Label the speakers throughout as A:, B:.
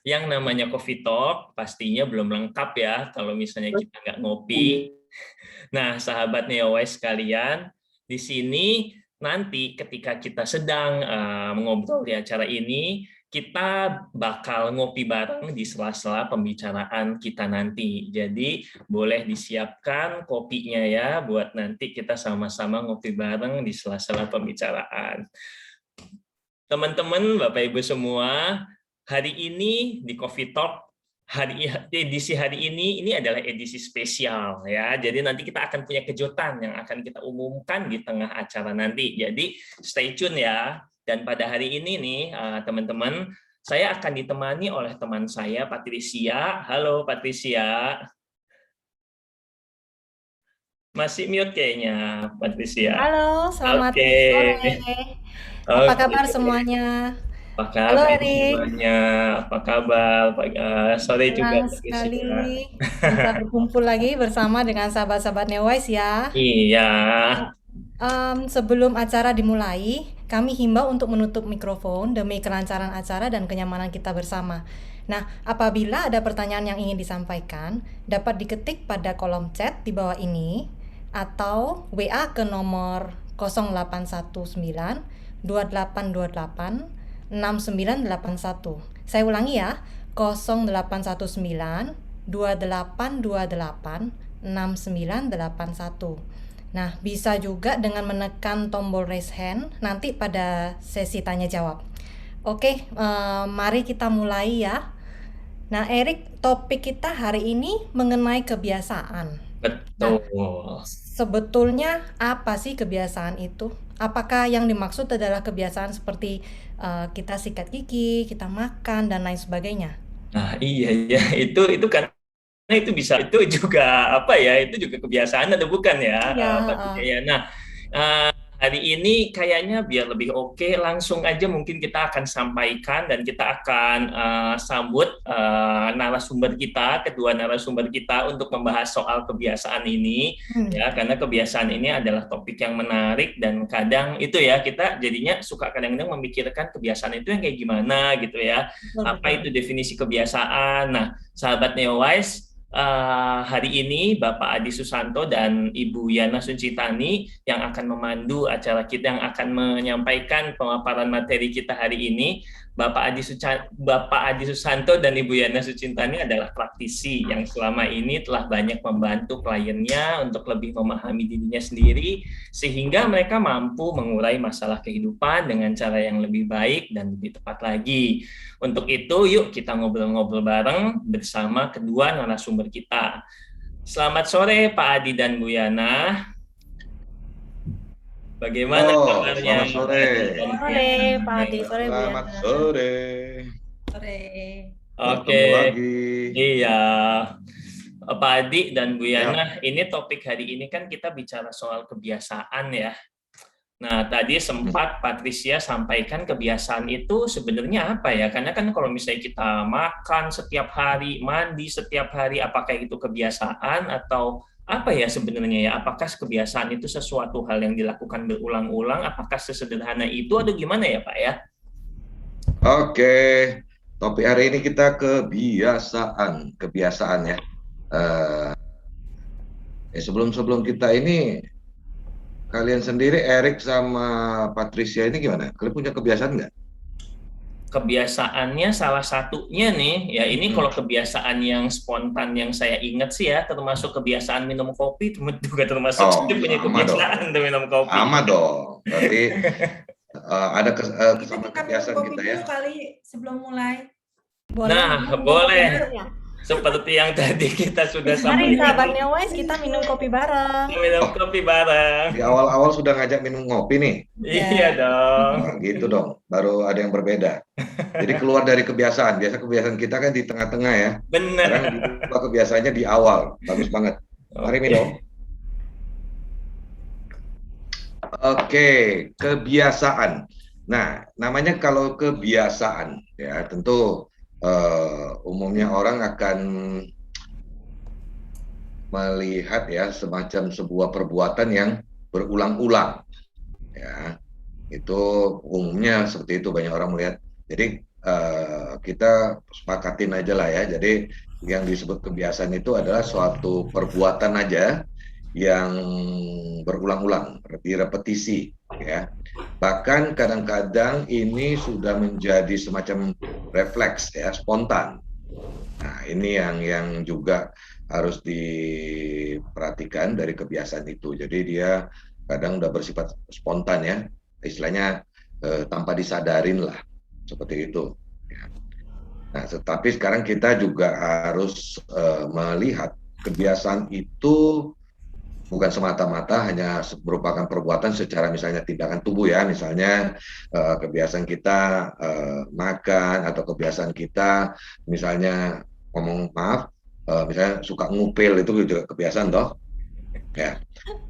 A: yang namanya Coffee Talk pastinya belum lengkap ya kalau misalnya kita nggak ngopi. Nah, sahabat NeoWise sekalian, di sini nanti ketika kita sedang mengobrol di acara ini, kita bakal ngopi bareng di sela-sela pembicaraan kita nanti. Jadi, boleh disiapkan kopinya ya buat nanti kita sama-sama ngopi bareng di sela-sela pembicaraan. Teman-teman, Bapak Ibu semua, hari ini di Coffee Talk edisi hari ini adalah edisi spesial ya. Jadi nanti kita akan punya kejutan yang akan kita umumkan di tengah acara nanti. Jadi stay tune ya. Dan pada hari ini nih teman-teman, saya akan ditemani oleh teman saya Patricia. Halo Patricia. Masih mute kayaknya Patricia.
B: Halo, selamat
A: Oke.
B: sore. Apa kabar
A: Oke.
B: semuanya?
A: Apa
B: Halo
A: kabar
B: Erik,
A: semuanya? Apa kabar? Sore juga
B: senang sekali
A: Patricia.
B: bisa berkumpul lagi bersama dengan sahabat-sahabat Newwise ya.
A: Iya.
B: Sebelum acara dimulai, kami himbau untuk menutup mikrofon demi kelancaran acara dan kenyamanan kita bersama. Nah, apabila ada pertanyaan yang ingin disampaikan, dapat diketik pada kolom chat di bawah ini atau WA ke nomor 0819 2828 6981. Saya ulangi ya, 0819 2828 6981. Nah, bisa juga dengan menekan tombol raise hand nanti pada sesi tanya jawab. Oke, mari kita mulai ya. Nah, Erik, topik kita hari ini mengenai kebiasaan. Nah,
A: Betul.
B: sebetulnya apa sih kebiasaan itu? Apakah yang dimaksud adalah kebiasaan seperti kita sikat gigi, kita makan, dan lain sebagainya?
A: Nah, iya ya, itu kan itu bisa itu juga apa ya? Itu juga kebiasaan atau bukan ya,
B: Iya,
A: Pak Tija ya. Nah, eh, hari ini kayaknya biar lebih oke, langsung aja mungkin kita akan sampaikan dan kita akan sambut narasumber kita, kedua narasumber kita untuk membahas soal kebiasaan ini
B: hmm,
A: ya, karena kebiasaan ini adalah topik yang menarik dan kadang itu ya kita jadinya suka kadang-kadang memikirkan kebiasaan itu yang kayak gimana gitu ya.
B: betul
A: Apa
B: betul.
A: itu definisi kebiasaan? Nah, sahabat NeoWise, hari ini Bapak Adi Susanto dan Ibu Yana Suncitani yang akan memandu acara kita, yang akan menyampaikan pemaparan materi kita hari ini. Bapak Adi Susanto dan Ibu Yana Sucintani adalah praktisi yang selama ini telah banyak membantu kliennya untuk lebih memahami dirinya sendiri sehingga mereka mampu mengurai masalah kehidupan dengan cara yang lebih baik dan lebih tepat lagi. Untuk itu, yuk kita ngobrol-ngobrol bareng bersama kedua narasumber kita. Selamat sore Pak Adi dan Bu Yana. Bagaimana
C: Oh,
A: kabarnya
C: selamat
A: Pak
C: sore.
A: Adi dan Bu
B: Sore,
A: Yana?
B: Pak Adi, sore Bu
C: Selamat
B: Yana.
C: sore.
B: Sore.
A: Oke,
C: Bertemu lagi.
A: iya. Pak Adi dan Bu
C: Ya,
A: Yana, ini topik hari ini kan kita bicara soal kebiasaan ya. Nah, tadi sempat Patricia sampaikan kebiasaan itu sebenarnya apa ya? Karena kan kalau misalnya kita makan setiap hari, mandi setiap hari, apakah itu kebiasaan atau apa ya sebenarnya ya? Apakah kebiasaan itu sesuatu hal yang dilakukan berulang-ulang? Apakah sesederhana itu atau gimana ya, Pak ya?
C: oke. Topik hari ini kita kebiasaan, kebiasaan ya. Eh, sebelum kita ini, kalian sendiri, Erik sama Patricia ini gimana? Kalian punya kebiasaan nggak?
A: Kebiasaannya salah satunya nih, ya ini
C: Hmm.
A: kalau kebiasaan yang spontan yang saya ingat sih ya, termasuk kebiasaan minum kopi, juga termasuk
C: Oh,
A: saya punya
C: sama dong.
A: kebiasaan tuh minum kopi.
C: Sama dong. Berarti ada
D: Kita
C: kesamaan
D: kita minum
C: kebiasaan
D: kopi
C: kita ya.
D: dulu kali sebelum mulai.
B: Boleh,
A: Nah,
B: boleh minum kopi
A: boleh.
B: dulu ya.
A: Seperti yang tadi kita sudah
B: Mari
A: sampaikan,
B: sahabat Newwise, kita minum kopi bareng.
A: minum
C: Oh,
A: kopi bareng.
C: di awal-awal sudah ngajak minum ngopi nih.
A: Iya
B: Ya.
A: dong.
C: Nah, gitu dong, baru ada yang berbeda. Jadi keluar dari kebiasaan. Biasa kebiasaan kita kan di tengah-tengah ya. Sekarang
A: Benar.
C: diubah kebiasaannya di awal. Bagus banget. Mari minum.
A: Oke.
C: Oke, kebiasaan. Nah, namanya kalau kebiasaan ya tentu umumnya orang akan melihat ya semacam sebuah perbuatan yang berulang-ulang ya. Itu umumnya seperti itu, banyak orang melihat. Jadi kita sepakatin aja lah ya. Jadi yang disebut kebiasaan itu adalah suatu perbuatan aja yang berulang-ulang, direpetisi, ya. Bahkan kadang-kadang ini sudah menjadi semacam refleks, ya, spontan. Nah, ini yang juga harus diperhatikan dari kebiasaan itu. Jadi dia kadang udah bersifat spontan, ya, istilahnya tanpa disadarin lah, seperti itu. Nah, tetapi sekarang kita juga harus melihat kebiasaan itu bukan semata-mata hanya merupakan perbuatan secara misalnya tindakan tubuh, ya, misalnya kebiasaan kita makan, atau kebiasaan kita misalnya ngomong maaf, misalnya suka ngupil, itu juga kebiasaan toh, ya.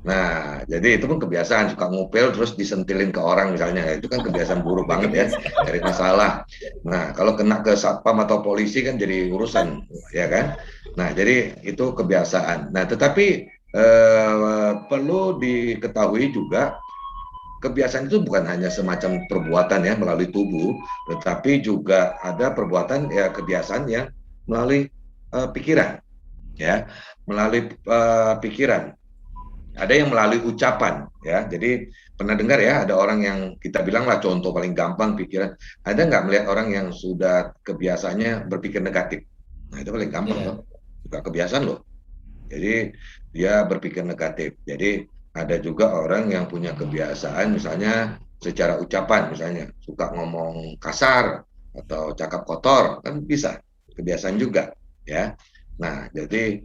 C: Nah, jadi itu pun kebiasaan, suka ngupil terus disentilin ke orang misalnya, itu kan kebiasaan buruk banget, ya, cari masalah. Nah, kalau kena ke satpam atau polisi kan jadi urusan, ya kan. Nah, jadi itu kebiasaan. Nah, tetapi perlu diketahui juga kebiasaan itu bukan hanya semacam perbuatan, ya, melalui tubuh, tetapi juga ada perbuatan, ya, kebiasaan yang melalui pikiran, ya, melalui pikiran. Ada yang melalui ucapan, ya. Jadi pernah dengar, ya, ada orang yang kita bilang lah contoh paling gampang pikiran. Ada nggak melihat orang yang sudah kebiasaannya berpikir negatif? Nah, itu paling gampang loh. Juga kebiasaan loh. Jadi dia berpikir negatif. Jadi ada juga orang yang punya kebiasaan misalnya secara ucapan, misalnya suka ngomong kasar atau cakap kotor, kan bisa kebiasaan juga, ya. Nah, jadi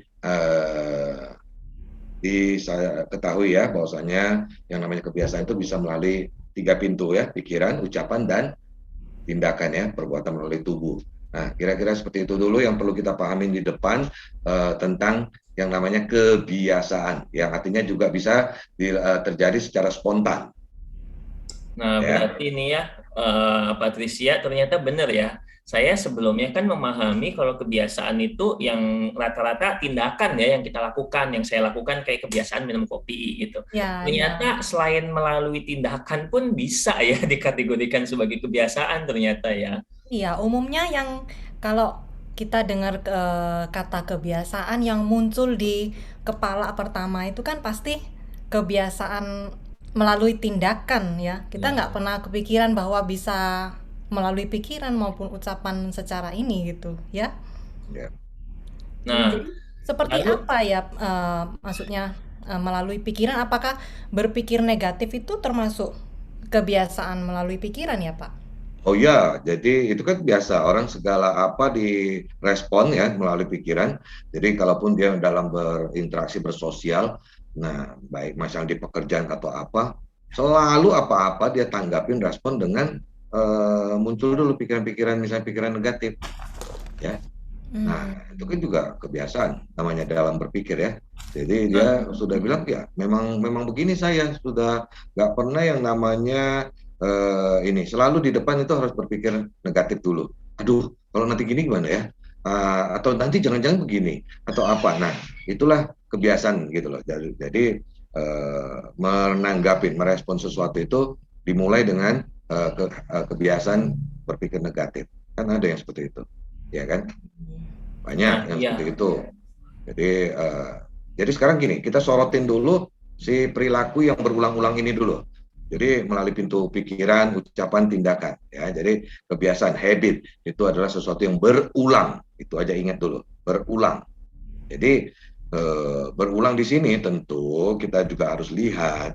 C: saya ketahui, ya, bahwasanya yang namanya kebiasaan itu bisa melalui 3 pintu, ya, pikiran, ucapan, dan tindakan, ya, perbuatan melalui tubuh. Nah, kira-kira seperti itu dulu yang perlu kita pahami di depan tentang yang namanya kebiasaan, yang artinya juga bisa terjadi secara spontan.
A: Nah, berarti ini, ya, Patricia, ternyata benar, ya. Saya sebelumnya kan memahami kalau kebiasaan itu yang rata-rata tindakan, ya, yang kita lakukan, yang saya lakukan kayak kebiasaan minum kopi gitu.
B: Ya,
A: Ternyata selain melalui tindakan pun bisa, ya, dikategorikan sebagai kebiasaan ternyata, ya.
B: Iya, umumnya yang kalau kita dengar kata kebiasaan yang muncul di kepala pertama itu kan pasti kebiasaan melalui tindakan, ya. Kita nggak pernah kepikiran bahwa bisa melalui pikiran maupun ucapan secara ini gitu, ya.
C: Ya.
A: Nah,
B: Jadi seperti apa, ya, maksudnya melalui pikiran? Apakah berpikir negatif itu termasuk kebiasaan melalui pikiran, ya, Pak?
C: Oh ya, jadi itu kan biasa, orang segala apa direspon, ya, melalui pikiran. Jadi kalaupun dia dalam berinteraksi bersosial, nah baik misalnya di pekerjaan atau apa, selalu apa-apa dia tanggapin, respon dengan muncul dulu pikiran-pikiran, misalnya pikiran negatif, ya. Nah, itu kan juga kebiasaan namanya dalam berpikir, ya. Jadi dia sudah bilang, ya, memang begini, saya sudah nggak pernah yang namanya ini selalu di depan itu harus berpikir negatif dulu. Aduh, kalau nanti gini gimana, ya? Atau nanti jangan-jangan begini atau apa. Nah, itulah kebiasaan gitu loh. Jadi menanggapi, merespon sesuatu itu dimulai dengan kebiasaan berpikir negatif. Kan ada yang seperti itu, ya kan? Banyak yang seperti itu. Jadi sekarang gini, kita sorotin dulu si perilaku yang berulang-ulang ini dulu. Jadi melalui pintu pikiran, ucapan, tindakan, ya. Jadi kebiasaan, habit itu adalah sesuatu yang berulang. Itu aja ingat dulu, berulang. Jadi berulang di sini tentu kita juga harus lihat.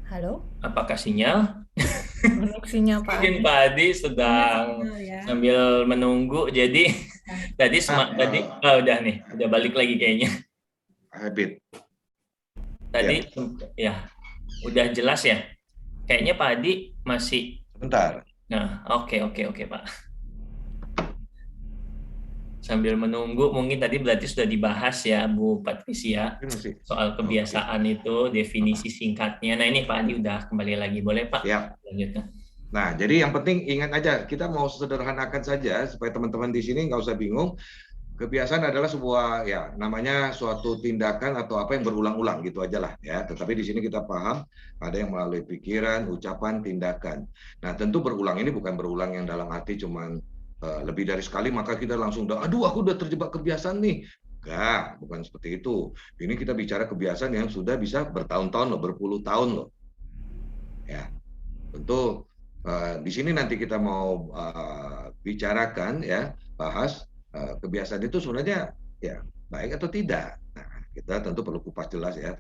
B: Halo?
A: Apakah sinyal?
B: Koneksinya Pak
A: Mungkin Pak Adi sedang sambil menunggu. Jadi tadi udah nih, udah balik lagi kayaknya.
C: Habit.
A: Tadi ya udah jelas, ya. Kayaknya Pak Adi masih.
C: Sebentar.
A: Nah, oke Pak. Sambil menunggu, mungkin tadi berarti sudah dibahas, ya, Bu Patricia, soal kebiasaan itu, definisi singkatnya. Nah, ini Pak Adi udah kembali lagi. Boleh, Pak?
C: Siap.
A: Lanjutkan.
C: Nah, jadi yang penting ingat aja, kita mau sederhanakan saja supaya teman-teman di sini nggak usah bingung. Kebiasaan adalah sebuah ya namanya suatu tindakan atau apa yang berulang-ulang gitu aja lah ya. Tetapi di sini kita paham ada yang melalui pikiran, ucapan, tindakan. Nah tentu berulang ini bukan berulang yang dalam arti cuman lebih dari sekali maka kita langsung aduh aku udah terjebak kebiasaan nih. Enggak, bukan seperti itu. Ini kita bicara kebiasaan yang sudah bisa bertahun-tahun loh, berpuluh tahun loh. Ya, tentu di sini nanti kita mau bicarakan ya, bahas kebiasaan itu sebenarnya ya baik atau tidak. Nah, kita tentu perlu kupas jelas ya,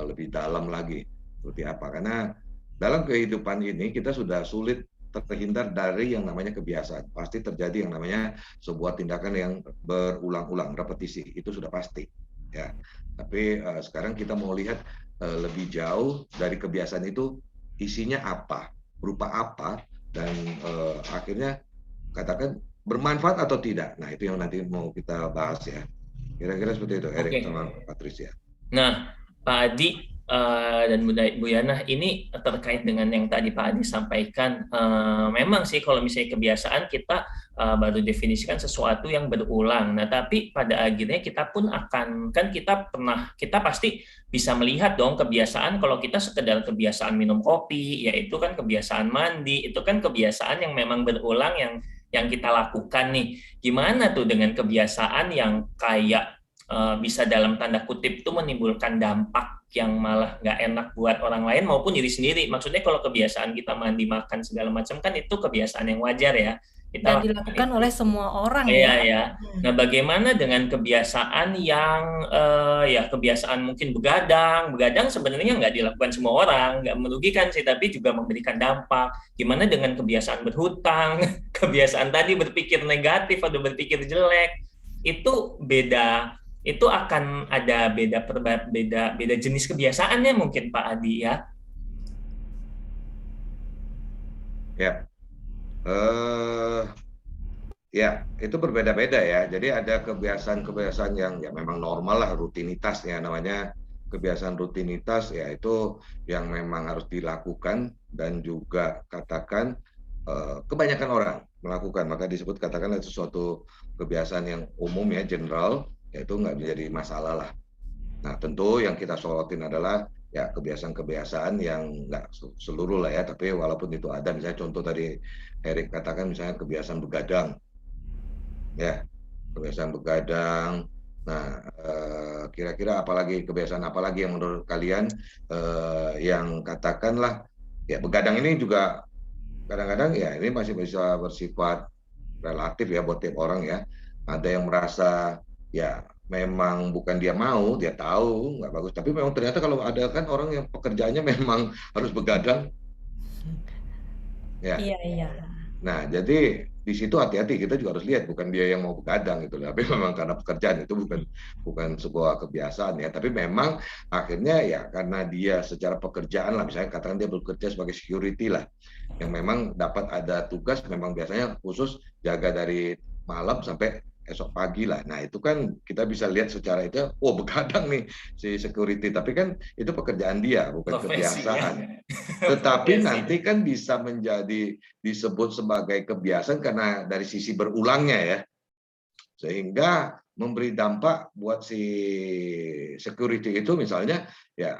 C: lebih dalam lagi seperti apa. Karena dalam kehidupan ini kita sudah sulit terhindar dari yang namanya kebiasaan. Pasti terjadi yang namanya sebuah tindakan yang berulang-ulang, repetisi. Itu sudah pasti. Ya. Tapi sekarang kita mau lihat lebih jauh dari kebiasaan itu isinya apa, berupa apa, dan akhirnya katakan bermanfaat atau tidak. Nah, itu yang nanti mau kita bahas ya. Kira-kira seperti itu, Erik sama Patricia.
A: Nah, Pak Adi dan Bu Yana, ini terkait dengan yang tadi Pak Adi sampaikan. Memang sih kalau misalnya kebiasaan kita baru definisikan sesuatu yang berulang. Nah, tapi pada akhirnya kita pun akan, kan kita pasti bisa melihat dong kebiasaan. Kalau kita sekedar kebiasaan minum kopi, yaitu kan kebiasaan mandi, itu kan kebiasaan yang memang berulang yang kita lakukan nih. Gimana tuh dengan kebiasaan yang kayak bisa dalam tanda kutip itu menimbulkan dampak yang malah nggak enak buat orang lain maupun diri sendiri. Maksudnya kalau kebiasaan kita mandi, makan segala macam kan itu kebiasaan yang wajar ya.
B: Dan dilakukan oleh semua orang
A: ya. Ya. Nah, bagaimana dengan kebiasaan yang ya kebiasaan mungkin begadang sebenarnya nggak dilakukan semua orang, nggak merugikan sih, tapi juga memberikan dampak. Gimana dengan kebiasaan berhutang, kebiasaan tadi berpikir negatif atau berpikir jelek, itu beda. Itu akan ada beda jenis kebiasaannya mungkin Pak Adi ya.
C: Ya. Ya, itu berbeda-beda ya. Jadi ada kebiasaan-kebiasaan yang ya memang normal lah, rutinitas ya namanya. Kebiasaan rutinitas ya itu yang memang harus dilakukan dan juga katakan kebanyakan orang melakukan, maka disebut katakan itu suatu kebiasaan yang umum ya, general, yaitu nggak menjadi masalah lah. Nah tentu yang kita sorotin adalah ya kebiasaan-kebiasaan yang nggak seluruh lah ya, tapi walaupun itu ada, misalnya contoh tadi Erik katakan misalnya kebiasaan begadang, ya kebiasaan begadang. Nah kira-kira kebiasaan apalagi yang menurut kalian yang katakanlah ya begadang ini juga kadang-kadang ya ini masih bisa bersifat relatif ya buat tiap orang ya. Ada yang merasa ya memang bukan dia mau, dia tahu nggak bagus, tapi memang ternyata kalau ada kan orang yang pekerjaannya memang harus begadang ya.
B: Iya.
C: Nah jadi di situ hati-hati, kita juga harus lihat bukan dia yang mau begadang gitu, tapi memang karena pekerjaan itu bukan sebuah kebiasaan ya, tapi memang akhirnya ya karena dia secara pekerjaan lah, misalnya katakan dia bekerja sebagai security lah, yang memang dapat ada tugas memang biasanya khusus jaga dari malam sampai esok pagi lah. Nah itu kan kita bisa lihat secara itu, begadang nih si security, tapi kan itu pekerjaan dia, bukan kebiasaan. Tetapi nanti kan bisa menjadi disebut sebagai kebiasaan karena dari sisi berulangnya ya, sehingga memberi dampak buat si security itu, misalnya ya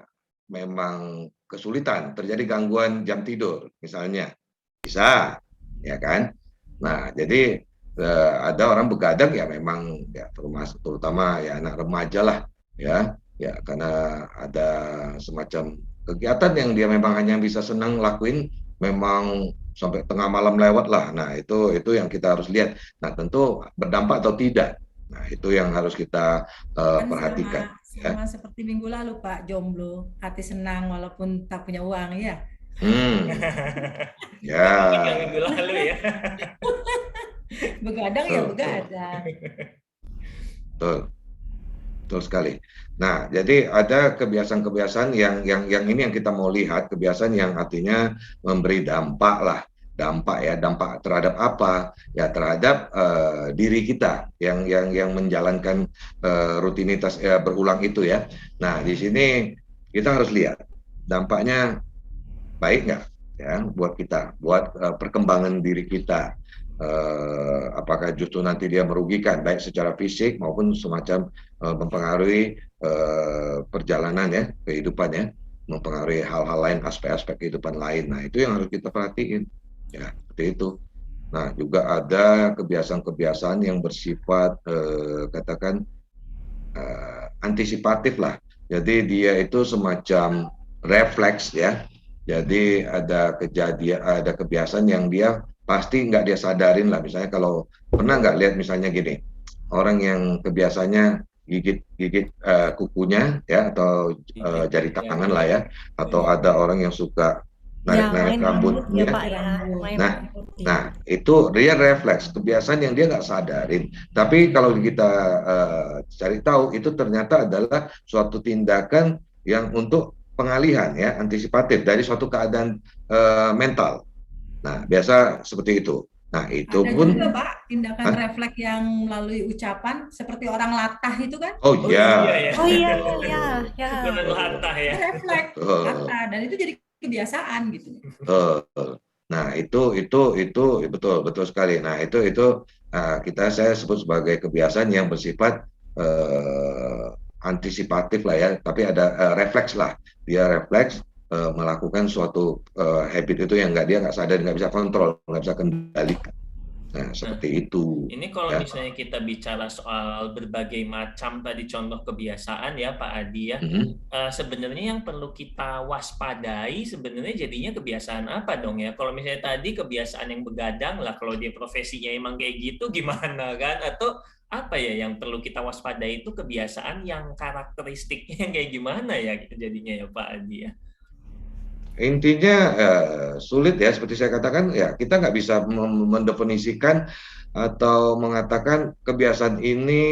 C: memang kesulitan, terjadi gangguan jam tidur misalnya, bisa ya kan. Nah jadi ada orang begadang ya memang ya terutama ya anak remaja lah ya karena ada semacam kegiatan yang dia memang hanya bisa senang lakuin memang sampai tengah malam lewat lah. Nah itu yang kita harus lihat. Nah tentu berdampak atau tidak. Nah itu yang harus kita perhatikan.
D: Sama seperti minggu lalu Pak, jomblo, hati senang walaupun tak punya uang ya.
C: Ya.
A: Minggu lalu ya.
D: Begadang ya begadang.
C: Betul sekali. Nah, jadi ada kebiasaan-kebiasaan yang ini yang kita mau lihat, kebiasaan yang artinya memberi dampak lah. Dampak terhadap apa? Ya terhadap diri kita yang menjalankan rutinitas berulang itu ya. Nah, di sini kita harus lihat dampaknya baik nggak ya buat kita, buat perkembangan diri kita. apakah justru nanti dia merugikan baik secara fisik maupun semacam mempengaruhi perjalanan ya kehidupan ya, mempengaruhi hal-hal lain, aspek-aspek kehidupan lain. Nah itu yang harus kita perhatiin ya, seperti itu. Nah juga ada kebiasaan-kebiasaan yang bersifat katakan antisipatif lah. Jadi dia itu semacam refleks ya. Jadi ada kejadian, ada kebiasaan yang dia pasti nggak dia sadarin lah. Misalnya kalau pernah nggak lihat misalnya gini, orang yang kebiasaannya gigit kukunya ya atau jari tangan lah ya, atau ada orang yang suka
B: Ya,
C: narik-narik
B: main rambut ya
C: rambutnya.
B: Pak ya, main
C: Nah,
B: rambut ya.
C: nah itu dia refleks kebiasaan yang dia nggak sadarin. Tapi kalau kita cari tahu itu ternyata adalah suatu tindakan yang untuk pengalihan ya, antisipatif dari suatu keadaan mental. Nah, biasa seperti itu. Nah, itu
D: Ada
C: pun
D: juga Pak tindakan
C: Hah?
D: refleks yang melalui ucapan seperti orang latah itu kan.
C: Oh
A: Oh
C: ya,
A: iya ya.
B: Oh iya, iya, ya.
A: Orang latah ya.
D: Refleks
C: betul.
D: latah dan itu jadi kebiasaan gitu.
C: Nah, itu betul sekali. Nah, itu saya sebut sebagai kebiasaan yang bersifat antisipatif lah ya, tapi ada refleks lah. Dia refleks melakukan suatu habit itu yang dia nggak sadar, nggak bisa kontrol, nggak bisa kendalikan. Nah, seperti itu.
A: Ini kalau
C: Ya.
A: misalnya kita bicara soal berbagai macam tadi contoh kebiasaan ya Pak Adi ya, sebenarnya yang perlu kita waspadai sebenarnya jadinya kebiasaan apa dong ya? Kalau misalnya tadi kebiasaan yang begadang lah, kalau dia profesinya emang kayak gitu gimana kan? Atau apa ya yang perlu kita waspadai itu kebiasaan yang karakteristiknya kayak gimana ya jadinya ya Pak Adi ya?
C: Intinya sulit ya, seperti saya katakan ya, kita nggak bisa mendefinisikan atau mengatakan kebiasaan ini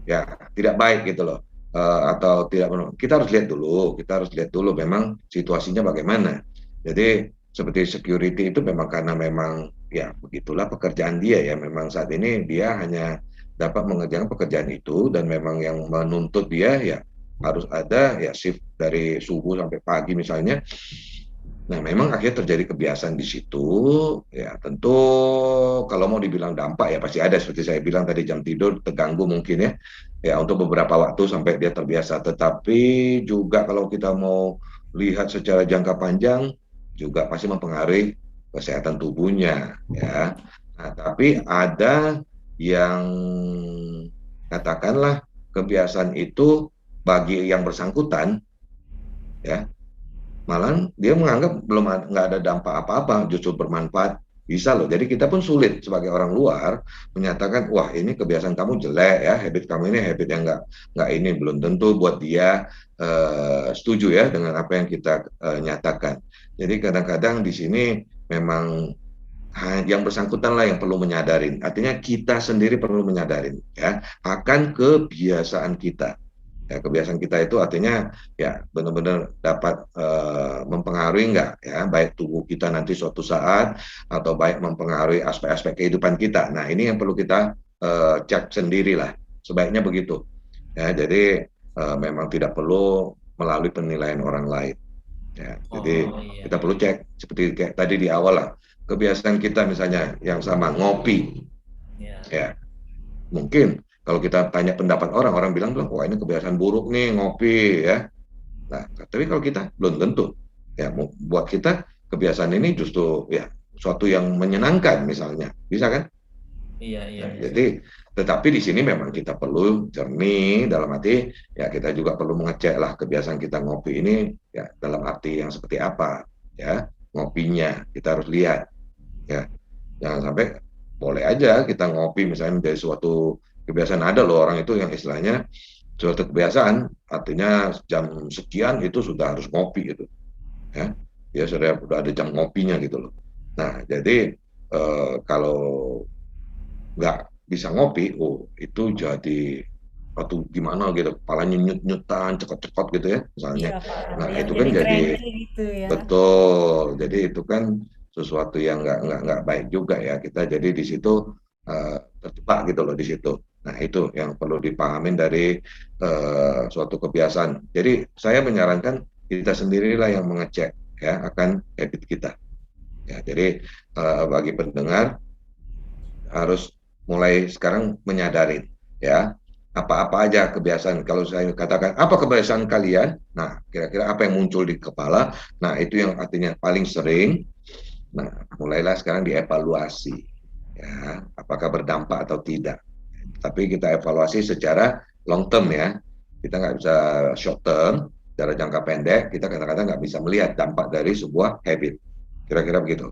C: ya tidak baik gitu loh, atau tidak. Kita harus lihat dulu memang situasinya bagaimana. Jadi seperti security itu memang karena memang ya begitulah pekerjaan dia ya, memang saat ini dia hanya dapat mengerjakan pekerjaan itu dan memang yang menuntut dia ya harus ada ya shift dari subuh sampai pagi misalnya. Nah, memang akhirnya terjadi kebiasaan di situ. Ya, tentu kalau mau dibilang dampak ya pasti ada, seperti saya bilang tadi, jam tidur terganggu mungkin ya. Ya, untuk beberapa waktu sampai dia terbiasa. Tetapi juga kalau kita mau lihat secara jangka panjang juga pasti mempengaruhi kesehatan tubuhnya ya. Nah, tapi ada yang katakanlah kebiasaan itu bagi yang bersangkutan ya malah dia menganggap nggak ada dampak apa-apa, justru bermanfaat, bisa loh. Jadi kita pun sulit sebagai orang luar menyatakan wah ini kebiasaan kamu jelek ya, habit kamu ini habit yang nggak ini, belum tentu buat dia setuju ya dengan apa yang kita nyatakan. Jadi kadang-kadang di sini memang yang bersangkutan lah yang perlu menyadarin, artinya kita sendiri perlu menyadarin ya akan kebiasaan kita. Ya, kebiasaan kita itu artinya ya benar-benar dapat mempengaruhi nggak ya, baik tubuh kita nanti suatu saat atau baik mempengaruhi aspek-aspek kehidupan kita. Nah ini yang perlu kita cek sendiri lah, sebaiknya begitu ya. Jadi memang tidak perlu melalui penilaian orang lain ya. Jadi kita perlu cek seperti kayak tadi di awal lah, kebiasaan kita misalnya yang sama ngopi ya, mungkin kalau kita tanya pendapat orang bilang, wah ini kebiasaan buruk nih ngopi ya. Nah, tapi kalau kita belum tentu. Ya, buat kita kebiasaan ini justru ya suatu yang menyenangkan misalnya, bisa kan?
A: Iya.
C: Nah, jadi, tetapi di sini memang kita perlu jernih dalam arti ya kita juga perlu mengecek lah kebiasaan kita ngopi ini ya dalam arti yang seperti apa ya ngopinya, kita harus lihat ya. Jangan sampai boleh aja kita ngopi misalnya menjadi suatu kebiasaan. Ada loh orang itu yang istilahnya suatu kebiasaan, artinya jam sekian itu sudah harus ngopi gitu ya, dia sudah ada jam ngopinya gitu loh. Nah jadi kalau nggak bisa ngopi, itu jadi atau gimana gitu, kepalanya nyut-nyutan, cekot-cekot gitu ya misalnya. Nah itu kan jadi
B: gitu ya.
C: betul, jadi itu kan sesuatu yang nggak baik juga ya, kita jadi di situ terjebak gitu loh di situ. Nah itu yang perlu dipahamin dari suatu kebiasaan. Jadi saya menyarankan kita sendirilah yang mengecek ya akan habit kita. Ya, jadi bagi pendengar harus mulai sekarang menyadari ya apa-apa aja kebiasaan. Kalau saya katakan apa kebiasaan kalian, nah kira-kira apa yang muncul di kepala, nah itu yang artinya paling sering. Nah, mulailah sekarang dievaluasi ya, apakah berdampak atau tidak. Tapi kita evaluasi secara long term ya, kita nggak bisa short term, secara jangka pendek kita kadang-kadang nggak bisa melihat dampak dari sebuah habit. Kira-kira begitu.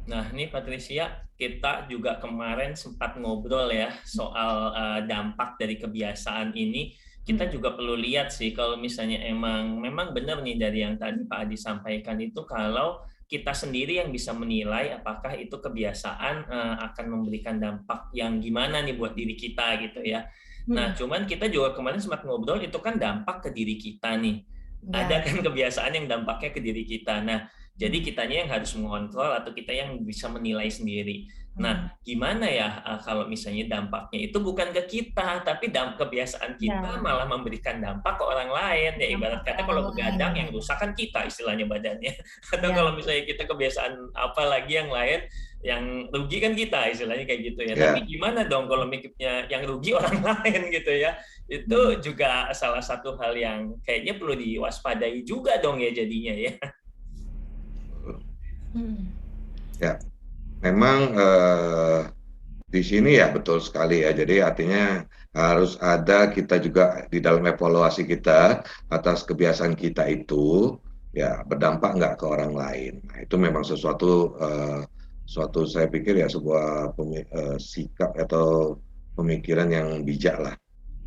A: Nah, ini Patricia, kita juga kemarin sempat ngobrol ya soal dampak dari kebiasaan ini. Kita juga perlu lihat sih kalau misalnya memang benar nih dari yang tadi Pak Adi sampaikan itu, kalau kita sendiri yang bisa menilai apakah itu kebiasaan akan memberikan dampak yang gimana nih buat diri kita gitu ya. Nah, cuman kita juga kemarin sempat ngobrol itu kan dampak ke diri kita nih. Ada kan kebiasaan yang dampaknya ke diri kita. Nah, jadi kitanya yang harus mengontrol atau kita yang bisa menilai sendiri. Nah, gimana ya kalau misalnya dampaknya itu bukan ke kita, tapi kebiasaan kita malah memberikan dampak ke orang lain. Ya ibarat kata kalau begadang yang rusak kan kita istilahnya badannya. Atau kalau misalnya kita kebiasaan apa lagi yang lain, yang rugi kan kita istilahnya kayak gitu ya. Tapi gimana dong kalau mikirnya yang rugi orang lain gitu ya. Itu juga salah satu hal yang kayaknya perlu diwaspadai juga dong ya jadinya ya.
C: Ya, memang di sini ya betul sekali ya. Jadi artinya harus ada kita juga di dalam evaluasi kita atas kebiasaan kita itu ya berdampak nggak ke orang lain. Nah, itu memang suatu saya pikir ya sebuah sikap atau pemikiran yang bijak lah.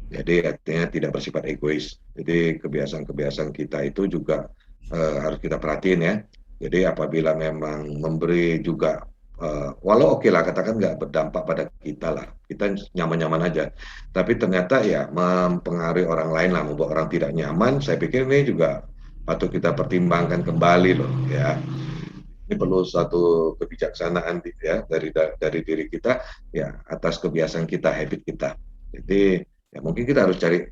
C: Jadi artinya tidak bersifat egois. Jadi kebiasaan-kebiasaan kita itu juga harus kita perhatiin ya. Jadi apabila memang memberi juga, walau oke lah katakan nggak berdampak pada kita lah, kita nyaman-nyaman aja. Tapi ternyata ya mempengaruhi orang lain lah, membuat orang tidak nyaman. Saya pikir ini juga patut kita pertimbangkan kembali loh ya. Ini perlu satu kebijaksanaan ya dari diri kita ya atas kebiasaan kita, habit kita. Jadi ya mungkin kita harus cari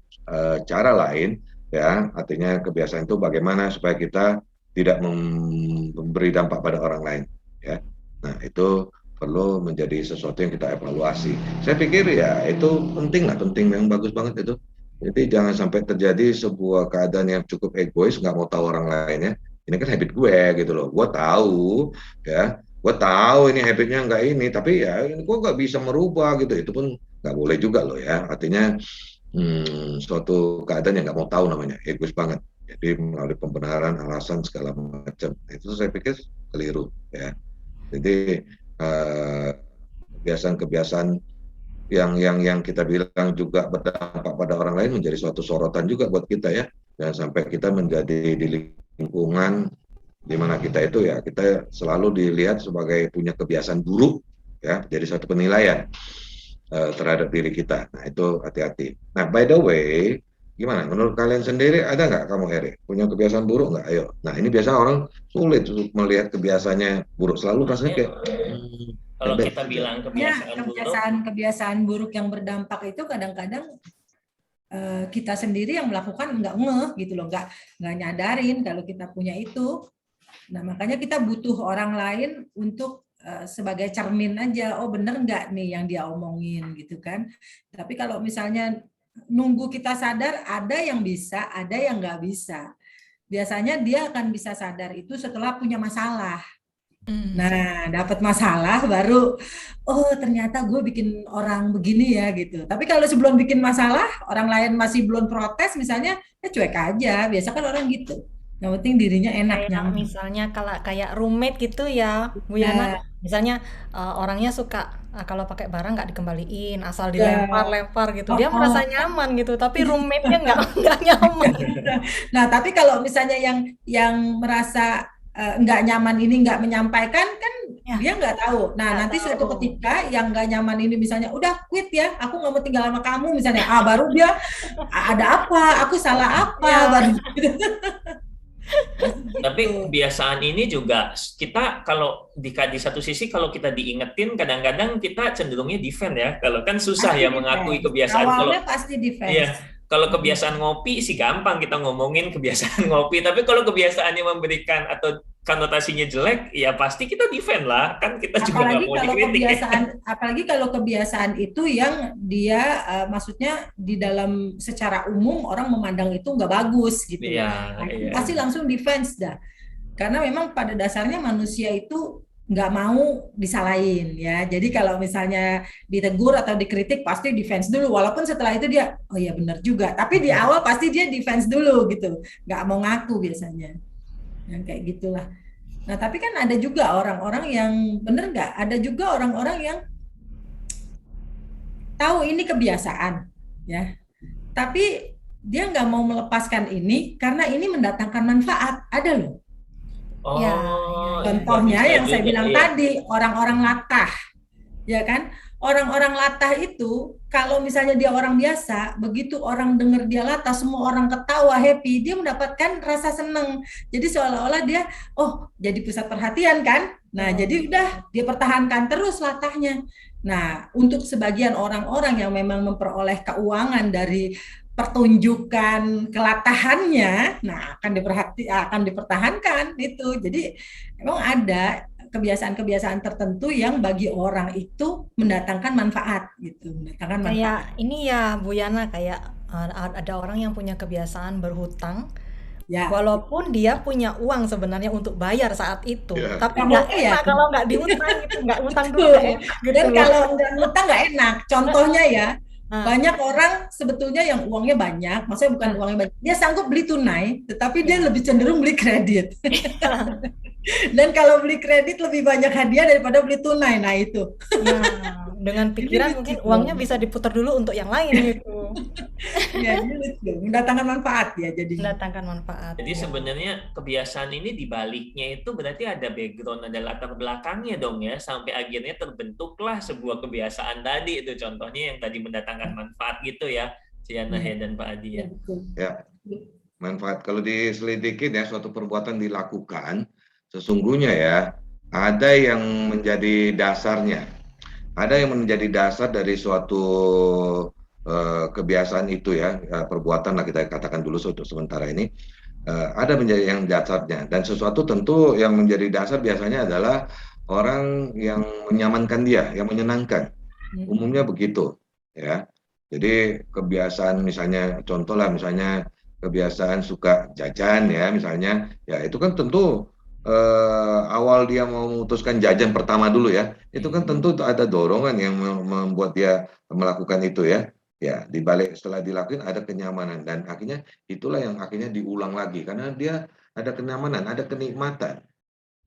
C: cara lain ya. Artinya kebiasaan itu bagaimana supaya kita tidak memberi dampak pada orang lain ya. Nah, itu perlu menjadi sesuatu yang kita evaluasi. Saya pikir ya itu penting memang bagus banget itu. Jadi jangan sampai terjadi sebuah keadaan yang cukup egois, nggak mau tahu orang lainnya. Ini kan habit gue gitu loh. Gue tahu ya, gue tahu ini habitnya nggak ini, tapi ya gue nggak bisa merubah gitu. Itu pun nggak boleh juga loh ya. Artinya suatu keadaan yang nggak mau tahu namanya egois banget. Jadi melalui pembenaran, alasan segala macam itu saya pikir keliru ya. Jadi kebiasaan-kebiasaan yang kita bilang juga berdampak pada orang lain menjadi suatu sorotan juga buat kita ya. Jangan sampai kita menjadi di lingkungan di mana kita itu ya kita selalu dilihat sebagai punya kebiasaan buruk ya, jadi suatu penilaian terhadap diri kita. Nah itu hati-hati. Nah by the way, gimana? Menurut kalian sendiri ada nggak kamu Erik punya kebiasaan buruk nggak? Ayo. Nah ini biasa orang sulit untuk melihat kebiasaannya buruk, selalu rasanya kayak
A: kalau kita bilang
D: kebiasaan buruk yang berdampak itu kadang-kadang kita sendiri yang melakukan nggak ngeh gitu loh, nggak nyadarin kalau kita punya itu. Nah makanya kita butuh orang lain untuk sebagai cermin aja, oh bener nggak nih yang dia omongin gitu kan. Tapi kalau misalnya nunggu kita sadar, ada yang bisa, ada yang nggak bisa. Biasanya dia akan bisa sadar itu setelah punya masalah. Nah, dapat masalah baru, oh ternyata gue bikin orang begini ya gitu. Tapi kalau sebelum bikin masalah, orang lain masih belum protes misalnya, ya cuek aja. Biasa kan orang gitu. Yang penting dirinya enak.
B: Kayak misalnya kalau kayak roommate gitu ya, Bu Yana. Misalnya orangnya suka kalau pakai barang nggak dikembaliin, asal dilempar-lempar gitu. Dia merasa nyaman gitu, tapi roommate-nya nggak nyaman.
D: Nah, tapi kalau misalnya yang merasa nggak nyaman ini nggak menyampaikan kan ya. Dia nggak tahu. Nah nanti suatu ketika yang nggak nyaman ini misalnya udah quit ya, aku nggak mau tinggal sama kamu misalnya, baru dia ada apa, aku salah apa, baru.
A: Tapi kebiasaan ini juga kita kalau di satu sisi kalau kita diingetin kadang-kadang kita cenderungnya defend ya. Kalau kan susah pasti ya defense. Mengakui kebiasaan.
D: Awalnya pasti defense.
A: Iya. Kalau kebiasaan ngopi sih gampang kita ngomongin kebiasaan ngopi, tapi kalau kebiasaannya memberikan atau konotasinya jelek, ya pasti kita defend lah, kan kita juga nggak
D: Apalagi
A: mau
D: kalau
A: dikritik.
D: apalagi kalau kebiasaan itu yang dia maksudnya di dalam secara umum orang memandang itu nggak bagus gitu.
A: Iya,
D: Nah, itu
A: iya.
D: pasti langsung defense dah. Karena memang pada dasarnya manusia itu nggak mau disalahin ya. Jadi kalau misalnya ditegur atau dikritik pasti defense dulu. Walaupun setelah itu dia, oh iya benar juga. Tapi di awal pasti dia defense dulu gitu. Nggak mau ngaku biasanya. Yang kayak gitulah. Nah, tapi kan ada juga orang-orang yang bener nggak? Ada juga orang-orang yang tahu ini kebiasaan, ya. Tapi dia nggak mau melepaskan ini karena ini mendatangkan manfaat. Ada loh.
A: Oh,
B: Ya,
D: Contohnya
A: bisa
D: yang saya
A: juga,
D: bilang
A: iya.
D: tadi, orang-orang latah, ya kan? Orang-orang latah itu kalau misalnya dia orang biasa, begitu orang dengar dia latah, semua orang ketawa, happy, dia mendapatkan rasa senang. Jadi seolah-olah dia, oh jadi pusat perhatian kan? Nah jadi udah dia pertahankan terus latahnya. Nah untuk sebagian orang-orang yang memang memperoleh keuangan dari pertunjukan kelatahannya, nah akan dipertahankan itu. Jadi memang ada kebiasaan-kebiasaan tertentu yang bagi orang itu mendatangkan manfaat gitu, mendatangkan manfaat.
B: Kayak ini ya Bu Yana, kayak ada orang yang punya kebiasaan berhutang,
D: Ya,
B: walaupun dia punya uang sebenarnya untuk bayar saat itu,
C: Ya.
B: tapi
D: Nggak
B: nggak
D: mau ya.
B: enak kalau nggak diutang gitu, nggak utang dulu
D: betul.
B: nggak enak gitu
D: Dan
B: loh.
D: kalau nggak ngutang nggak enak. Contohnya ya,
B: Nah,
D: banyak orang sebetulnya yang uangnya banyak, maksudnya bukan
B: nah,
D: uangnya banyak, dia sanggup beli tunai, tetapi dia
B: ya.
D: lebih cenderung beli kredit. Dan kalau beli kredit lebih banyak hadiah daripada beli tunai. Nah itu.
B: Nah, dengan
D: Ini
B: pikiran
D: lucu
B: mungkin
D: loh.
B: uangnya bisa diputar dulu untuk yang lain gitu,
D: Ya, ini lucu. Mendatangkan manfaat ya jadi.
B: mendatangkan manfaat.
A: Jadi
B: Ya.
A: sebenarnya kebiasaan ini di baliknya itu berarti ada background, ada latar belakangnya dong ya, sampai akhirnya terbentuklah sebuah kebiasaan tadi itu contohnya yang tadi mendatangkan manfaat gitu ya, Ciana
D: Ya,
A: dan Pak Adi ya.
D: betul.
C: Ya, manfaat kalau diselidiki ya suatu perbuatan dilakukan, sesungguhnya ya ada yang menjadi dasarnya, ada yang menjadi dasar dari suatu kebiasaan itu ya, perbuatan lah kita katakan dulu untuk sementara ini, ada menjadi yang dasarnya, dan sesuatu tentu yang menjadi dasar biasanya adalah orang yang menyamankan dia, yang menyenangkan. Umumnya begitu ya. Jadi kebiasaan misalnya contoh lah misalnya kebiasaan suka jajan ya misalnya, ya itu kan tentu awal dia mau memutuskan jajan pertama dulu ya, itu kan tentu ada dorongan yang membuat dia melakukan itu ya. Ya, di balik setelah dilakukan ada kenyamanan, dan akhirnya itulah yang akhirnya diulang lagi karena dia ada kenyamanan, ada kenikmatan.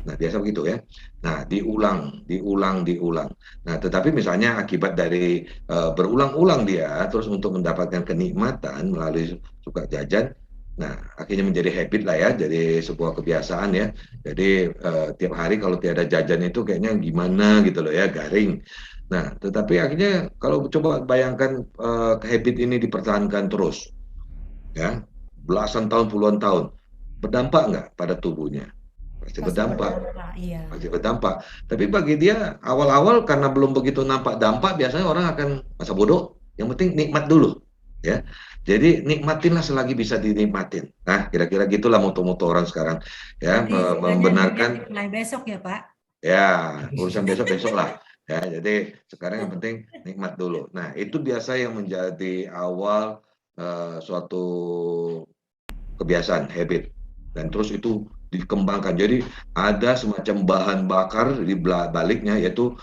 C: Nah, biasa begitu ya. Nah, diulang. Nah, tetapi misalnya akibat dari berulang-ulang dia terus untuk mendapatkan kenikmatan melalui suka jajan, nah akhirnya menjadi habit lah ya, jadi sebuah kebiasaan ya. Jadi tiap hari kalau tiada jajan itu kayaknya gimana gitu loh ya, garing. Nah, tetapi akhirnya kalau coba bayangkan habit ini dipertahankan terus, ya, belasan tahun, puluhan tahun, berdampak nggak pada tubuhnya? Pasti
B: Pasti
C: berdampak.
B: berdampak, iya.
C: Pasti berdampak. Tapi bagi dia awal-awal karena belum begitu nampak dampak, biasanya orang akan masa bodoh. Yang penting nikmat dulu, ya. Jadi nikmatinlah selagi bisa dinikmatin. Nah, kira-kira gitulah moto-moto orang sekarang, ya,
D: Berarti istilahnya dunia
C: membenarkan.
D: mulai besok ya Pak.
C: Ya, urusan besok-besok lah. Ya, jadi sekarang yang penting nikmat dulu. Nah, itu biasa yang menjadi awal suatu kebiasaan, habit. Dan terus itu dikembangkan. Jadi ada semacam bahan bakar di baliknya, yaitu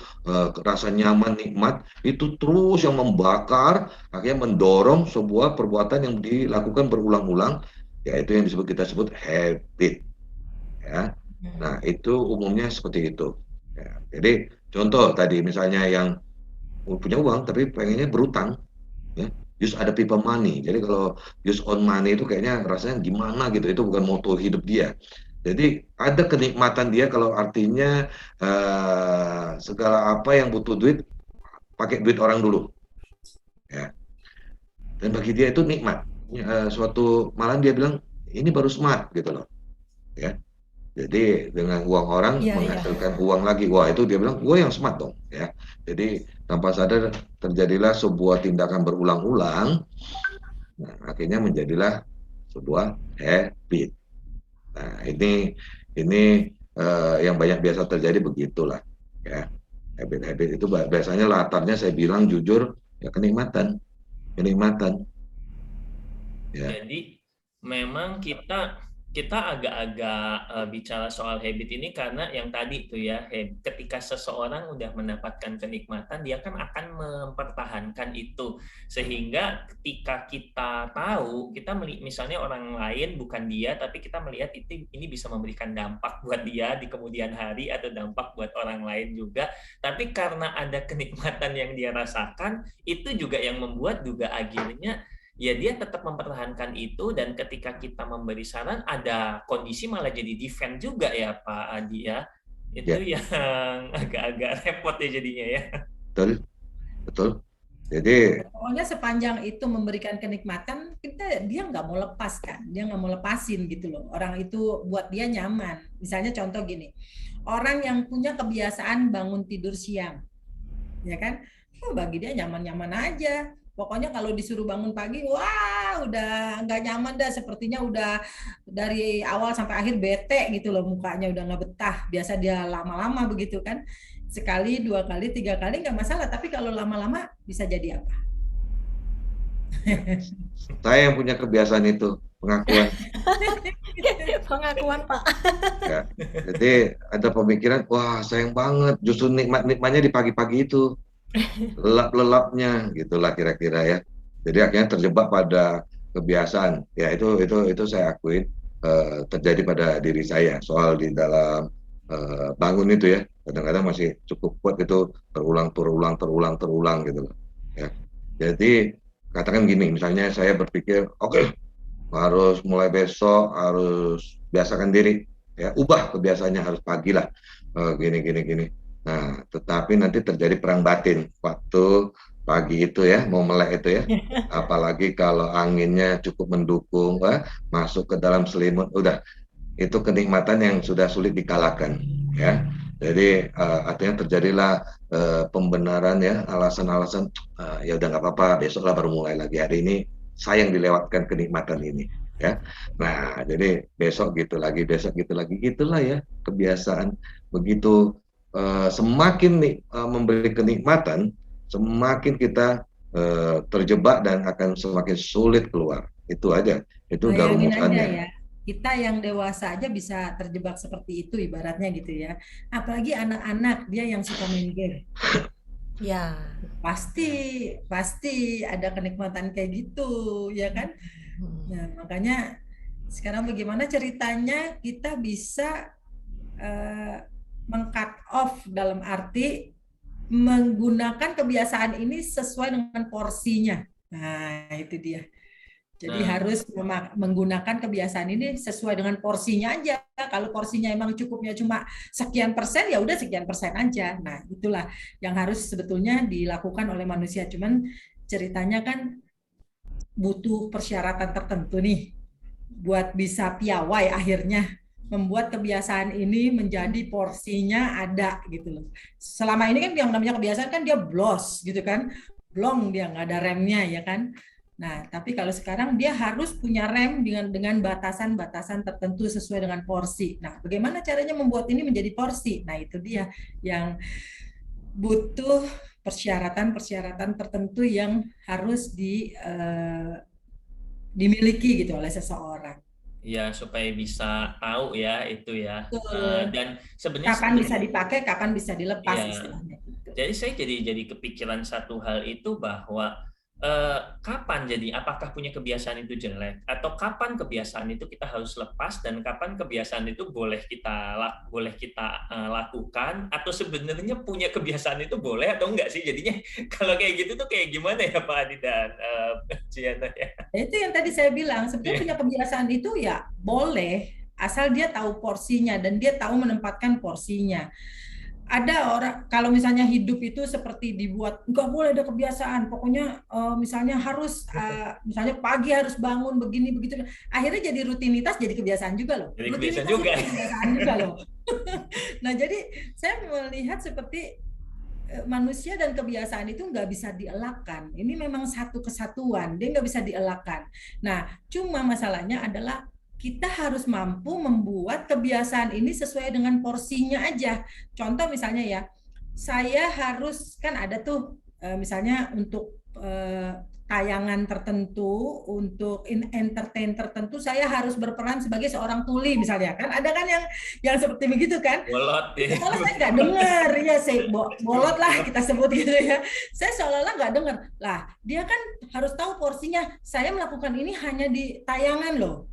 C: rasa nyaman, nikmat, itu terus yang membakar, akhirnya mendorong sebuah perbuatan yang dilakukan berulang-ulang, yaitu yang kita sebut habit. Ya. Nah, itu umumnya seperti itu. Ya, jadi contoh tadi misalnya yang punya uang tapi pengennya berutang, ya, use ada people money. Jadi kalau use on money itu kayaknya rasanya gimana gitu. Itu bukan moto hidup dia. Jadi ada kenikmatan dia kalau artinya segala apa yang butuh duit pakai duit orang dulu, ya. Dan bagi dia itu nikmat. Suatu malam dia bilang ini baru smart gitu loh, ya. Jadi dengan uang orang menghasilkan uang lagi, wah itu dia bilang gue yang smart dong, ya. Jadi tanpa sadar terjadilah sebuah tindakan berulang-ulang Nah, akhirnya menjadilah sebuah habit. Nah, ini yang banyak biasa terjadi begitulah, ya. Habit-habit itu biasanya latarnya saya bilang jujur ya kenikmatan, kenikmatan, ya.
A: Jadi memang kita kita agak-agak bicara soal habit ini karena yang tadi tuh ya, ketika seseorang udah mendapatkan kenikmatan, dia kan akan mempertahankan itu. Sehingga ketika kita tahu, kita misalnya orang lain bukan dia, tapi kita melihat ini bisa memberikan dampak buat dia di kemudian hari atau dampak buat orang lain juga. Tapi karena ada kenikmatan yang dia rasakan, itu juga yang membuat juga akhirnya ya dia tetap mempertahankan itu, dan ketika kita memberi saran ada kondisi malah jadi defend juga ya Pak Adi ya. Itu
C: Ya,
A: yang agak-agak repot ya jadinya ya.
C: betul, betul. Jadi
D: Pokoknya sepanjang itu memberikan kenikmatan, dia nggak mau lepas kan, dia nggak mau lepasin gitu loh. Orang itu buat dia nyaman. Misalnya contoh gini, orang yang punya kebiasaan bangun tidur siang, ya kan? Bagi dia nyaman-nyaman aja. Pokoknya kalau disuruh bangun pagi, wah udah nggak nyaman dah. Sepertinya udah dari awal sampai akhir bete gitu loh mukanya, udah nggak betah. Biasa dia lama-lama begitu kan. Sekali, 2 kali, 3 kali nggak masalah. Tapi kalau lama-lama bisa jadi apa?
C: saya yang punya kebiasaan itu, pengakuan.
B: Pengakuan Pak.
C: Ya. Jadi ada pemikiran, wah sayang banget, justru nikmatnya di pagi-pagi itu, lelap-lelapnya, gitulah kira-kira ya. Jadi akhirnya terjebak pada kebiasaan. Ya itu saya akuin terjadi pada diri saya. Soal di dalam bangun itu ya, kadang-kadang masih cukup kuat itu terulang gitu loh. Ya. Jadi katakan gini, misalnya saya berpikir, oke, harus mulai besok harus biasakan diri, ya ubah kebiasaannya harus pagi lah, gini. Nah, tetapi nanti terjadi perang batin waktu pagi itu ya, mau melek itu ya, apalagi kalau anginnya cukup mendukung, masuk ke dalam selimut, udah itu kenikmatan yang sudah sulit dikalahkan, ya. Jadi artinya terjadilah pembenaran ya, alasan-alasan ya udah nggak apa-apa, besok lah baru mulai lagi, hari ini sayang dilewatkan kenikmatan ini, ya. Nah, jadi besok gitu lagi, itulah ya kebiasaan. Begitu semakin memberi kenikmatan, semakin kita terjebak dan akan semakin sulit keluar. Itu aja, itu udah
D: Bayangin aja
C: rumusannya.
D: ya, kita yang dewasa aja bisa terjebak seperti itu ibaratnya gitu ya. Apalagi anak-anak, dia yang suka main game.
B: Ya.
D: Pasti ada kenikmatan kayak gitu, ya kan? Nah, makanya sekarang bagaimana ceritanya kita bisa meng-cut off dalam arti menggunakan kebiasaan ini sesuai dengan porsinya. Nah, itu dia. Jadi harus menggunakan kebiasaan ini sesuai dengan porsinya aja. Kalau porsinya emang cukupnya cuma sekian persen, ya udah sekian persen aja. Nah, itulah yang harus sebetulnya dilakukan oleh manusia. Cuman ceritanya kan butuh persyaratan tertentu nih buat bisa piawai akhirnya membuat kebiasaan ini menjadi porsinya ada gitu loh. Selama ini kan yang namanya kebiasaan kan dia blos gitu kan. Blong, dia nggak ada remnya ya kan. Nah, tapi kalau sekarang dia harus punya rem dengan batasan-batasan tertentu sesuai dengan porsi. Nah, bagaimana caranya membuat ini menjadi porsi? Nah, itu dia yang butuh persyaratan-persyaratan tertentu yang harus dimiliki gitu oleh seseorang.
A: Ya, supaya bisa tahu ya itu ya. Dan sebenarnya
D: kapan bisa dipakai, kapan bisa dilepas
A: ya,
D: istilahnya.
A: Jadi saya jadi kepikiran satu hal itu bahwa kapan jadi apakah punya kebiasaan itu jelek atau kapan kebiasaan itu kita harus lepas dan kapan kebiasaan itu boleh kita lakukan, atau sebenarnya punya kebiasaan itu boleh atau enggak sih, jadinya kalau kayak gitu tuh kayak gimana ya Pak Adi dan Ciana ya?
D: Itu yang tadi saya bilang, sebenarnya punya kebiasaan itu ya boleh asal dia tahu porsinya dan dia tahu menempatkan porsinya. Ada orang kalau misalnya hidup itu seperti dibuat nggak boleh ada kebiasaan, pokoknya misalnya harus misalnya pagi harus bangun begini begitu, akhirnya jadi rutinitas, jadi kebiasaan juga loh.
A: Jadi
D: kebiasaan juga loh. Nah, jadi saya melihat seperti manusia dan kebiasaan itu nggak bisa dielakkan. Ini memang satu kesatuan, dia nggak bisa dielakkan. Nah, cuma masalahnya adalah kita harus mampu membuat kebiasaan ini sesuai dengan porsinya aja. Contoh misalnya ya, saya harus, kan ada tuh misalnya untuk tayangan tertentu, untuk entertain tertentu, saya harus berperan sebagai seorang tuli misalnya, kan ada kan yang seperti begitu kan.
A: Bolot ya.
D: Kalau saya nggak dengar, ya saya bolot lah kita sebut gitu ya. Saya seolah-olah nggak dengar. Lah, dia kan harus tahu porsinya. Saya melakukan ini hanya di tayangan loh.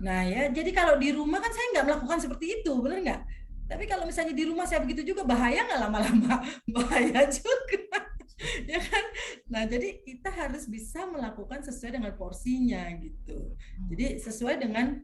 D: Nah ya, jadi kalau di rumah kan saya nggak melakukan seperti itu, benar nggak? Tapi kalau misalnya di rumah saya begitu juga, bahaya nggak lama-lama? Bahaya juga. Ya kan? Nah, jadi kita harus bisa melakukan sesuai dengan porsinya gitu. Jadi sesuai dengan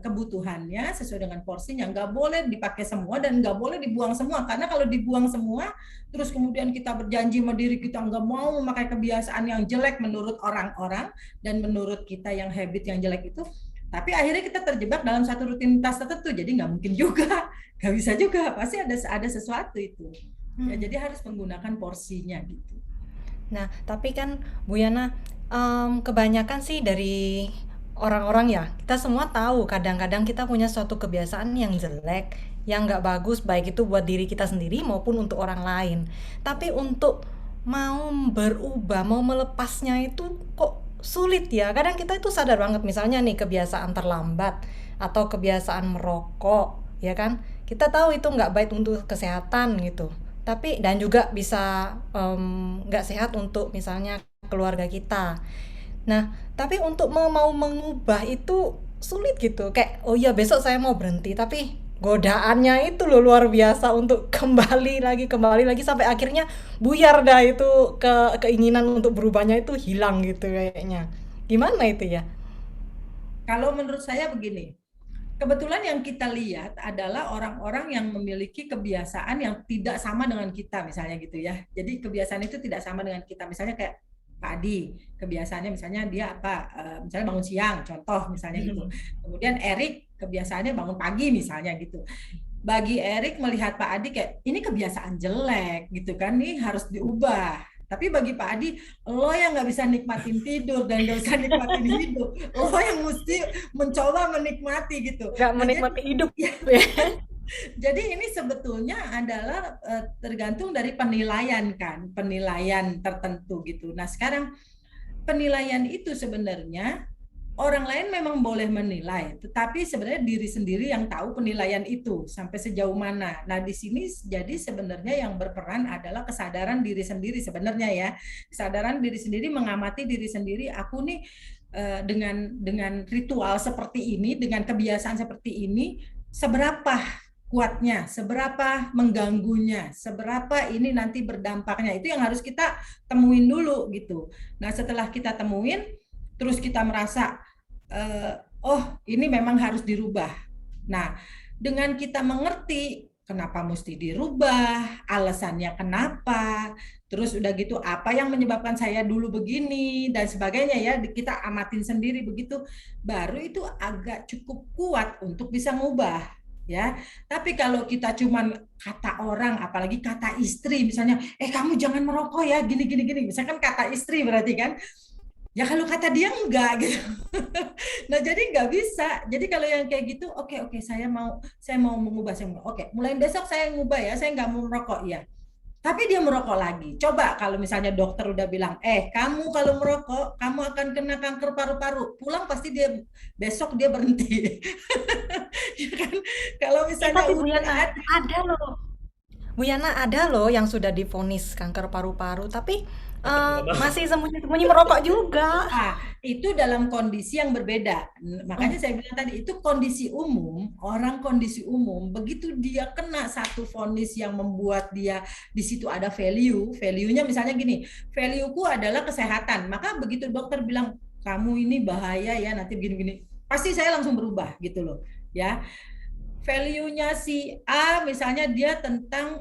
D: kebutuhannya, sesuai dengan porsinya. Nggak boleh dipakai semua dan nggak boleh dibuang semua. Karena kalau dibuang semua, terus kemudian kita berjanji sama diri kita nggak mau memakai kebiasaan yang jelek menurut orang-orang dan menurut kita yang habit yang jelek itu, tapi akhirnya kita terjebak dalam satu rutinitas tertentu. Jadi nggak mungkin juga, nggak bisa juga. Pasti ada sesuatu itu. Ya, jadi harus menggunakan porsinya gitu.
B: Nah, tapi kan Bu Yana, kebanyakan sih dari orang-orang ya, kita semua tahu kadang-kadang kita punya suatu kebiasaan yang jelek, yang nggak bagus, baik itu buat diri kita sendiri maupun untuk orang lain. Tapi untuk mau berubah, mau melepasnya itu kok sulit ya. Kadang kita itu sadar banget, misalnya nih kebiasaan terlambat atau kebiasaan merokok, ya kan? Kita tahu itu nggak baik untuk kesehatan gitu. Tapi dan juga bisa nggak sehat untuk misalnya keluarga kita. Nah, tapi untuk mau mengubah itu sulit gitu. Kayak, oh iya besok saya mau berhenti, tapi godaannya itu loh luar biasa untuk kembali lagi sampai akhirnya buyar dah itu keinginan untuk berubahnya itu hilang gitu kayaknya. Gimana itu ya?
D: Kalau menurut saya begini, kebetulan yang kita lihat adalah orang-orang yang memiliki kebiasaan yang tidak sama dengan kita misalnya gitu ya. Jadi kebiasaan itu tidak sama dengan kita. Misalnya kayak Pak Adi, kebiasaannya misalnya dia apa? Misalnya bangun siang, contoh misalnya gitu. Kemudian Erik kebiasaannya bangun pagi misalnya gitu. Bagi Erik melihat Pak Adi kayak ini kebiasaan jelek gitu kan, nih harus diubah. Tapi bagi Pak Adi, lo yang nggak bisa nikmatin tidur dan nggak bisa nikmatin hidup, lo yang mesti mencoba menikmati gitu.
B: Nggak menikmati hidup.
D: Jadi ini sebetulnya adalah tergantung dari penilaian kan, penilaian tertentu gitu. Nah sekarang penilaian itu sebenarnya orang lain memang boleh menilai, tetapi sebenarnya diri sendiri yang tahu penilaian itu sampai sejauh mana. Nah, di sini jadi sebenarnya yang berperan adalah kesadaran diri sendiri sebenarnya ya. Kesadaran diri sendiri, mengamati diri sendiri, aku nih dengan ritual seperti ini, dengan kebiasaan seperti ini, seberapa kuatnya, seberapa mengganggunya, seberapa ini nanti berdampaknya. Itu yang harus kita temuin dulu gitu. Nah, setelah kita temuin, terus kita merasa oh ini memang harus dirubah. Nah, dengan kita mengerti kenapa mesti dirubah, alasannya kenapa, terus udah gitu apa yang menyebabkan saya dulu begini dan sebagainya ya, kita amatin sendiri begitu, baru itu agak cukup kuat untuk bisa ngubah ya. Tapi kalau kita cuman kata orang, apalagi kata istri misalnya, kamu jangan merokok ya, gini, misalkan kata istri berarti kan, ya kalau kata dia enggak gitu. Nah jadi nggak bisa. Jadi kalau yang kayak gitu, oke, saya mau mengubah, oke, mulai besok saya ngubah ya, saya nggak mau merokok ya. Tapi dia merokok lagi. Coba kalau misalnya dokter udah bilang, kamu kalau merokok, kamu akan kena kanker paru-paru. Pulang pasti dia besok dia berhenti. Ya kan? Kalau misalnya
B: Tapi Bu Yana, ada loh. Bu Yana ada loh yang sudah divonis kanker paru-paru, tapi masih sembunyi-sembunyi merokok juga.
D: Itu dalam kondisi yang berbeda. Makanya saya bilang tadi, itu kondisi umum, orang kondisi umum, begitu dia kena satu vonis yang membuat dia di situ ada value-nya misalnya gini, value-ku adalah kesehatan. Maka begitu dokter bilang, kamu ini bahaya ya, nanti begini-gini, pasti saya langsung berubah gitu loh. Ya. Value-nya si A misalnya dia tentang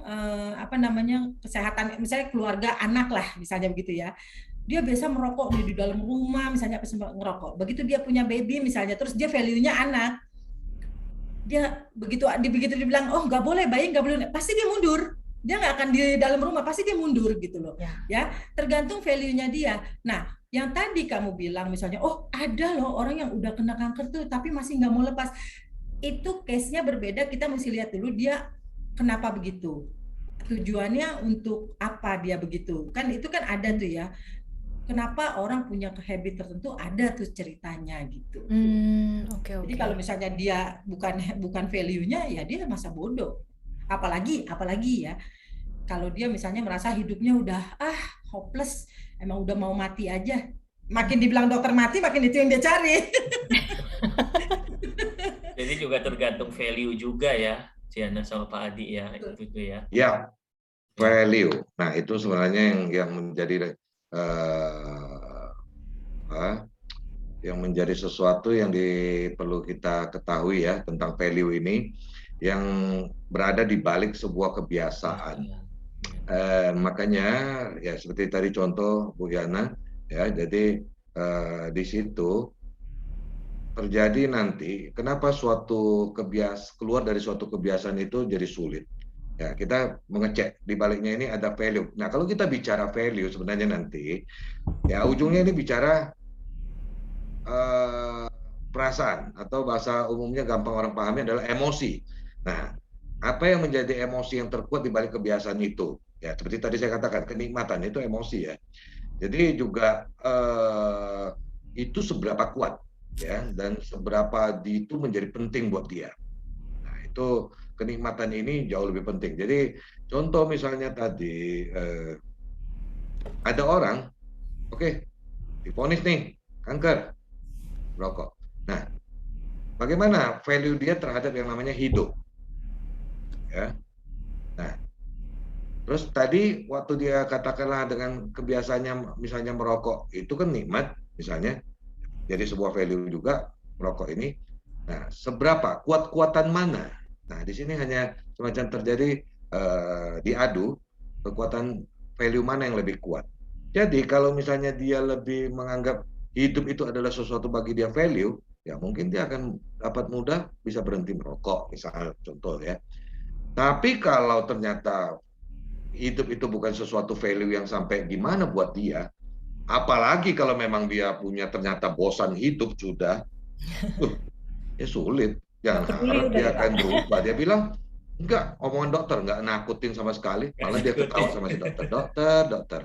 D: kesehatan, misalnya keluarga anak lah misalnya begitu ya, dia biasa merokok di dalam rumah misalnya, apa ngerokok, begitu dia punya baby misalnya, terus dia value-nya anak, dia begitu dibilang oh nggak boleh, bayi nggak boleh, pasti dia mundur dia nggak akan di dalam rumah, pasti dia mundur gitu loh.
B: Ya.
D: Ya, tergantung value-nya dia. Nah, yang tadi kamu bilang misalnya, oh ada loh orang yang udah kena kanker tuh tapi masih nggak mau lepas. Itu case-nya berbeda, kita mesti lihat dulu dia kenapa begitu. Tujuannya untuk apa dia begitu. Kan itu kan ada tuh ya. Kenapa orang punya habit tertentu, ada tuh ceritanya gitu.
B: Oke.
D: Jadi kalau misalnya dia bukan value-nya, ya dia masa bodoh. Apalagi ya, kalau dia misalnya merasa hidupnya udah hopeless, emang udah mau mati aja. Makin dibilang dokter mati, makin itu yang dia cari.
A: Jadi juga tergantung value juga ya, Ciana sama Pak Adi ya, itu ya.
C: Ya, value. Nah, itu sebenarnya yang menjadi yang menjadi sesuatu yang perlu kita ketahui ya tentang value ini, yang berada di balik sebuah kebiasaan. Makanya ya seperti tadi contoh Bu Yana ya, jadi di situ terjadi nanti kenapa keluar dari suatu kebiasaan itu jadi sulit. Ya, kita mengecek di baliknya ini ada value. Nah, kalau kita bicara value sebenarnya nanti ya ujungnya ini bicara perasaan, atau bahasa umumnya gampang orang pahami adalah emosi. Nah, apa yang menjadi emosi yang terkuat di balik kebiasaan itu? Ya, seperti tadi saya katakan, kenikmatan itu emosi ya. Jadi juga itu seberapa kuat ya, dan seberapa itu menjadi penting buat dia. Nah, itu kenikmatan ini jauh lebih penting. Jadi contoh misalnya tadi ada orang, oke, divonis nih kanker, rokok. Nah, bagaimana value dia terhadap yang namanya hidup? Ya. Nah, terus tadi waktu dia katakanlah dengan kebiasaannya misalnya merokok, itu kan nikmat misalnya. Jadi sebuah value juga merokok ini. Nah, seberapa kuat-kuatan mana? Nah, di sini hanya semacam terjadi diadu kekuatan value mana yang lebih kuat. Jadi kalau misalnya dia lebih menganggap hidup itu adalah sesuatu bagi dia value, ya mungkin dia akan dapat mudah bisa berhenti merokok, misalnya contoh ya. Tapi kalau ternyata hidup itu bukan sesuatu value yang sampai gimana buat dia, apalagi kalau memang dia punya ternyata bosan hidup sudah, ya sulit. Jangan harap dia akan berubah. Dia bilang, enggak, omongan dokter nggak nakutin sama sekali, malah dia ketawa sama si dokter. Dokter,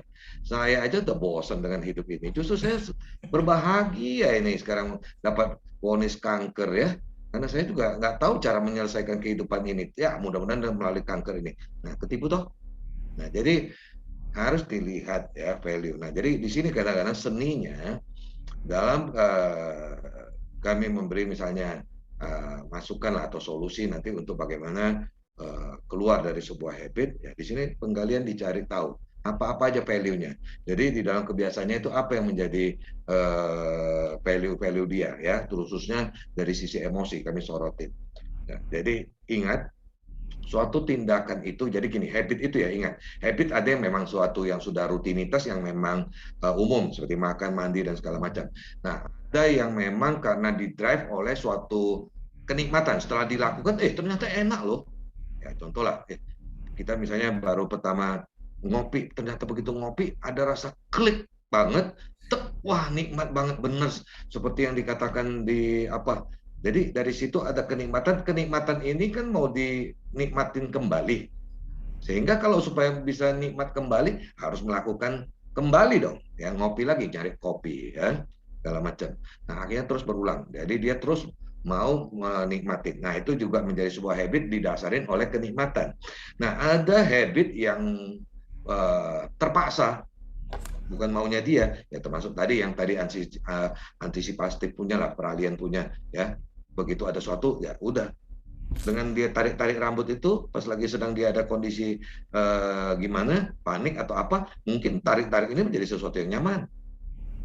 C: saya aja udah bosan dengan hidup ini. Justru saya berbahagia ini sekarang dapat vonis kanker ya, karena saya juga nggak tahu cara menyelesaikan kehidupan ini. Ya mudah-mudahan melalui kanker ini. Nah, ketipu toh. Nah, jadi harus dilihat ya value. Nah, jadi di sini kadang-kadang seninya dalam kami memberi misalnya masukan atau solusi nanti untuk bagaimana keluar dari sebuah habit, ya di sini penggalian dicari tahu apa-apa aja value-nya. Jadi di dalam kebiasaannya itu apa yang menjadi value-value dia ya, khususnya dari sisi emosi kami sorotin. Nah, jadi ingat suatu tindakan itu, jadi gini, habit itu ya ingat, habit ada yang memang suatu yang sudah rutinitas yang memang umum seperti makan, mandi dan segala macam. Nah, ada yang memang karena didrive oleh suatu kenikmatan setelah dilakukan, ternyata enak loh. Ya contoh lah, kita misalnya baru pertama ngopi, ternyata begitu ngopi ada rasa klik banget, wah nikmat banget bener, seperti yang dikatakan di apa. Jadi dari situ ada kenikmatan ini kan mau dinikmatin kembali. Sehingga kalau supaya bisa nikmat kembali harus melakukan kembali dong, ya ngopi lagi, cari kopi ya, segala macam. Nah, akhirnya terus berulang. Jadi dia terus mau menikmati. Nah, itu juga menjadi sebuah habit didasarin oleh kenikmatan. Nah, ada habit yang terpaksa, bukan maunya dia, ya termasuk tadi yang tadi antisipatif punya lah, peralihan punya ya. Begitu ada suatu, ya udah. Dengan dia tarik-tarik rambut itu, pas lagi sedang dia ada kondisi gimana, panik atau apa, mungkin tarik-tarik ini menjadi sesuatu yang nyaman.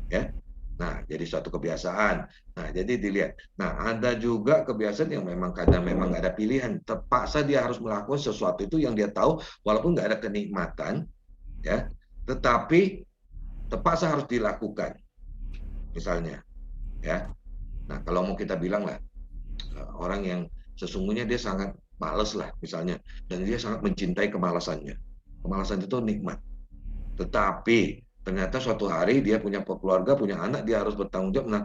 C: Ya. Nah, jadi suatu kebiasaan. Nah, jadi dilihat. Nah, ada juga kebiasaan yang memang kadang memang nggak ada pilihan. Terpaksa dia harus melakukan sesuatu itu yang dia tahu, walaupun nggak ada kenikmatan, ya, tetapi terpaksa harus dilakukan. Misalnya, ya. Nah, kalau mau kita bilang lah, orang yang sesungguhnya dia sangat malas lah misalnya, dan dia sangat mencintai kemalasannya. Kemalasan itu nikmat. Tetapi ternyata suatu hari dia punya keluarga, punya anak, dia harus bertanggung jawab. Nah,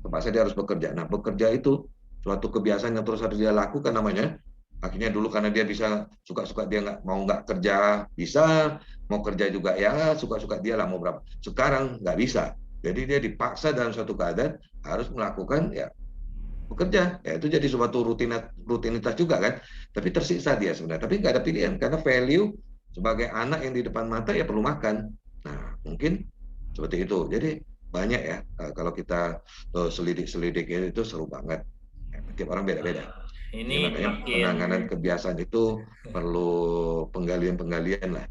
C: terpaksa dia harus bekerja. Nah, bekerja itu suatu kebiasaan yang terus harus dia lakukan namanya. Akhirnya dulu karena dia bisa suka-suka dia nggak kerja bisa, mau kerja juga ya suka-suka dia lah mau berapa. Sekarang nggak bisa. Jadi dia dipaksa dalam suatu keadaan harus melakukan ya bekerja. Ya itu jadi suatu rutinitas juga kan. Tapi tersiksa dia sebenarnya. Tapi nggak ada pilihan karena value sebagai anak yang di depan mata ya perlu makan. Nah mungkin seperti itu. Jadi banyak ya kalau kita selidik-selidik itu seru banget. Tiap orang beda-beda.
A: Ini
C: penanganan kebiasaan itu perlu penggalian-penggalian lah.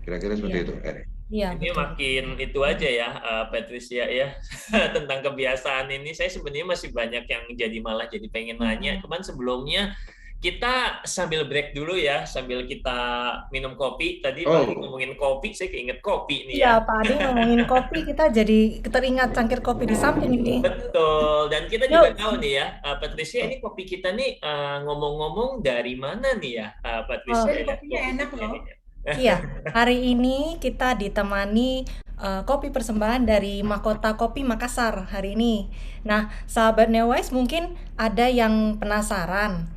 C: Kira-kira seperti itu, Erik.
B: Iya,
A: ini
B: betul.
A: makin itu aja ya, Patricia ya, tentang kebiasaan ini. Saya sebenarnya masih banyak yang malah jadi pengen nanya. Cuman sebelumnya kita sambil break dulu ya, sambil kita minum kopi. Tadi Pak Adi ngomongin kopi, saya keinget kopi nih
B: ya.
A: Iya,
B: Pak Adi ngomongin kopi, kita jadi teringat cangkir kopi di samping ini.
A: Betul, dan kita juga tahu nih ya, Patricia, ini kopi kita nih ngomong-ngomong dari mana nih ya, Patricia?
D: Kopinya enak loh.
B: Iya, hari ini kita ditemani kopi persembahan dari Mahkota Kopi Makassar hari ini. Nah, sahabat Neowise mungkin ada yang penasaran.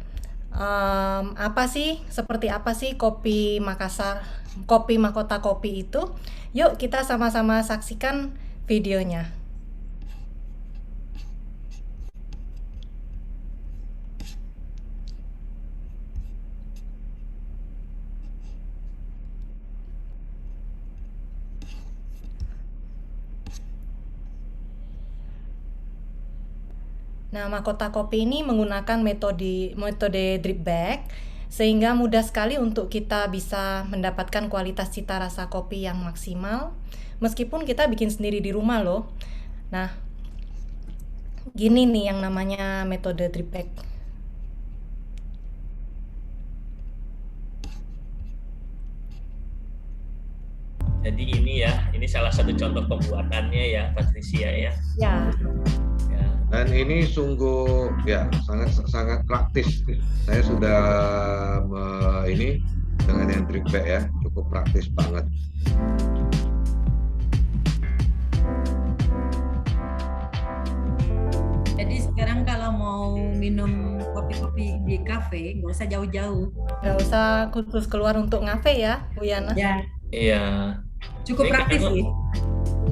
B: Seperti apa sih kopi Makassar, kopi Mahkota Kopi itu? Yuk kita sama-sama saksikan videonya. Nah, Mahkota Kopi ini menggunakan metode drip bag sehingga mudah sekali untuk kita bisa mendapatkan kualitas cita rasa kopi yang maksimal meskipun kita bikin sendiri di rumah loh. Nah, gini nih yang namanya metode drip bag.
A: Jadi ini salah satu contoh pembuatannya ya, Patricia ya.
B: Ya.
C: Dan ini sungguh ya sangat praktis. Saya sudah ini dengan yang drip bag ya, cukup praktis banget.
D: Jadi sekarang kalau mau minum kopi-kopi di kafe, nggak usah jauh-jauh.
B: Nggak usah khusus keluar untuk ngafe ya, Bu Yana?
D: Ya.
A: Iya.
D: Cukup praktis sih.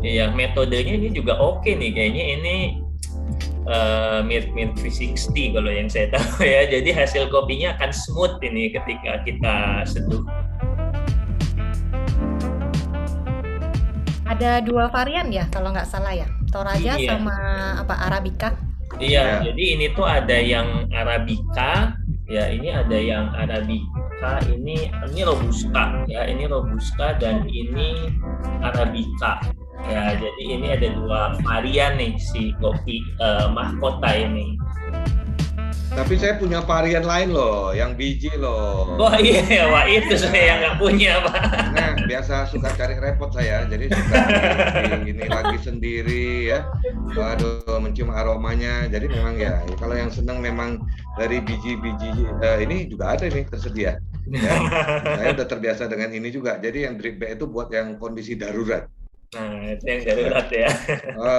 A: Iya, metodenya ini juga oke nih kayaknya ini. Mirip 360 kalau yang saya tahu ya. Jadi hasil kopinya akan smooth ini ketika kita seduh.
B: Ada 2 varian ya kalau nggak salah ya, Toraja sama Arabica.
A: Iya, jadi ini tuh ada yang Arabica, ya ini ada yang Arabica, ini Robusta ya, ini Robusta dan ini Arabica. Ya, jadi ini ada 2 varian nih si kopi Mahkota ini.
C: Tapi saya punya varian lain loh, yang biji loh.
A: Oh iya, wah itu saya yang nggak punya, Pak.
C: Nah, biasa suka cari repot saya, jadi suka ini lagi sendiri ya. Waduh, mencium aromanya. Jadi memang ya, kalau yang senang memang dari biji-biji ini juga ada nih tersedia. Ya. Saya udah terbiasa dengan ini juga. Jadi yang drip bag itu buat yang kondisi darurat.
A: Nah, itu yang darurat ya.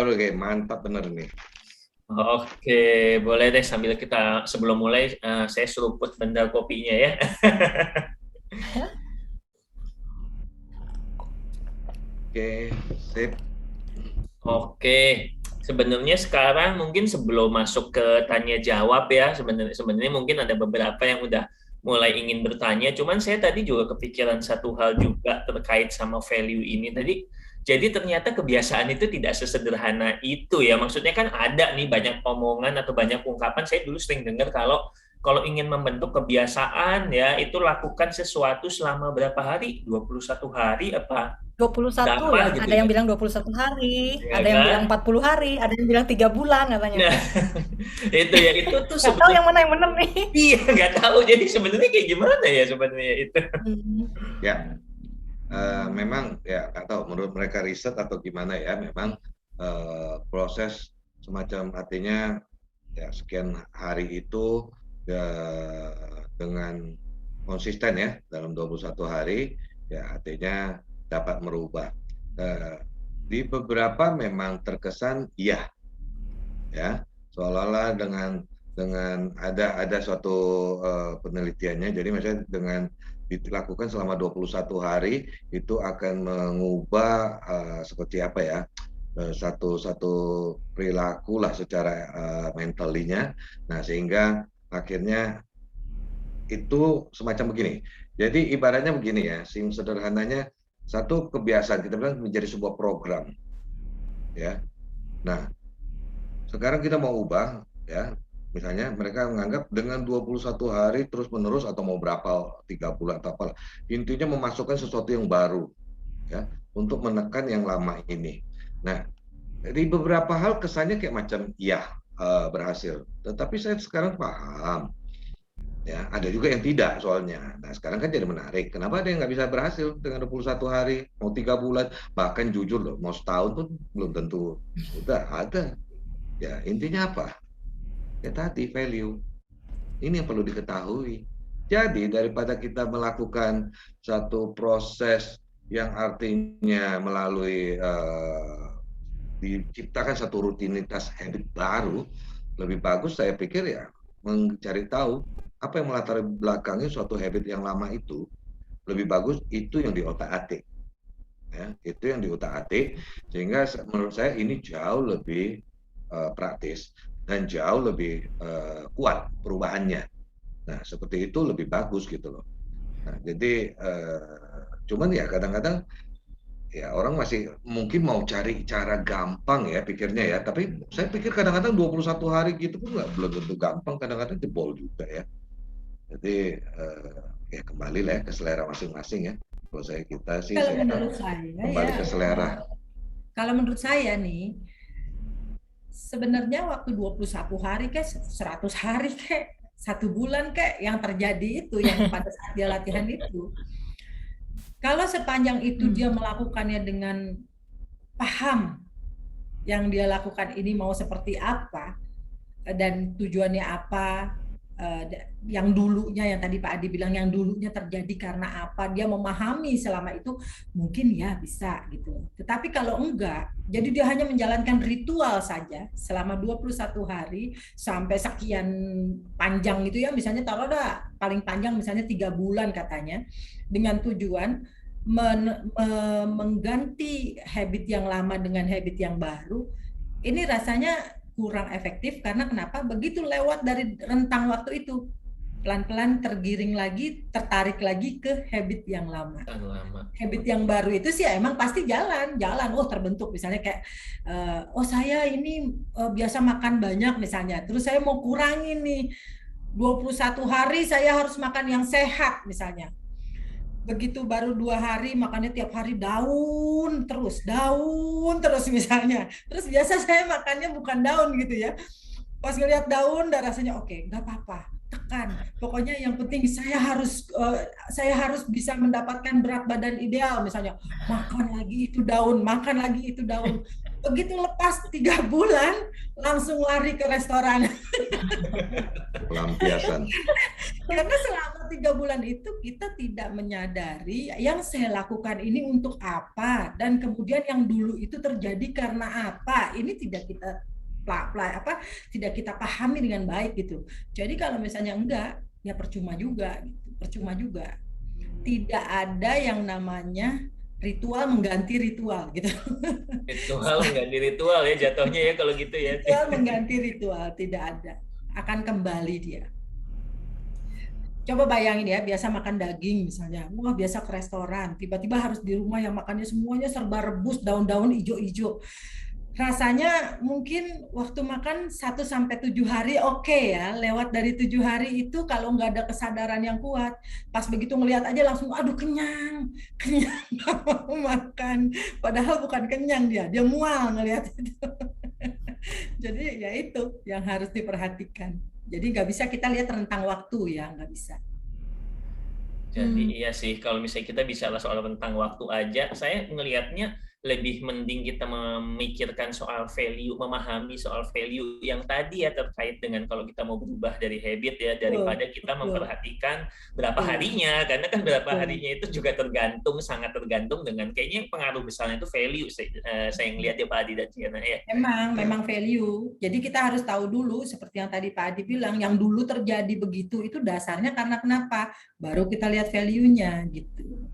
C: Oke, mantap bener nih.
A: Oke, boleh deh sambil kita sebelum mulai saya seruput bendal kopinya ya.
C: Oke, sip.
A: Oke, sebenarnya sekarang mungkin sebelum masuk ke tanya jawab ya, sebenarnya mungkin ada beberapa yang udah mulai ingin bertanya. Cuman saya tadi juga kepikiran satu hal juga terkait sama value ini tadi. Jadi ternyata kebiasaan itu tidak sesederhana itu ya. Maksudnya kan ada nih banyak omongan atau banyak ungkapan. Saya dulu sering dengar kalau ingin membentuk kebiasaan ya itu lakukan sesuatu selama berapa hari? 21 hari apa?
B: 21 ya, gitu ada yang bilang 21 hari, ya, ada yang bilang 40 hari, ada yang bilang 3 bulan katanya.
A: Nah, itu tuh
B: sebetulnya tahu yang mana yang benar nih.
A: Iya, nggak tahu. Jadi sebenarnya kayak gimana ya sebenarnya itu?
C: Ya. Memang ya nggak tahu menurut mereka riset atau gimana ya, memang proses semacam artinya ya sekian hari itu dengan konsisten ya dalam 21 hari, ya artinya dapat merubah. Di beberapa memang terkesan iya, ya seolah-olah dengan ada suatu penelitiannya, jadi misalnya dengan dilakukan selama 21 hari itu akan mengubah seperti apa ya, satu perilaku lah secara mentalinya. Nah, sehingga akhirnya itu semacam begini. Jadi ibaratnya begini ya, sederhananya satu kebiasaan kita bilang menjadi sebuah program, ya. Nah, sekarang kita mau ubah, ya. Misalnya mereka menganggap dengan 21 hari terus menerus atau mau berapa 3 bulan atau apalah. Intinya memasukkan sesuatu yang baru, ya, untuk menekan yang lama ini. Nah, di beberapa hal kesannya kayak macam ya berhasil. Tetapi saya sekarang paham, ya ada juga yang tidak soalnya. Nah sekarang kan jadi menarik. Kenapa ada yang nggak bisa berhasil dengan 21 hari, mau 3 bulan, bahkan jujur loh, mau setahun pun belum tentu. Sudah ada. Ya intinya apa? Ya tadi value. Ini yang perlu diketahui. Jadi daripada kita melakukan satu proses yang artinya melalui diciptakan satu rutinitas habit baru, lebih bagus saya pikir ya mencari tahu apa yang melatar belakangi suatu habit yang lama itu. Lebih bagus itu yang diotak-atik, ya, itu yang diotak-atik, sehingga menurut saya ini jauh lebih praktis dan jauh lebih kuat perubahannya. Nah seperti itu lebih bagus gitu loh. Nah jadi cuman ya kadang-kadang ya orang masih mungkin mau cari cara gampang ya pikirnya ya, tapi saya pikir kadang-kadang 21 hari gitu pun belum tentu gampang, kadang-kadang jebol juga ya. Jadi ya kembali lah ya ke selera masing-masing ya. Kalau kita sih
D: Kalau
C: saya
D: menurut saya
C: kembali
D: ya,
C: ke selera.
D: kalau menurut saya nih, sebenarnya waktu 21 hari kayak 100 hari kayak 1 bulan kayak yang terjadi itu yang pada saat dia latihan itu. Kalau sepanjang itu dia melakukannya dengan paham yang dia lakukan ini mau seperti apa dan tujuannya apa, yang dulunya yang tadi Pak Adi bilang yang dulunya terjadi karena apa, dia memahami selama itu mungkin ya bisa gitu. Tetapi kalau enggak, jadi dia hanya menjalankan ritual saja selama 21 hari sampai sekian panjang gitu ya, misalnya taruh dah paling panjang misalnya 3 bulan katanya, dengan tujuan mengganti habit yang lama dengan habit yang baru, ini rasanya kurang efektif. Karena kenapa? Begitu lewat dari rentang waktu itu, pelan-pelan tergiring lagi, tertarik lagi ke habit yang lama. Habit yang baru itu sih emang pasti jalan, oh terbentuk misalnya kayak, oh saya ini biasa makan banyak misalnya, terus saya mau kurangin nih, 21 hari saya harus makan yang sehat misalnya. Begitu baru 2 hari makannya tiap hari daun terus misalnya. Terus biasa saya makannya bukan daun gitu ya. Pas ngelihat daun udah rasanya oke, nggak apa-apa, tekan. Pokoknya yang penting saya harus bisa mendapatkan berat badan ideal misalnya. Makan lagi itu daun. Begitu lepas 3 bulan langsung lari ke restoran.
C: Pelampiasan.
D: Karena selama 3 bulan itu kita tidak menyadari yang saya lakukan ini untuk apa, dan kemudian yang dulu itu terjadi karena apa. Ini tidak kita tidak kita pahami dengan baik gitu. Jadi kalau misalnya enggak, ya percuma juga gitu. Tidak ada yang namanya ritual mengganti ritual gitu.
A: Ritual mengganti ritual ya jatuhnya ya kalau gitu ya.
D: Ritual mengganti ritual tidak ada. Akan kembali dia. Coba bayangin ya, biasa makan daging misalnya. Wah, biasa ke restoran, tiba-tiba harus di rumah yang makannya semuanya serba rebus, daun-daun hijau-hijau. Rasanya mungkin waktu makan 1-7 hari oke ya, lewat dari 7 hari itu kalau nggak ada kesadaran yang kuat, pas begitu ngelihat aja langsung aduh kenyang nggak mau makan, padahal bukan kenyang, dia mual ngelihat itu. Jadi ya itu yang harus diperhatikan. Jadi nggak bisa kita lihat rentang waktu ya, nggak bisa.
A: Jadi iya sih, kalau misalnya kita bicara soal rentang waktu aja, saya ngelihatnya lebih mending kita memikirkan soal value, memahami soal value yang tadi ya, terkait dengan kalau kita mau berubah dari habit ya, daripada kita
D: betul,
A: memperhatikan berapa
D: betul,
A: harinya, karena kan berapa
D: betul.
A: harinya itu juga sangat tergantung dengan kayaknya yang pengaruh besarnya itu value, saya ngelihat ya Pak Adi dan Ciana ya.
D: Memang value. Jadi kita harus tahu dulu seperti yang tadi Pak Adi bilang, yang dulu terjadi begitu itu dasarnya karena kenapa? Baru kita lihat value-nya gitu.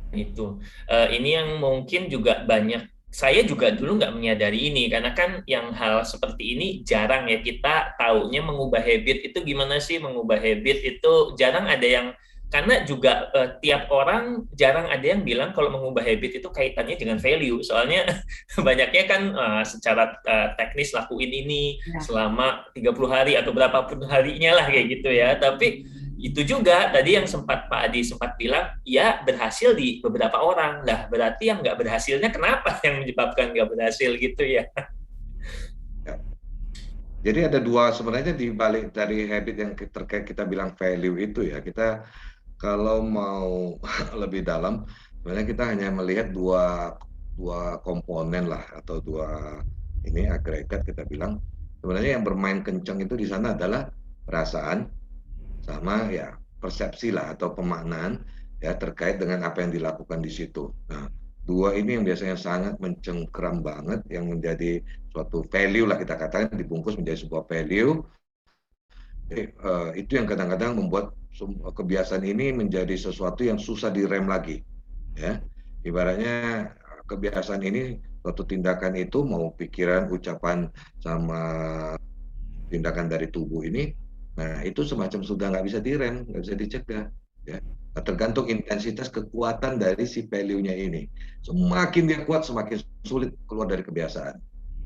A: Itu ini yang mungkin juga banyak, saya juga dulu nggak menyadari ini, karena kan yang hal seperti ini jarang ya kita taunya. Mengubah habit itu gimana sih? Mengubah habit itu jarang ada yang, karena juga tiap orang jarang ada yang bilang kalau mengubah habit itu kaitannya dengan value. Soalnya banyaknya kan secara teknis lakuin ini selama 30 hari atau berapapun harinya lah kayak gitu ya. Tapi itu juga tadi yang sempat Pak Adi sempat bilang, ya berhasil di beberapa orang. Lah berarti yang nggak berhasilnya kenapa yang menyebabkan nggak berhasil gitu ya.
C: Jadi ada dua sebenarnya di balik dari habit yang terkait kita bilang value itu ya. Kita kalau mau lebih dalam, sebenarnya kita hanya melihat dua komponen lah, atau dua ini agregat kita bilang. Sebenarnya yang bermain kencang itu di sana adalah perasaan sama ya persepsi lah atau pemaknaan ya terkait dengan apa yang dilakukan di situ. Nah, dua ini yang biasanya sangat mencengkeram banget, yang menjadi suatu value lah kita katakan, dibungkus menjadi sebuah value. Jadi, itu yang kadang-kadang membuat kebiasaan ini menjadi sesuatu yang susah direm lagi. Ya, ibaratnya kebiasaan ini, suatu tindakan itu mau pikiran, ucapan, sama tindakan dari tubuh ini, nah itu semacam sudah nggak bisa direm, nggak bisa dicegah. Ya, nah, tergantung intensitas kekuatan dari si value-nya ini. Semakin dia kuat, semakin sulit keluar dari kebiasaan.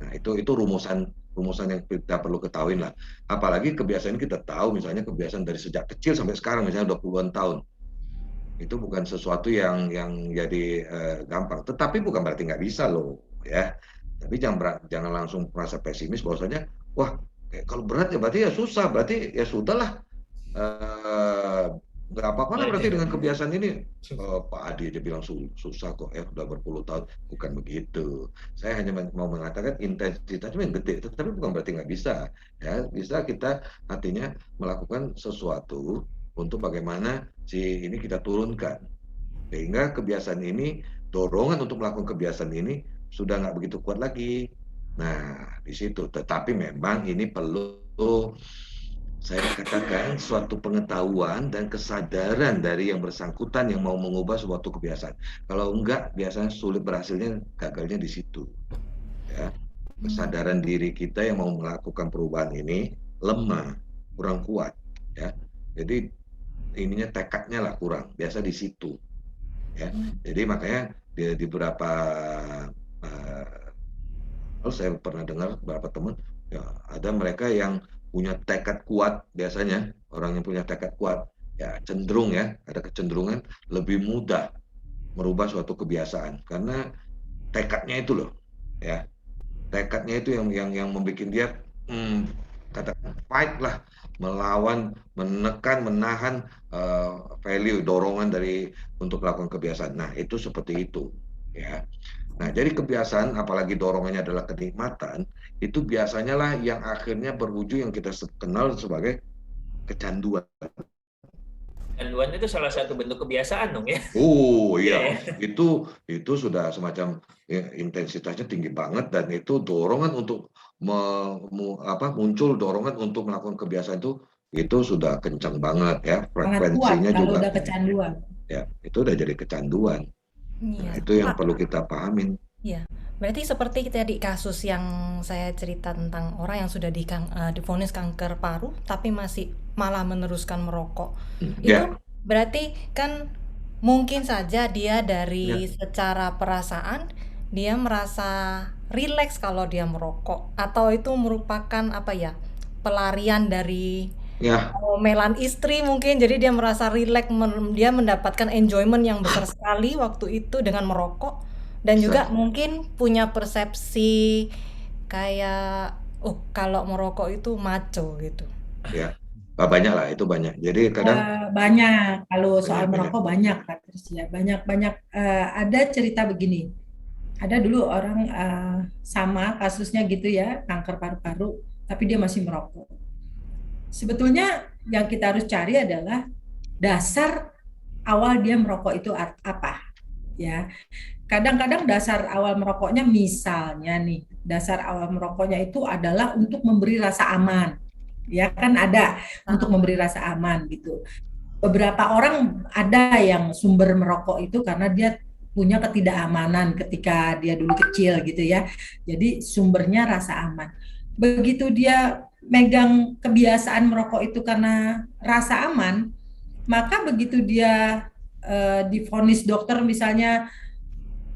C: Nah itu rumusan yang kita perlu ketahui lah. Apalagi kebiasaan kita tahu, misalnya kebiasaan dari sejak kecil sampai sekarang, misalnya 20-an tahun. Itu bukan sesuatu yang jadi gampang. Tetapi bukan berarti nggak bisa loh, ya. Tapi jangan langsung merasa pesimis bahwasanya, wah, kalau berat ya berarti ya susah, berarti ya sudahlah, nggak apa-apa lah berarti dengan kebiasaan ini. Pak Adi aja bilang susah kok, udah berpuluh tahun. Bukan begitu. Saya hanya mau mengatakan intensitasnya yang gede, tetapi bukan berarti nggak bisa. Ya, bisa kita artinya melakukan sesuatu untuk bagaimana si ini kita turunkan, sehingga kebiasaan ini, dorongan untuk melakukan kebiasaan ini sudah nggak begitu kuat lagi. Nah, di situ. Tetapi memang ini perlu, saya katakan, suatu pengetahuan dan kesadaran dari yang bersangkutan yang mau mengubah suatu kebiasaan. Kalau enggak, biasanya sulit berhasilnya, gagalnya di situ. Ya, kesadaran diri kita yang mau melakukan perubahan ini lemah, kurang kuat. Ya, jadi ininya tekadnya lah kurang. Biasa di situ. Ya, jadi makanya di beberapa saya pernah dengar beberapa teman, ya ada mereka yang punya tekad kuat, biasanya orang yang punya tekad kuat ya cenderung ya ada kecenderungan lebih mudah merubah suatu kebiasaan, karena tekadnya itu loh, ya tekadnya itu yang membuat dia katakan fight lah, melawan, menekan, menahan value, dorongan dari untuk melakukan kebiasaan. Nah itu seperti itu ya. Nah, jadi kebiasaan, apalagi dorongannya adalah kenikmatan, itu biasanya lah yang akhirnya berwujud yang kita kenal sebagai kecanduan.
A: Kecanduan itu salah satu bentuk kebiasaan dong ya.
C: Oh iya, itu sudah semacam ya, intensitasnya tinggi banget, dan itu dorongan untuk muncul dorongan untuk melakukan kebiasaan itu sudah kencang banget ya, frekuensinya
D: kuat,
C: juga.
D: Kalau udah kecanduan.
C: Ya, itu udah jadi kecanduan. Nah, itu yang perlu kita pahamin.
B: Iya, berarti seperti tadi kasus yang saya cerita tentang orang yang sudah divonis kanker paru tapi masih malah meneruskan merokok. Itu berarti kan mungkin saja dia dari secara perasaan dia merasa rileks kalau dia merokok, atau itu merupakan pelarian dari melan istri mungkin, jadi dia merasa rileks, dia mendapatkan enjoyment yang besar sekali waktu itu dengan merokok, dan juga mungkin punya persepsi kayak kalau merokok itu maco gitu.
C: Ya, banyak lah, itu banyak. Jadi kadang
D: banyak kalau soal merokok banyak, Patricia. Banyak ada cerita begini. ada dulu orang sama kasusnya gitu ya, kanker paru-paru, tapi dia masih merokok. Sebetulnya yang kita harus cari adalah dasar awal dia merokok itu apa, ya. Kadang-kadang dasar awal merokoknya, misalnya nih, dasar awal merokoknya itu adalah untuk memberi rasa aman. Ya kan ada untuk memberi rasa aman gitu. Beberapa orang ada yang sumber merokok itu karena dia punya ketidakamanan ketika dia dulu kecil gitu ya. Jadi sumbernya rasa aman. Begitu dia megang kebiasaan merokok itu karena rasa aman, maka begitu dia divonis dokter misalnya,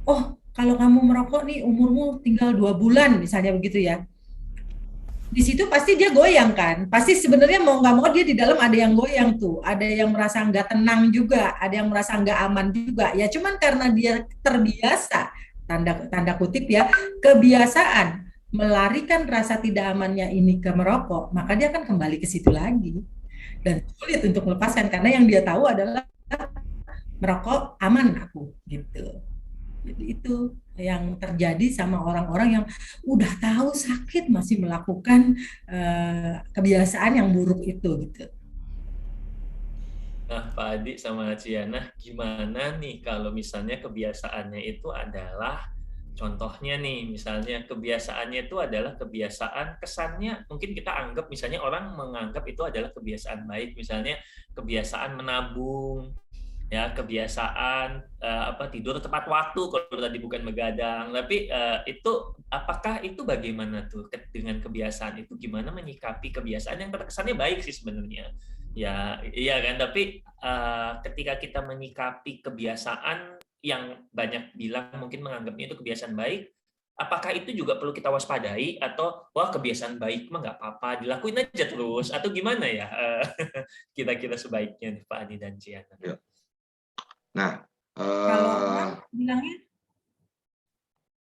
D: oh kalau kamu merokok nih umurmu tinggal 2 bulan misalnya begitu ya, di situ pasti dia goyang kan, pasti sebenarnya mau nggak mau dia di dalam ada yang goyang tuh, ada yang merasa nggak tenang juga, ada yang merasa nggak aman juga ya, cuman karena dia terbiasa, tanda tanda kutip ya, kebiasaan melarikan rasa tidak amannya ini ke merokok, maka dia akan kembali ke situ lagi dan sulit untuk melepaskan karena yang dia tahu adalah merokok aman aku gitu. Jadi itu yang terjadi sama orang-orang yang udah tahu sakit masih melakukan kebiasaan yang buruk itu gitu.
A: Nah, Pak Adi sama Ciana, gimana nih kalau misalnya kebiasaannya itu adalah, contohnya nih, misalnya kebiasaannya itu adalah kebiasaan, kesannya mungkin kita anggap, misalnya orang menganggap itu adalah kebiasaan baik, misalnya kebiasaan menabung, ya kebiasaan tidur tepat waktu kalau tadi bukan begadang, tapi itu apakah itu bagaimana tuh dengan kebiasaan itu, gimana menyikapi kebiasaan yang terkesannya baik sih sebenarnya ya, iya kan, tapi ketika kita menyikapi kebiasaan yang banyak bilang mungkin menganggapnya itu kebiasaan baik, apakah itu juga perlu kita waspadai, atau wah kebiasaan baik mah nggak apa-apa dilakuin aja terus, atau gimana ya kira-kira sebaiknya Pak Adi dan Ciana?
C: Ya. Nah,
D: kalau orang bilangnya,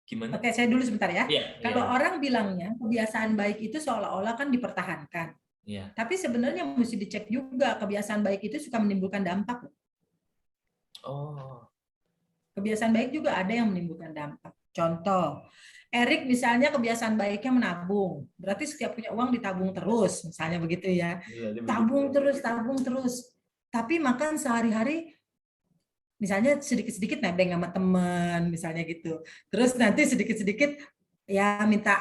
A: gimana?
D: Oke, saya dulu sebentar ya. Kalau
A: ya.
D: orang bilangnya kebiasaan baik itu seolah-olah kan dipertahankan.
A: Ya.
D: Tapi sebenarnya mesti dicek juga, kebiasaan baik itu suka menimbulkan dampak.
A: Oh.
D: Kebiasaan baik juga ada yang menimbulkan dampak. Contoh, Erik misalnya kebiasaan baiknya menabung. Berarti setiap punya uang ditabung terus, misalnya begitu ya. Tabung terus. Tapi makan sehari-hari misalnya sedikit-sedikit nebeng sama teman misalnya gitu. Terus nanti sedikit-sedikit ya minta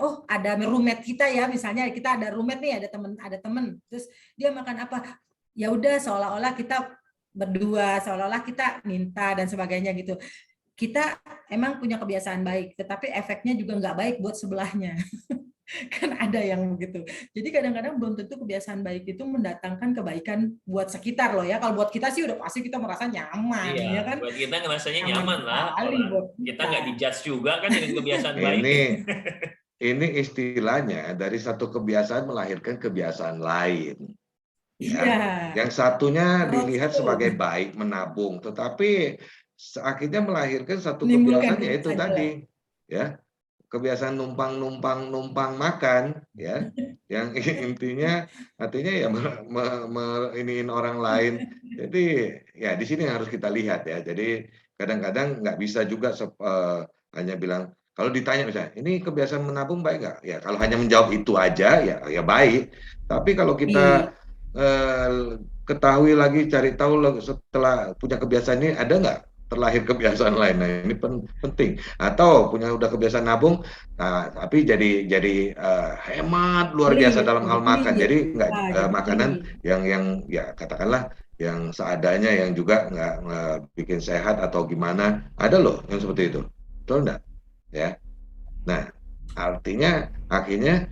D: oh ada roommate kita ya, misalnya kita ada roommate nih, ada teman. Terus dia makan apa? Ya udah seolah-olah kita berdua, seolah-olah kita minta dan sebagainya gitu. Kita emang punya kebiasaan baik, tetapi efeknya juga nggak baik buat sebelahnya. Kan ada yang begitu. Jadi kadang-kadang belum tentu kebiasaan baik itu mendatangkan kebaikan buat sekitar loh ya. Kalau buat kita sih udah pasti kita merasa nyaman,
A: iya,
D: ya kan?
A: Buat kita ngerasanya nyaman lah. Kita nggak dijudge juga kan dengan kebiasaan baik.
C: Ini istilahnya dari satu kebiasaan melahirkan kebiasaan lain. Ya.
D: Iya.
C: Yang satunya dilihat sebagai baik, menabung, tetapi akhirnya melahirkan satu kebiasaan yaitu tadi, ya. Kebiasaan numpang makan, ya, yang intinya artinya ya iniin orang lain. Jadi ya di sini harus kita lihat ya. Jadi kadang-kadang nggak bisa juga hanya bilang, kalau ditanya misalnya ini kebiasaan menabung baik nggak? Ya kalau hanya menjawab itu aja ya baik. Tapi kalau kita ketahui lagi, cari tahu setelah punya kebiasaan ini ada nggak terlahir kebiasaan lain. Nah, ini penting. Atau punya udah kebiasaan nabung, nah, tapi jadi hemat luar biasa dalam hal makan. Jadi nggak makanan yang ya katakanlah yang seadanya, yang juga nggak bikin sehat atau gimana. Ada loh yang seperti itu. Betul nggak? Ya. Nah, artinya akhirnya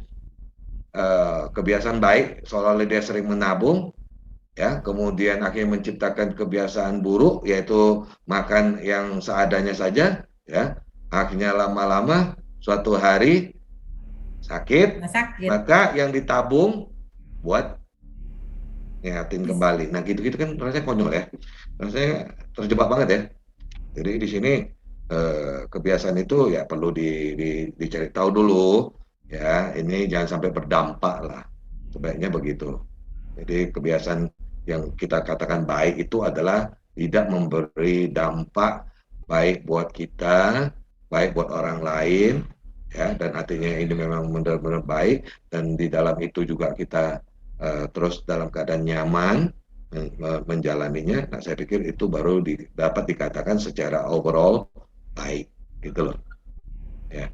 C: kebiasaan baik seolah-olah dia sering menabung, ya, kemudian akhirnya menciptakan kebiasaan buruk yaitu makan yang seadanya saja, ya, akhirnya lama-lama suatu hari sakit, maka yang ditabung buat nyehatin kembali. Nah gitu-gitu kan rasanya konyol ya, rasanya terjebak banget ya. Jadi di sini kebiasaan itu ya perlu dicari tahu dulu, ya, ini jangan sampai berdampak lah, sebaiknya begitu. Jadi kebiasaan yang kita katakan baik itu adalah tidak memberi dampak baik buat kita, baik buat orang lain, ya, dan artinya ini memang benar-benar baik, dan di dalam itu juga kita terus dalam keadaan nyaman menjalaninya. Nah, saya pikir itu baru dapat dikatakan secara overall baik, gitu loh. Ya,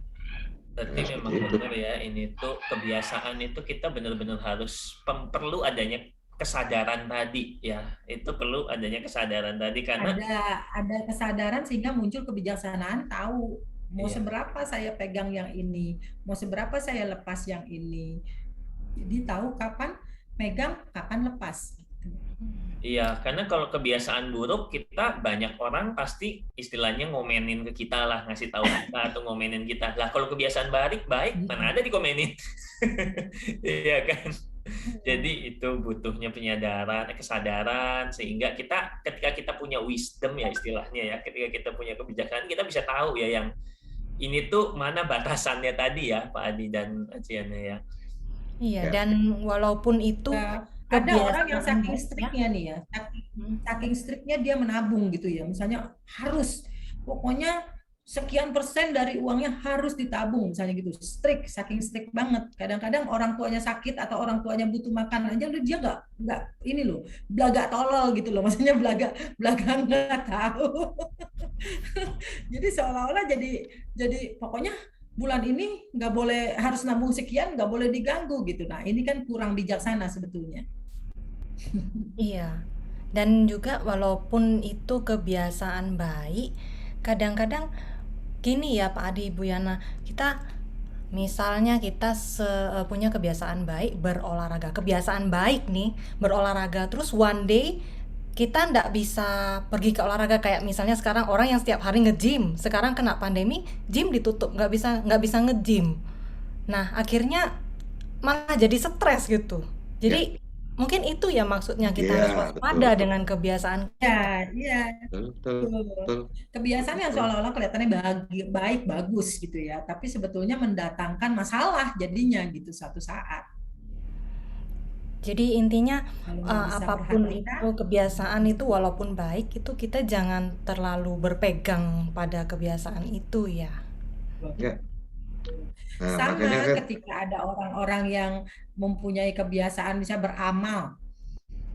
A: Berarti
C: seperti
A: memang
C: itu.
A: benar ya, ini tuh kebiasaan itu kita benar-benar harus perlu adanya kesadaran tadi ya. Itu perlu adanya kesadaran tadi karena
D: Ada kesadaran sehingga muncul kebijaksanaan, tahu mau
A: iya,
D: seberapa saya pegang yang ini, mau seberapa saya lepas yang ini. Jadi tahu kapan megang, kapan lepas.
A: iya, karena kalau kebiasaan buruk kita banyak orang pasti istilahnya ngomenin ke kita lah, ngasih tahu kita atau ngomenin kita. Lah kalau kebiasaan baik mana ada dikomenin. Iya kan? Jadi itu butuhnya penyadaran, kesadaran sehingga kita ketika kita punya wisdom ya istilahnya ya, ketika kita punya kebijaksanaan kita bisa tahu ya yang ini tuh mana batasannya tadi ya Pak Adi dan Aciana ya.
B: Iya,
C: Ya.
B: dan walaupun itu
D: Ada orang yang
B: kebiasaan
D: saking
B: baik ya.
D: striknya nih ya, saking striknya dia menabung gitu ya. Misalnya harus, pokoknya sekian persen dari uangnya harus ditabung, misalnya gitu. Strik, saking strik banget. Kadang-kadang orang tuanya sakit atau orang tuanya butuh makan aja, udah dia nggak ini loh, belaga tolol gitu loh. Maksudnya belaga nggak tahu. Jadi seolah-olah jadi pokoknya bulan ini nggak boleh, harus nabung sekian, nggak boleh diganggu gitu. Nah ini kan kurang bijaksana sebetulnya.
B: Iya. Dan juga walaupun itu kebiasaan baik, kadang-kadang gini ya Pak Adi, Bu Yana, kita misalnya kita punya kebiasaan baik berolahraga, kebiasaan baik nih berolahraga, terus one day kita ndak bisa pergi ke olahraga kayak misalnya sekarang orang yang setiap hari nge-gym, sekarang kena pandemi, gym ditutup, nggak bisa nge-gym. Nah, akhirnya malah jadi stres gitu. Jadi mungkin itu ya maksudnya kita harus
C: Iya, betul,
B: waspada
C: betul.
B: dengan kebiasaan kita.
D: Ya, iya.
C: Betul, betul, betul.
D: Kebiasaan yang
C: Betul.
D: seolah-olah kelihatannya baik, bagus gitu ya, tapi sebetulnya mendatangkan masalah jadinya gitu suatu saat.
B: Jadi intinya
D: Kalau nggak bisa
B: apapun
D: perhatikan,
B: itu kebiasaan itu walaupun baik itu kita jangan terlalu berpegang pada kebiasaan itu ya.
C: Ya. Nah, makanya
D: sama
C: kan,
D: ketika ada orang-orang yang mempunyai kebiasaan bisa beramal,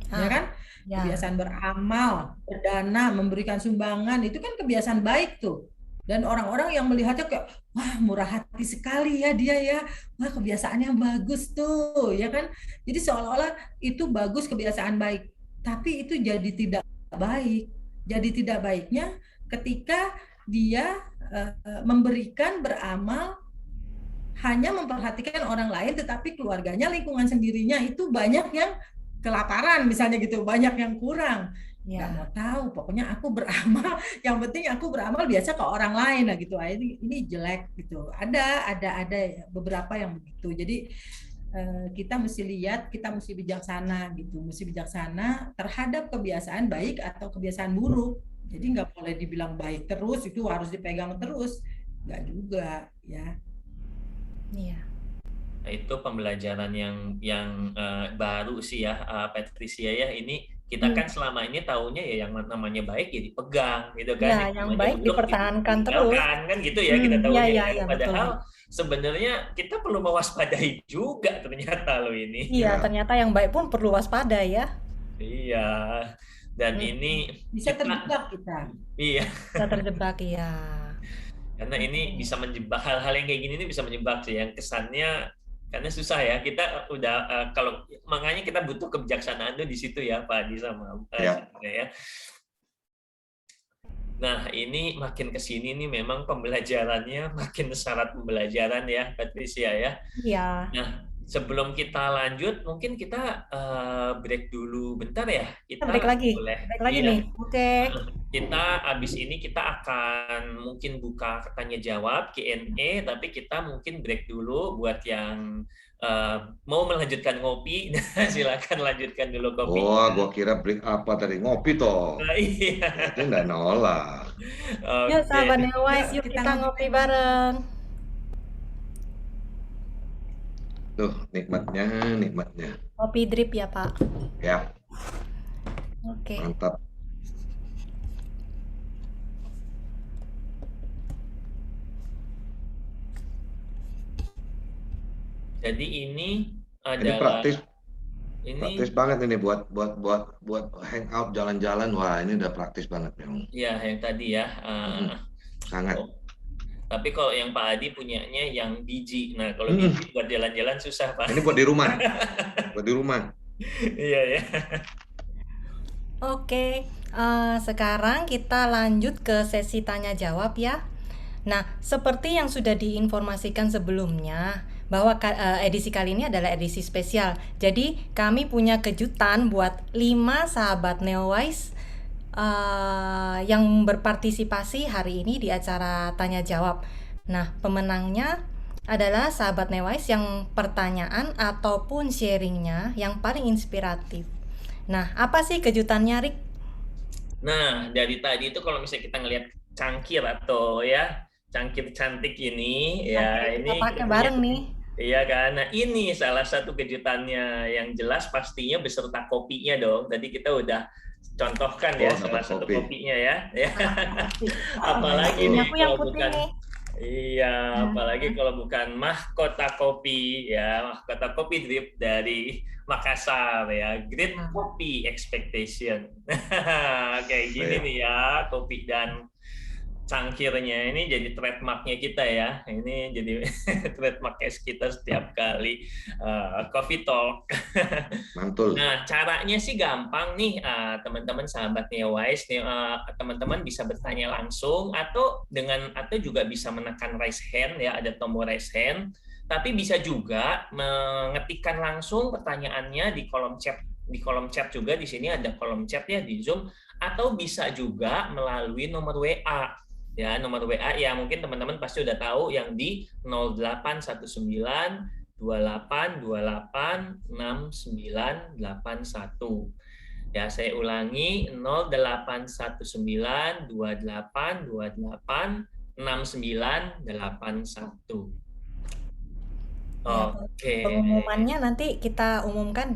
D: ya
B: Ah,
D: kan?
B: ya.
D: Kebiasaan beramal, berdana, memberikan sumbangan, itu kan kebiasaan baik tuh. Dan orang-orang yang melihatnya kayak, wah murah hati sekali ya dia ya, wah kebiasaannya bagus tuh, ya kan? Jadi seolah-olah itu bagus, kebiasaan baik, tapi itu jadi tidak baik. Jadi tidak baiknya ketika dia memberikan, beramal, hanya memperhatikan orang lain, tetapi keluarganya, lingkungan sendirinya itu banyak yang kelaparan misalnya gitu, banyak yang kurang. Nggak
B: Ya.
D: mau tahu, pokoknya aku beramal, yang penting aku beramal biasa ke orang lain lah gitu. Ini jelek gitu. Ada beberapa yang begitu. Jadi kita mesti lihat, kita mesti bijaksana gitu, mesti bijaksana terhadap kebiasaan baik atau kebiasaan buruk. Jadi nggak boleh dibilang baik terus, itu harus dipegang terus, nggak juga ya.
B: Iya.
A: Nah, itu pembelajaran yang baru sih ya Patricia ya. Ini kita kan selama ini taunya ya yang namanya baik ya dipegang gitu kan,
B: Ya,
A: yang
B: yang
A: namanya
B: baik
A: buruk
B: dipertahankan terus.
A: ditinggalkan kan gitu ya kita
B: Iya,
A: taunya
B: iya,
A: kan.
B: iya, betul.
A: Padahal sebenarnya kita perlu mewaspadai juga ternyata loh ini.
B: Iya,
C: Ya.
B: ternyata yang baik pun perlu waspada ya.
A: Iya. Dan ini
D: Bisa terjebak kita.
A: Iya.
B: Bisa terjebak ya.
A: Karena ini bisa menjebak, hal-hal yang kayak gini ini bisa menjebak sih, yang kesannya karena susah ya, kita udah kalau makanya kita butuh kebijaksanaan tuh di situ ya Pak Adi sama ya. Nah ini makin kesini nih memang pembelajarannya makin syarat pembelajaran ya Patricia ya.
B: Iya.
A: Nah sebelum kita lanjut mungkin kita break dulu bentar ya. Kita
B: break lagi nih. Oke.
A: Kita abis ini kita akan mungkin buka tanya jawab Q&A, tapi kita mungkin break dulu buat yang mau melanjutkan ngopi. Silakan lanjutkan dulu kopi.
C: Oh, gua kira break apa tadi, ngopi toh.
A: Iya.
C: Itu nggak nolak.
B: Yuk sahabat Neowise, yuk kita ngopi bareng.
C: Tuh nikmatnya.
B: Kopi drip ya Pak.
C: Ya.
B: Oke.
C: Mantap.
A: Jadi ini
C: Ini
A: adalah
C: praktis banget ini buat hangout jalan-jalan. Wah, ini udah praktis banget memang.
A: ya yang tadi ya.
C: Sangat.
A: Tapi kalau yang Pak Adi punyanya yang biji. Nah, kalau biji buat jalan-jalan susah, Pak.
C: Ini buat di rumah. Buat di rumah.
A: Iya ya.
B: Oke, sekarang kita lanjut ke sesi tanya jawab ya. Nah, seperti yang sudah diinformasikan sebelumnya, bahwa edisi kali ini adalah edisi spesial. Jadi, kami punya kejutan buat 5 sahabat Neowise yang berpartisipasi hari ini di acara tanya jawab. Nah, pemenangnya adalah sahabat Neowise yang pertanyaan ataupun sharingnya yang paling inspiratif. Nah, apa sih kejutannya, Rick?
A: Nah, dari tadi itu kalau misalnya kita ngelihat cangkir atau ya cangkir cantik ini, ya
B: Kita
A: ini
B: pakai bareng nih.
A: Iya kan, nah ini salah satu kejutannya yang jelas pastinya beserta kopinya dong. Tadi kita udah contohkan ya salah satu kopinya ya. Apalagi nih kalau bukan apalagi kalau bukan mahkota kopi ya, mahkota kopi drip dari Makassar ya, Great Coffee Expectation. Kayak gini nih ya, kopi dan cangkirnya ini jadi trademarknya kita ya. Ini jadi trademark kita setiap kali Coffee Talk.
C: Mantul.
A: Nah, caranya sih gampang nih, teman-teman sahabat Neowise, teman-teman bisa bertanya langsung atau juga bisa menekan raise hand ya, ada tombol raise hand. Tapi bisa juga mengetikkan langsung pertanyaannya di kolom chat. Di kolom chat juga di sini ada kolom chat ya di Zoom, atau bisa juga melalui nomor WA. Ya, nomor WA ya mungkin teman-teman pasti udah tahu yang di 0819 2828 6981. Ya, saya ulangi 0819 2828 6981. Oke.
B: Pengumumannya nanti kita umumkan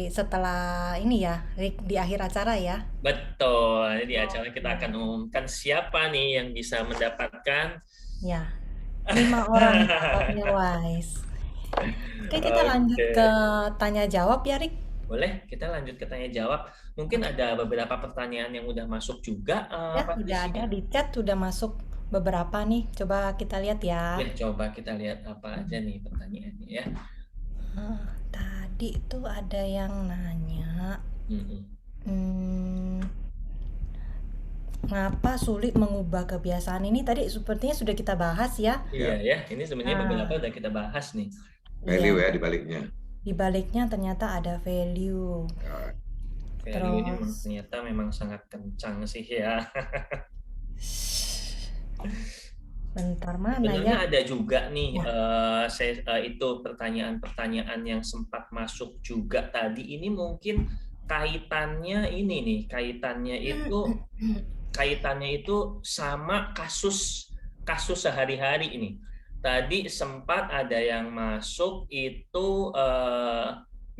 B: setelah ini ya, Rick, di akhir acara ya.
A: Betul. Di acara kita akan umumkan siapa nih yang bisa mendapatkan
B: ya 5 orang Neowise. Oke, kita lanjut ke tanya jawab ya, Rick.
A: Boleh, kita lanjut ke tanya jawab. Mungkin ada beberapa pertanyaan yang udah masuk juga.
B: Ya, sudah ada di chat, sudah masuk beberapa nih. Coba kita lihat ya.
A: Coba kita lihat apa aja nih pertanyaannya ya.
B: Tadi itu ada yang nanya. Mengapa sulit mengubah kebiasaan ini? Tadi sepertinya sudah kita bahas ya.
A: Iya ya, ini sebenarnya beberapa udah kita bahas nih.
C: Value ya di baliknya.
B: Di baliknya ternyata ada value.
A: Value-nya ternyata memang sangat kencang sih ya.
B: Bentar, mana
A: sebenarnya
B: ya?
A: ada juga nih itu pertanyaan-pertanyaan yang sempat masuk juga tadi. Ini mungkin kaitannya itu sama kasus sehari-hari ini. Tadi sempat ada yang masuk itu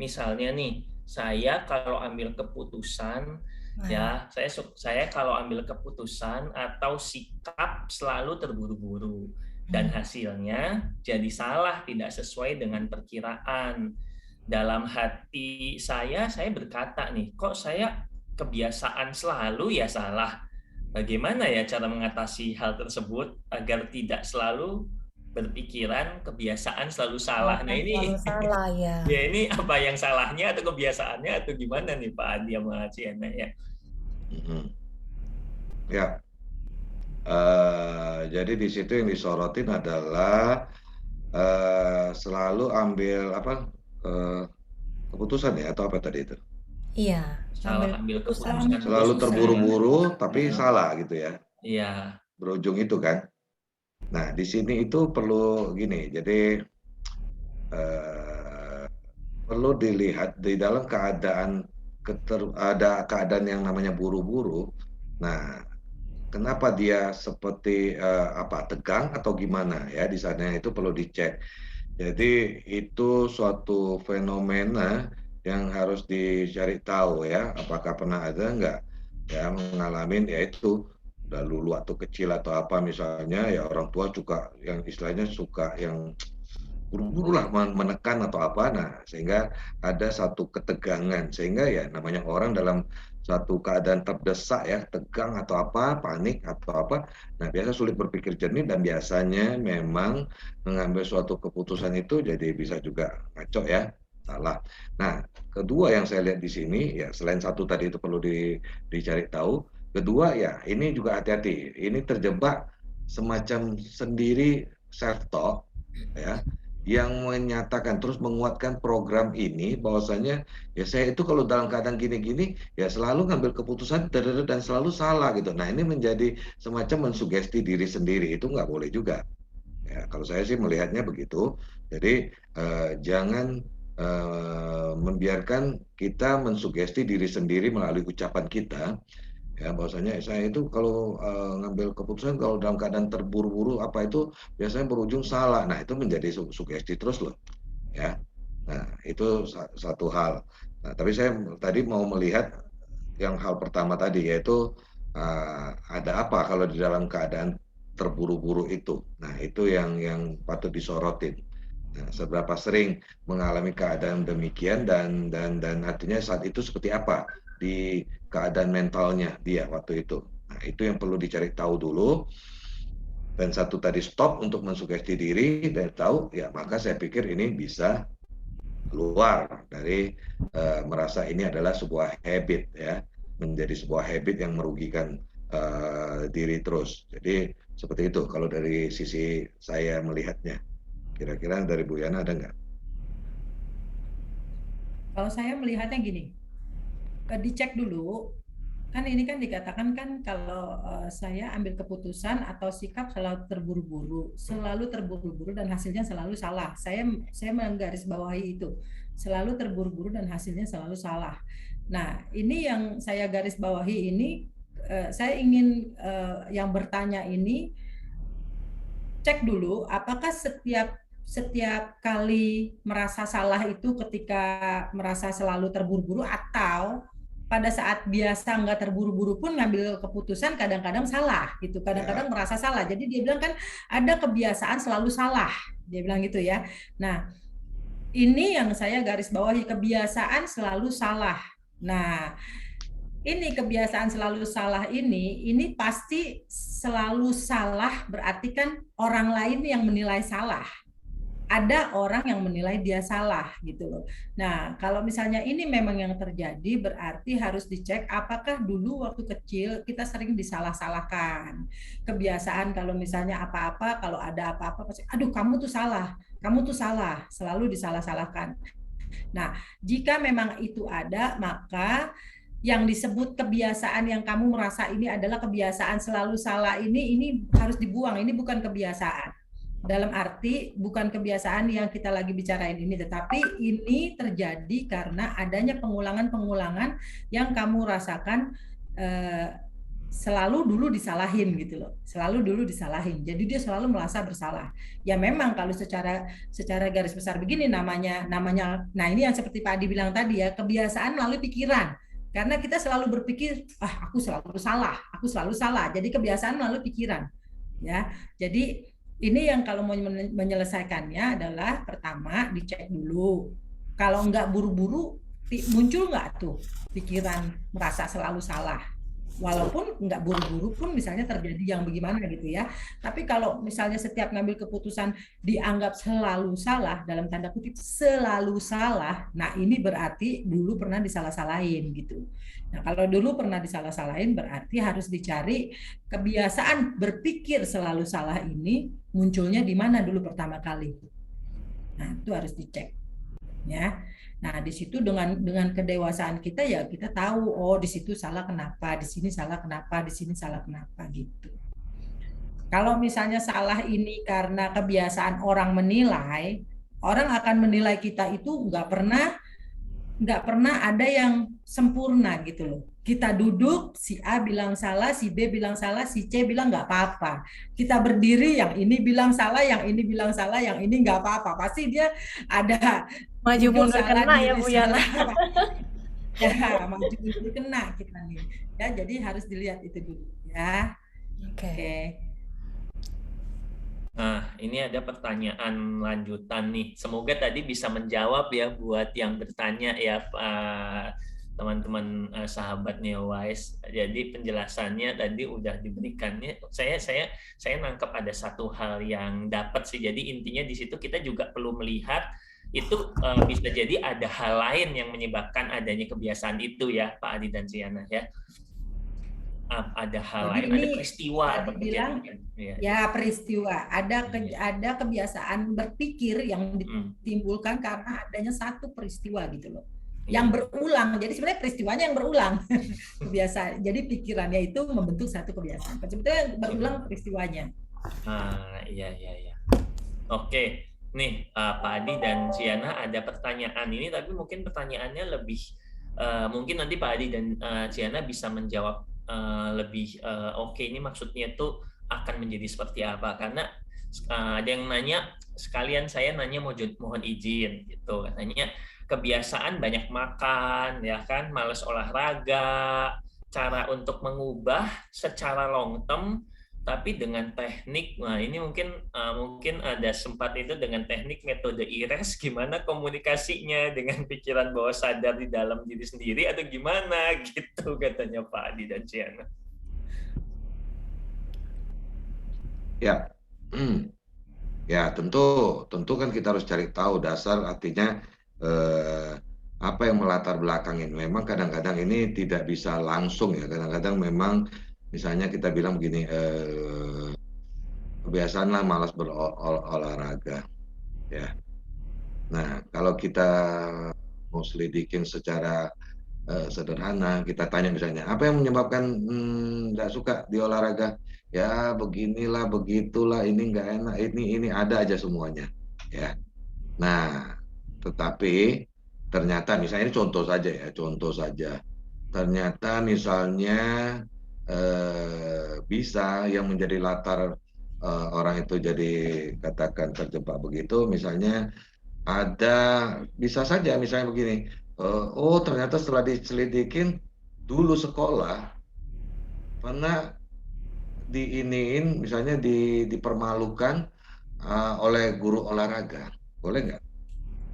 A: misalnya nih, saya kalau ambil keputusan ya, saya kalau ambil keputusan atau sikap selalu terburu-buru dan hasilnya jadi salah, tidak sesuai dengan perkiraan. Dalam hati saya berkata nih, kok saya kebiasaan selalu ya salah. Bagaimana ya cara mengatasi hal tersebut agar tidak selalu berpikiran kebiasaan selalu salah? Nah ini
B: salah ya.
A: Ya ini apa yang salahnya atau kebiasaannya atau gimana nih Pak Adi sama Ciana ya?
C: Ya, jadi di situ yang disorotin adalah selalu ambil keputusan ya atau apa tadi itu?
B: Iya.
A: Ambil keputusan.
C: Selalu terburu-buru tapi salah gitu ya?
A: Iya.
C: Berujung itu kan? Nah di sini itu perlu gini, jadi perlu dilihat di dalam keadaan ada keadaan yang namanya buru-buru. Nah, kenapa dia seperti tegang atau gimana ya di sana itu perlu dicek. Jadi itu suatu fenomena yang harus dicari tahu ya, apakah pernah ada nggak ya mengalami yaitu dulu waktu kecil atau apa misalnya ya orang tua suka yang istilahnya suka yang buru-buru lah menekan atau apa. Nah, sehingga ada satu ketegangan, sehingga ya namanya orang dalam satu keadaan terdesak ya, tegang atau apa, panik atau apa. Nah, biasa sulit berpikir jernih dan biasanya memang mengambil suatu keputusan itu jadi bisa juga ngaco ya, salah. Nah, kedua yang saya lihat di sini ya selain satu tadi itu perlu dicari tahu, kedua ya ini juga hati-hati. Ini terjebak semacam sendiri self talk ya yang menyatakan terus menguatkan program ini bahwasanya ya saya itu kalau dalam keadaan gini-gini ya selalu ngambil keputusan dan selalu salah gitu. Nah ini menjadi semacam mensugesti diri sendiri, itu nggak boleh juga. Ya, kalau saya sih melihatnya begitu. Jadi jangan membiarkan kita mensugesti diri sendiri melalui ucapan kita. Ya, bahwasanya saya itu kalau ngambil keputusan kalau dalam keadaan terburu-buru apa itu biasanya berujung salah. Nah, itu menjadi sugesti terus loh, ya. Nah, itu satu hal. Nah, tapi saya tadi mau melihat yang hal pertama tadi yaitu ada apa kalau di dalam keadaan terburu-buru itu. Nah, itu yang patut disorotin. Nah, seberapa sering mengalami keadaan demikian dan artinya saat itu seperti apa di keadaan mentalnya dia waktu itu. Nah, itu yang perlu dicari tahu dulu. Dan satu tadi stop untuk mensugesti diri dan tahu ya maka saya pikir ini bisa keluar dari merasa ini adalah sebuah habit ya, menjadi sebuah habit yang merugikan diri terus. Jadi seperti itu kalau dari sisi saya melihatnya. Kira-kira dari Bu Yana ada nggak?
D: Kalau saya melihatnya gini, dicek dulu, kan ini kan dikatakan kan kalau saya ambil keputusan atau sikap selalu terburu-buru dan hasilnya selalu salah. Saya menggarisbawahi itu, selalu terburu-buru dan hasilnya selalu salah. Nah, ini yang saya garis bawahi ini, saya ingin yang bertanya ini cek dulu apakah setiap kali merasa salah itu ketika merasa selalu terburu-buru atau pada saat biasa nggak terburu-buru pun ngambil keputusan kadang-kadang salah gitu, kadang-kadang merasa salah. Jadi dia bilang kan ada kebiasaan selalu salah, dia bilang gitu ya. Nah ini yang saya garis bawahi, kebiasaan selalu salah. Nah ini kebiasaan selalu salah ini pasti selalu salah berarti kan orang lain yang menilai salah. Ada orang yang menilai dia salah gitu loh. Nah, kalau misalnya ini memang yang terjadi berarti harus dicek apakah dulu waktu kecil kita sering disalah-salahkan. Kebiasaan kalau misalnya apa-apa, kalau ada apa-apa pasti aduh kamu tuh salah, selalu disalah-salahkan. Nah, jika memang itu ada, maka yang disebut kebiasaan yang kamu merasa ini adalah kebiasaan selalu salah ini harus dibuang, ini bukan kebiasaan. Dalam arti bukan kebiasaan yang kita lagi bicarain ini, tetapi ini terjadi karena adanya pengulangan-pengulangan yang kamu rasakan selalu dulu disalahin gitu loh, selalu dulu disalahin. Jadi dia selalu merasa bersalah. Ya memang kalau secara garis besar begini namanya. Nah ini yang seperti Pak Adi bilang tadi ya, kebiasaan melalui pikiran. Karena kita selalu berpikir, aku selalu salah. Jadi kebiasaan melalui pikiran. Ya, jadi ini yang kalau mau menyelesaikannya adalah pertama dicek dulu. Kalau nggak buru-buru, muncul nggak tuh pikiran merasa selalu salah. Walaupun nggak buru-buru pun misalnya terjadi yang bagaimana gitu ya. Tapi kalau misalnya setiap ngambil keputusan dianggap selalu salah, dalam tanda kutip selalu salah, nah ini berarti dulu pernah disalah-salahin gitu. Nah kalau dulu pernah disalah-salahin berarti harus dicari kebiasaan berpikir selalu salah ini munculnya di mana dulu pertama kali. Nah itu harus dicek ya. Nah, di situ dengan kedewasaan kita ya kita tahu oh di situ salah kenapa, di sini salah kenapa, di sini salah kenapa gitu. Kalau misalnya salah ini karena kebiasaan orang menilai, orang akan menilai kita itu nggak pernah ada yang sempurna gitu loh. Kita duduk, si A bilang salah, si B bilang salah, si C bilang nggak apa-apa. Kita berdiri, yang ini bilang salah, yang ini bilang salah, yang ini nggak apa-apa. Pasti dia ada
B: maju mundur kena ya Bu Yana.
D: Ya, maju mundur kena kita nih. Ya, jadi harus dilihat itu dulu ya.
B: Oke.
A: Nah, ini ada pertanyaan lanjutan nih. Semoga tadi bisa menjawab ya buat yang bertanya ya, teman-teman sahabat NeoWise. Jadi penjelasannya tadi udah diberikannya. Saya nangkep ada satu hal yang dapat sih. Jadi intinya di situ kita juga perlu melihat itu bisa jadi ada hal lain yang menyebabkan adanya kebiasaan itu ya, Pak Adi dan Siana ya. Ada hal
D: Jadi
A: lain,
D: ini
A: ada peristiwa atau
D: bilang
A: ya.
D: ya peristiwa, ada kebiasaan berpikir yang ditimbulkan karena adanya satu peristiwa gitu loh. Yang berulang. Jadi sebenarnya peristiwanya yang berulang. Kebiasaan. Jadi pikirannya itu membentuk satu kebiasaan. Sebetulnya yang berulang peristiwanya.
A: Iya. Oke. Nih, Pak Adi dan Siana ada pertanyaan ini, tapi mungkin pertanyaannya lebih mungkin nanti Pak Adi dan Siana bisa menjawab lebih oke, ini maksudnya tuh akan menjadi seperti apa, karena ada yang nanya, sekalian saya nanya mohon izin gitu, katanya kebiasaan banyak makan ya kan, malas olahraga, cara untuk mengubah secara long term tapi dengan teknik. Nah, ini mungkin ada sempat itu dengan teknik metode IRES, gimana komunikasinya dengan pikiran bawah sadar di dalam diri sendiri atau gimana gitu, katanya Pak Adi dan Ciana.
C: Ya, ya tentu kan kita harus cari tahu dasar, artinya apa yang melatar belakangin. Memang kadang-kadang ini tidak bisa langsung ya. Kadang-kadang memang misalnya kita bilang begini, kebiasaan lah malas berolahraga ya. Nah, kalau kita mau selidikin secara sederhana, kita tanya misalnya, apa yang menyebabkan nggak suka di olahraga? Ya beginilah, begitulah, ini nggak enak, ini ada aja semuanya ya. Nah, tetapi ternyata misalnya ini contoh saja ya, contoh saja. Ternyata misalnya bisa yang menjadi latar orang itu jadi katakan terjebak begitu, misalnya ada, bisa saja misalnya begini, oh ternyata setelah diselidikin dulu sekolah pernah diiniin, misalnya dipermalukan oleh guru olahraga, boleh nggak?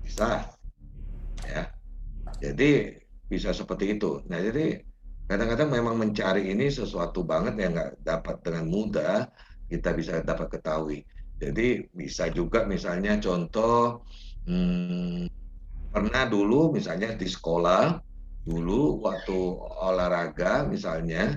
C: Bisa ya. Jadi bisa seperti itu. Nah, jadi kadang-kadang memang mencari ini sesuatu banget yang nggak dapat dengan mudah kita bisa dapat ketahui. Jadi bisa juga misalnya contoh, pernah dulu misalnya di sekolah, dulu waktu olahraga misalnya,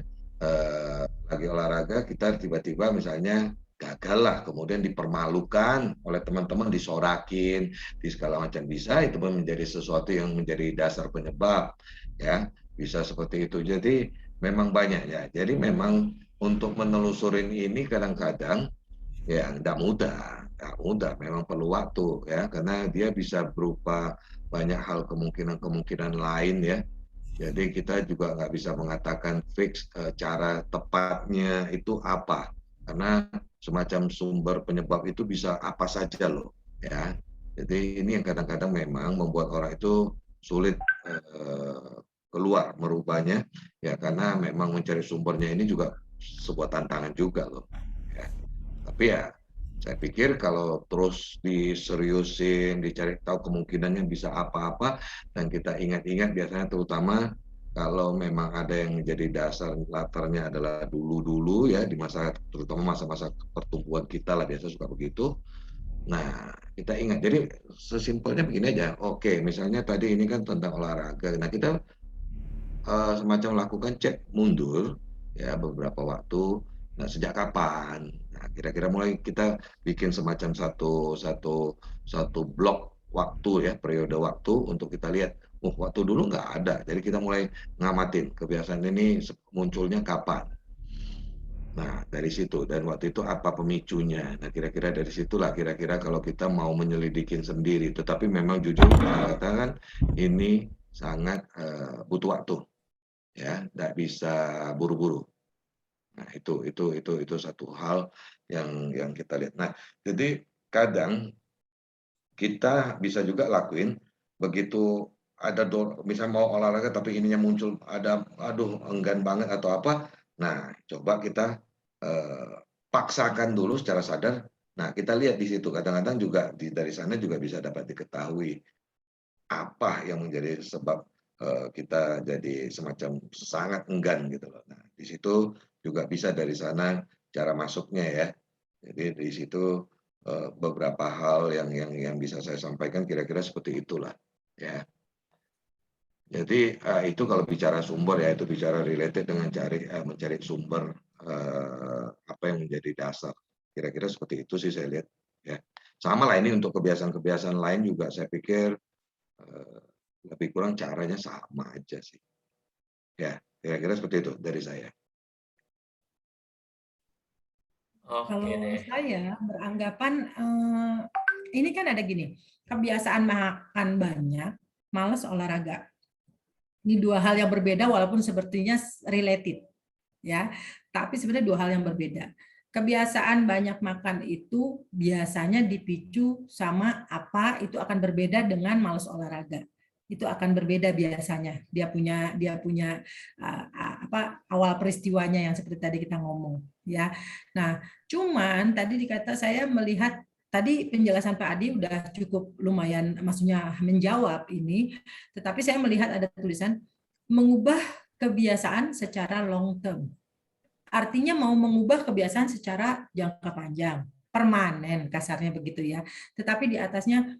C: lagi olahraga kita tiba-tiba misalnya gagal lah, kemudian dipermalukan oleh teman-teman, disorakin, di segala macam, bisa itu menjadi sesuatu yang menjadi dasar penyebab ya, bisa seperti itu. Jadi memang banyak ya. Jadi memang untuk menelusurin ini kadang-kadang ya nggak mudah, memang perlu waktu ya, karena dia bisa berupa banyak hal, kemungkinan lain ya. Jadi kita juga nggak bisa mengatakan fix cara tepatnya itu apa, karena semacam sumber penyebab itu bisa apa saja loh ya. Jadi ini yang kadang-kadang memang membuat orang itu sulit keluar merubahnya ya, karena memang mencari sumbernya ini juga sebuah tantangan juga loh ya. Tapi ya saya pikir kalau terus diseriusin, dicari tahu kemungkinannya bisa apa-apa, dan kita ingat-ingat biasanya, terutama kalau memang ada yang menjadi dasar latarnya adalah dulu-dulu ya, di masa, terutama masa-masa pertumbuhan kita lah, biasa suka begitu. Nah, kita ingat. Jadi sesimpelnya begini aja. Oke, misalnya tadi ini kan tentang olahraga. Nah, kita semacam lakukan cek mundur ya beberapa waktu. Nah, sejak kapan? Nah, kira-kira mulai kita bikin semacam satu blok waktu ya, periode waktu untuk kita lihat. Waktu dulu nggak ada, jadi kita mulai ngamatin kebiasaan ini munculnya kapan. Nah, dari situ, dan waktu itu apa pemicunya. Nah, kira-kira dari situlah kira-kira kalau kita mau menyelidikin sendiri. Tetapi memang jujur katakan ini sangat butuh waktu ya, nggak bisa buru-buru. Nah, itu satu hal yang kita lihat. Nah, jadi kadang kita bisa juga lakuin begitu ada misalnya mau olahraga tapi ininya muncul, ada aduh enggan banget atau apa. Nah, coba kita paksakan dulu secara sadar. Nah, kita lihat di situ kadang-kadang juga dari sana juga bisa dapat diketahui apa yang menjadi sebab kita jadi semacam sangat enggan gitu loh. Nah, di situ juga bisa dari sana cara masuknya ya. Jadi di situ beberapa hal yang bisa saya sampaikan kira-kira seperti itulah ya. Jadi itu kalau bicara sumber ya, itu bicara related dengan mencari sumber apa yang menjadi dasar. Kira-kira seperti itu sih saya lihat ya. Sama lah ini untuk kebiasaan-kebiasaan lain juga saya pikir lebih kurang caranya sama aja sih. Ya, kira-kira seperti itu dari saya.
A: Oke
D: Kalau
A: deh.
D: saya beranggapan ini kan ada gini, kebiasaan makan banyak, malas olahraga. Ini dua hal yang berbeda walaupun sepertinya related, ya. Tapi sebenarnya dua hal yang berbeda. Kebiasaan banyak makan itu biasanya dipicu sama apa itu akan berbeda dengan malas olahraga. Itu akan berbeda biasanya. Dia punya apa awal peristiwanya yang seperti tadi kita ngomong, ya. Nah, cuman tadi dikata saya melihat tadi penjelasan Pak Adi udah cukup lumayan, maksudnya menjawab ini, tetapi saya melihat ada tulisan mengubah kebiasaan secara long term. Artinya mau mengubah kebiasaan secara jangka panjang, permanen kasarnya begitu ya. Tetapi di atasnya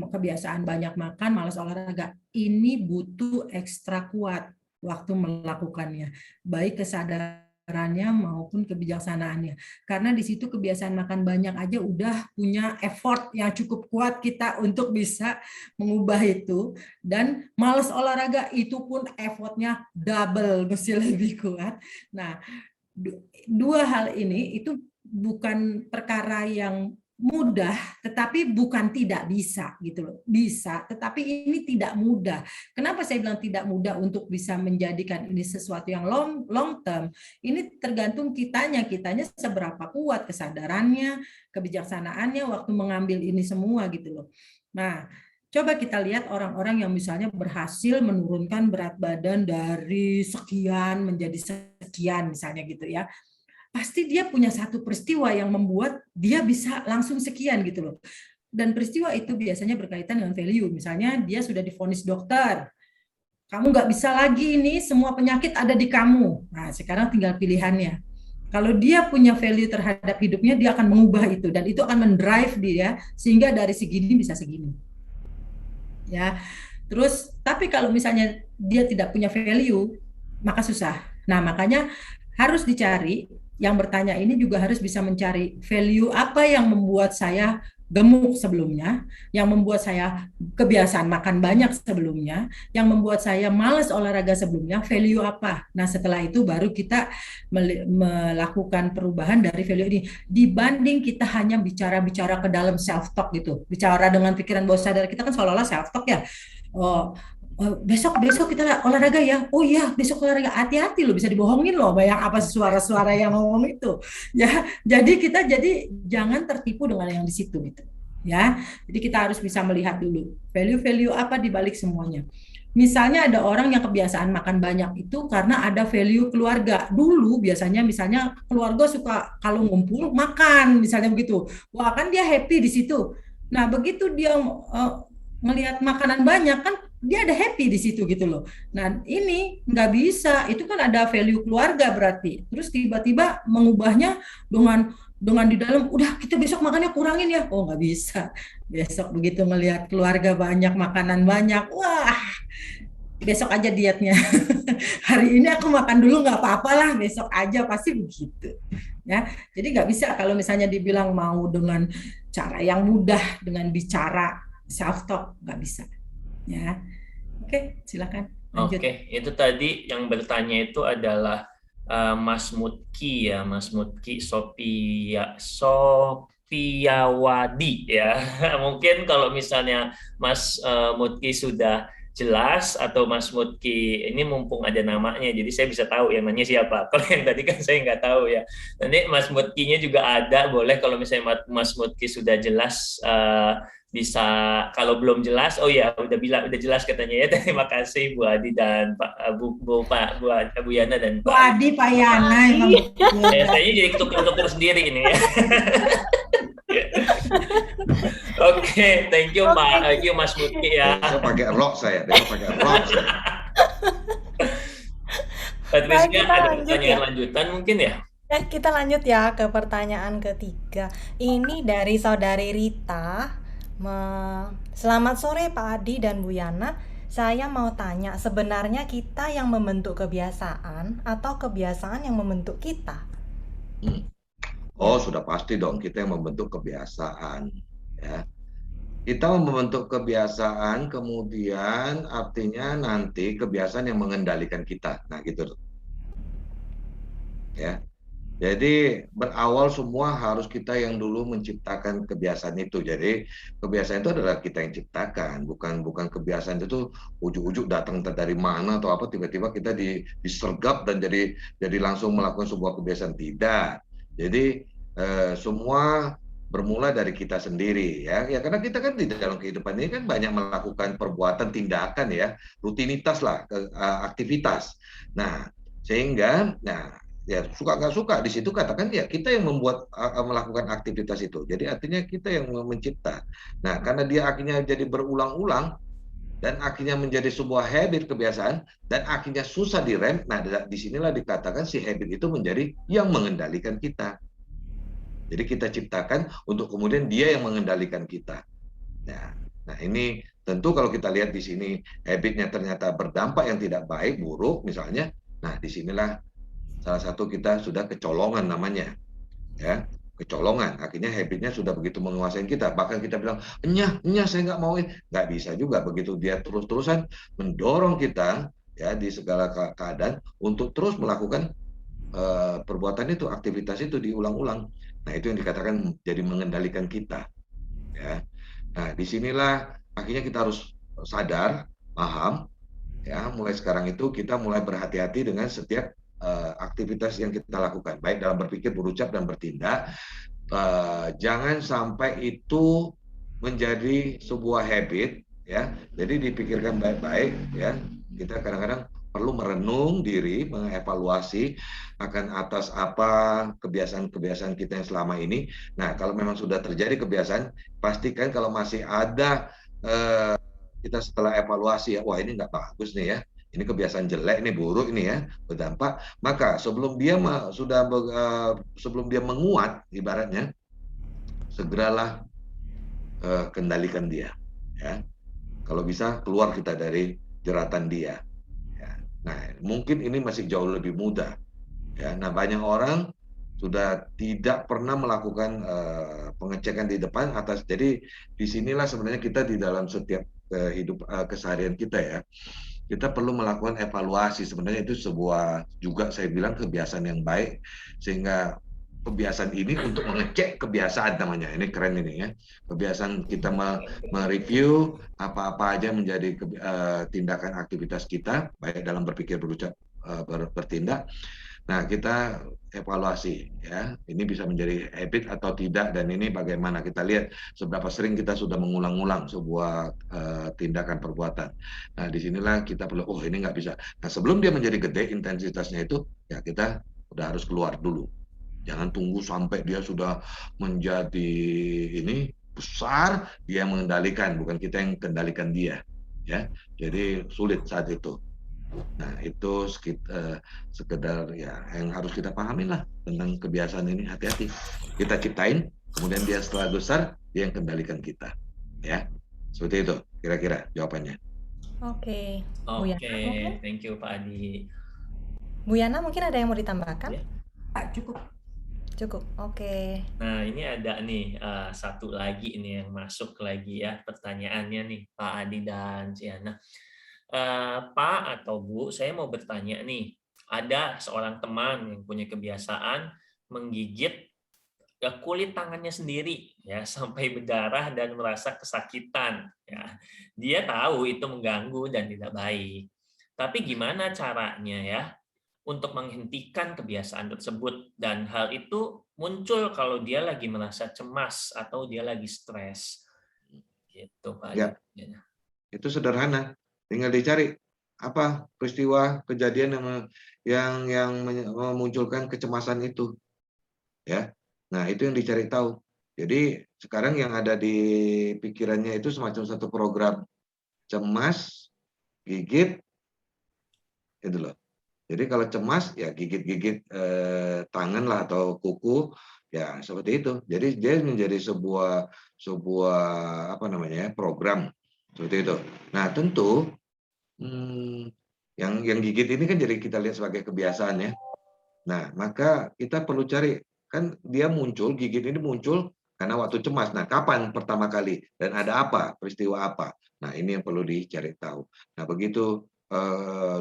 D: kebiasaan banyak makan, malas olahraga. Ini butuh ekstra kuat waktu melakukannya, baik kesadarannya maupun kebijaksanaannya. Karena di situ kebiasaan makan banyak aja udah punya effort yang cukup kuat kita untuk bisa mengubah itu. Dan malas olahraga itu pun effortnya double, mesti lebih kuat. Nah, dua hal ini itu bukan perkara yang mudah, tetapi bukan tidak bisa gitu loh. Bisa, tetapi ini tidak mudah. Kenapa saya bilang tidak mudah untuk bisa menjadikan ini sesuatu yang long term? Ini tergantung kitanya seberapa kuat kesadarannya, kebijaksanaannya waktu mengambil ini semua gitu loh. Nah, coba kita lihat orang-orang yang misalnya berhasil menurunkan berat badan dari sekian menjadi sekian misalnya gitu ya. Pasti dia punya satu peristiwa yang membuat dia bisa langsung sekian gitu loh. Dan peristiwa itu biasanya berkaitan dengan value. Misalnya dia sudah divonis dokter, kamu nggak bisa lagi ini, semua penyakit ada di kamu. Nah, sekarang tinggal pilihannya. Kalau dia punya value terhadap hidupnya, dia akan mengubah itu. Dan itu akan mendrive dia, sehingga dari segini bisa segini. Ya, terus, tapi kalau misalnya dia tidak punya value, maka susah. Nah, makanya harus dicari. Yang bertanya ini juga harus bisa mencari value apa yang membuat saya gemuk sebelumnya, yang membuat saya kebiasaan makan banyak sebelumnya, yang membuat saya malas olahraga sebelumnya, value apa. Nah, setelah itu baru kita melakukan perubahan dari value ini. Dibanding kita hanya bicara-bicara ke dalam self-talk gitu, bicara dengan pikiran bawah sadar kita kan seolah-olah self-talk ya. Oh, besok kita olahraga ya. Oh iya, besok olahraga. Hati-hati loh, bisa dibohongin loh bayang apa suara-suara yang ngomong itu. Ya, jadi jangan tertipu dengan yang di situ gitu. Ya. Jadi kita harus bisa melihat dulu value-value apa di balik semuanya. Misalnya ada orang yang kebiasaan makan banyak itu karena ada value keluarga. Dulu biasanya misalnya keluarga suka kalau ngumpul makan misalnya begitu. Wah, kan dia happy di situ. Nah, begitu dia ngelihat makanan banyak kan dia ada happy di situ gitu loh. Nah, ini nggak bisa, itu kan ada value keluarga berarti. Terus tiba-tiba mengubahnya dengan di dalam, udah kita besok makannya kurangin ya. Oh, nggak bisa. Besok begitu melihat keluarga banyak, makanan banyak, wah, besok aja dietnya. Hari ini aku makan dulu nggak apa-apa lah, besok aja, pasti begitu. Ya, jadi nggak bisa kalau misalnya dibilang mau dengan cara yang mudah, dengan bicara self-talk, nggak bisa. Ya, oke, silakan lanjut.
A: Oke, itu tadi yang bertanya itu adalah Mas Mutki ya, Mas Mutki Sopiawadi ya. Mungkin kalau misalnya Mas Mutki sudah jelas atau Mas Mutki ini mumpung ada namanya, jadi saya bisa tahu yang nanya siapa. Kalau yang tadi kan saya nggak tahu ya. Nanti Mas Mutkinya juga ada, boleh kalau misalnya Mas Mutki sudah jelas bisa, kalau belum jelas, oh ya udah jelas katanya ya. Terima kasih Bu Adi dan Bu Yana dan
D: Bu Adi, Pak Yana emang.
A: Saya jadi tuker-tuker sendiri ini ya. Oke, thank you Pak, thank you Mas Mutki ya.
C: Saya pakai rok saya.
A: Patricia,
B: kita
A: ada
B: lanjut
A: pertanyaan
B: ya.
A: lanjutan mungkin ya?
B: Kita lanjut ya ke pertanyaan ketiga. Ini dari saudari Rita. Selamat sore Pak Adi dan Bu Yana. Saya mau tanya, sebenarnya kita yang membentuk kebiasaan atau kebiasaan yang membentuk kita?
C: Oh, sudah pasti dong kita yang membentuk kebiasaan. Ya. Kita membentuk kebiasaan, kemudian artinya nanti kebiasaan yang mengendalikan kita. Nah, gitu. Ya. Jadi berawal semua harus kita yang dulu menciptakan kebiasaan itu. Jadi kebiasaan itu adalah kita yang ciptakan, bukan kebiasaan itu ujuk-ujuk datang dari mana atau apa tiba-tiba kita disergap dan jadi langsung melakukan sebuah kebiasaan. Tidak. Jadi semua bermula dari kita sendiri ya karena kita kan di dalam kehidupan ini kan banyak melakukan perbuatan tindakan ya rutinitas lah aktivitas. Nah sehingga ya suka nggak suka di situ katakan ya kita yang melakukan aktivitas itu. Jadi artinya kita yang mencipta. Nah karena dia akhirnya jadi berulang-ulang dan akhirnya menjadi sebuah habit kebiasaan dan akhirnya susah direm. Nah disinilah dikatakan si habit itu menjadi yang mengendalikan kita. Jadi kita ciptakan untuk kemudian dia yang mengendalikan kita. Nah ini tentu kalau kita lihat di sini habitnya ternyata berdampak yang tidak baik, buruk misalnya. Nah disinilah salah satu kita sudah kecolongan namanya, ya kecolongan. Akhirnya habitnya sudah begitu menguasai kita. Bahkan kita bilang, enyah saya nggak mau, nggak bisa juga begitu dia terus-terusan mendorong kita ya di segala keadaan untuk terus melakukan perbuatan itu, aktivitas itu diulang-ulang. Nah itu yang dikatakan jadi mengendalikan kita. Ya. Nah disinilah akhirnya kita harus sadar, paham. Ya, mulai sekarang itu kita mulai berhati-hati dengan setiap aktivitas yang kita lakukan, baik dalam berpikir, berucap, dan bertindak. Jangan sampai itu menjadi sebuah habit, ya. Jadi dipikirkan baik-baik, ya. Kita kadang-kadang perlu merenung diri, mengevaluasi akan atas apa kebiasaan-kebiasaan kita yang selama ini. Nah, kalau memang sudah terjadi kebiasaan, pastikan kalau masih ada kita setelah evaluasi ya, wah ini nggak bagus nih ya, ini kebiasaan jelek, ini buruk ini ya, berdampak. Maka sebelum dia sebelum dia menguat, ibaratnya, segeralah kendalikan dia. Ya, kalau bisa keluar kita dari jeratan dia. Ya. Nah, mungkin ini masih jauh lebih mudah. Ya, nah banyak orang sudah tidak pernah melakukan pengecekan di depan atas. Jadi disinilah sebenarnya kita di dalam setiap keseharian kita ya, kita perlu melakukan evaluasi. Sebenarnya itu sebuah juga saya bilang kebiasaan yang baik, sehingga kebiasaan ini untuk mengecek kebiasaan namanya. Ini keren ini ya. Kebiasaan kita mereview apa-apa aja menjadi tindakan aktivitas kita, baik dalam berpikir, berucap, bertindak. Nah, kita evaluasi ya, ini bisa menjadi habit atau tidak, dan ini bagaimana kita lihat seberapa sering kita sudah mengulang-ulang sebuah tindakan perbuatan. Nah, disinilah kita perlu, oh ini nggak bisa. Nah, sebelum dia menjadi gede intensitasnya itu, ya kita udah harus keluar dulu. Jangan tunggu sampai dia sudah menjadi ini besar, dia mengendalikan, bukan kita yang kendalikan dia. Ya, jadi sulit saat itu. Nah itu sekedar ya yang harus kita pahami lah tentang kebiasaan ini. Hati-hati kita ciptain, kemudian dia setelah besar dia yang kendalikan kita, ya seperti itu kira-kira jawabannya.
B: Oke.
A: Oke, thank you Pak Adi.
B: Bu Yana mungkin ada yang mau ditambahkan?
A: Ya.
B: Cukup. Oke.
A: Nah ini ada nih satu lagi ini yang masuk lagi ya pertanyaannya nih Pak Adi dan Ciana. Pak atau Bu, saya mau bertanya nih, ada seorang teman yang punya kebiasaan menggigit kulit tangannya sendiri ya sampai berdarah dan merasa kesakitan ya. Dia tahu itu mengganggu dan tidak baik. Tapi gimana caranya ya untuk menghentikan kebiasaan tersebut, dan hal itu muncul kalau dia lagi merasa cemas atau dia lagi stres gitu Pak Adi.
C: Ya, itu sederhana, tinggal dicari apa peristiwa kejadian yang memunculkan kecemasan itu, ya. Nah, itu yang dicari tahu. Jadi sekarang yang ada di pikirannya itu semacam satu program cemas, gigit, itu loh. Jadi kalau cemas ya gigit-gigit tangan lah atau kuku, ya seperti itu. Jadi dia menjadi sebuah apa namanya ya, program seperti itu. Nah tentu yang gigit ini kan jadi kita lihat sebagai kebiasaan ya. Nah maka kita perlu cari, kan dia muncul, gigit ini muncul karena waktu cemas. Nah kapan pertama kali dan ada apa, peristiwa apa? Nah ini yang perlu dicari tahu. Nah begitu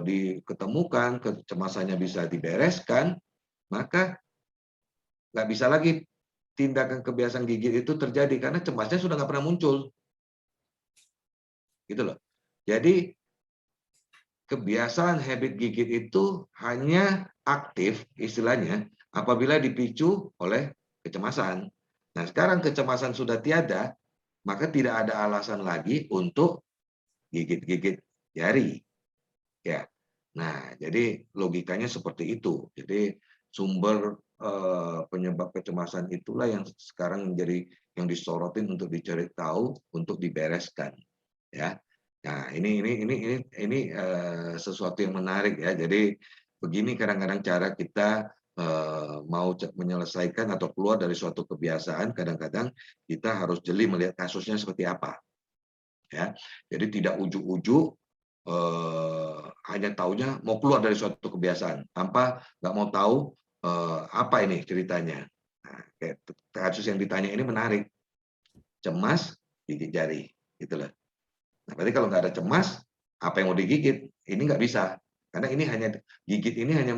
C: diketemukan, kecemasannya bisa dibereskan, maka nggak bisa lagi tindakan kebiasaan gigit itu terjadi karena cemasnya sudah nggak pernah muncul, gitu loh. Jadi kebiasaan habit gigit itu hanya aktif istilahnya apabila dipicu oleh kecemasan. Nah sekarang kecemasan sudah tiada, maka tidak ada alasan lagi untuk gigit-gigit jari. Ya, nah jadi logikanya seperti itu. Jadi sumber penyebab kecemasan itulah yang sekarang menjadi yang disorotin untuk dicari tahu, untuk dibereskan. Ya, nah ini sesuatu yang menarik ya. Jadi begini kadang-kadang cara kita mau menyelesaikan atau keluar dari suatu kebiasaan, kadang-kadang kita harus jeli melihat kasusnya seperti apa. Ya, jadi tidak ujuk-ujuk hanya taunya mau keluar dari suatu kebiasaan tanpa nggak mau tahu apa ini ceritanya. Nah, kasus yang ditanya ini menarik, cemas gigit jari, gitulah. Nah, berarti kalau nggak ada cemas, apa yang mau digigit ini nggak bisa, karena ini hanya gigit ini hanya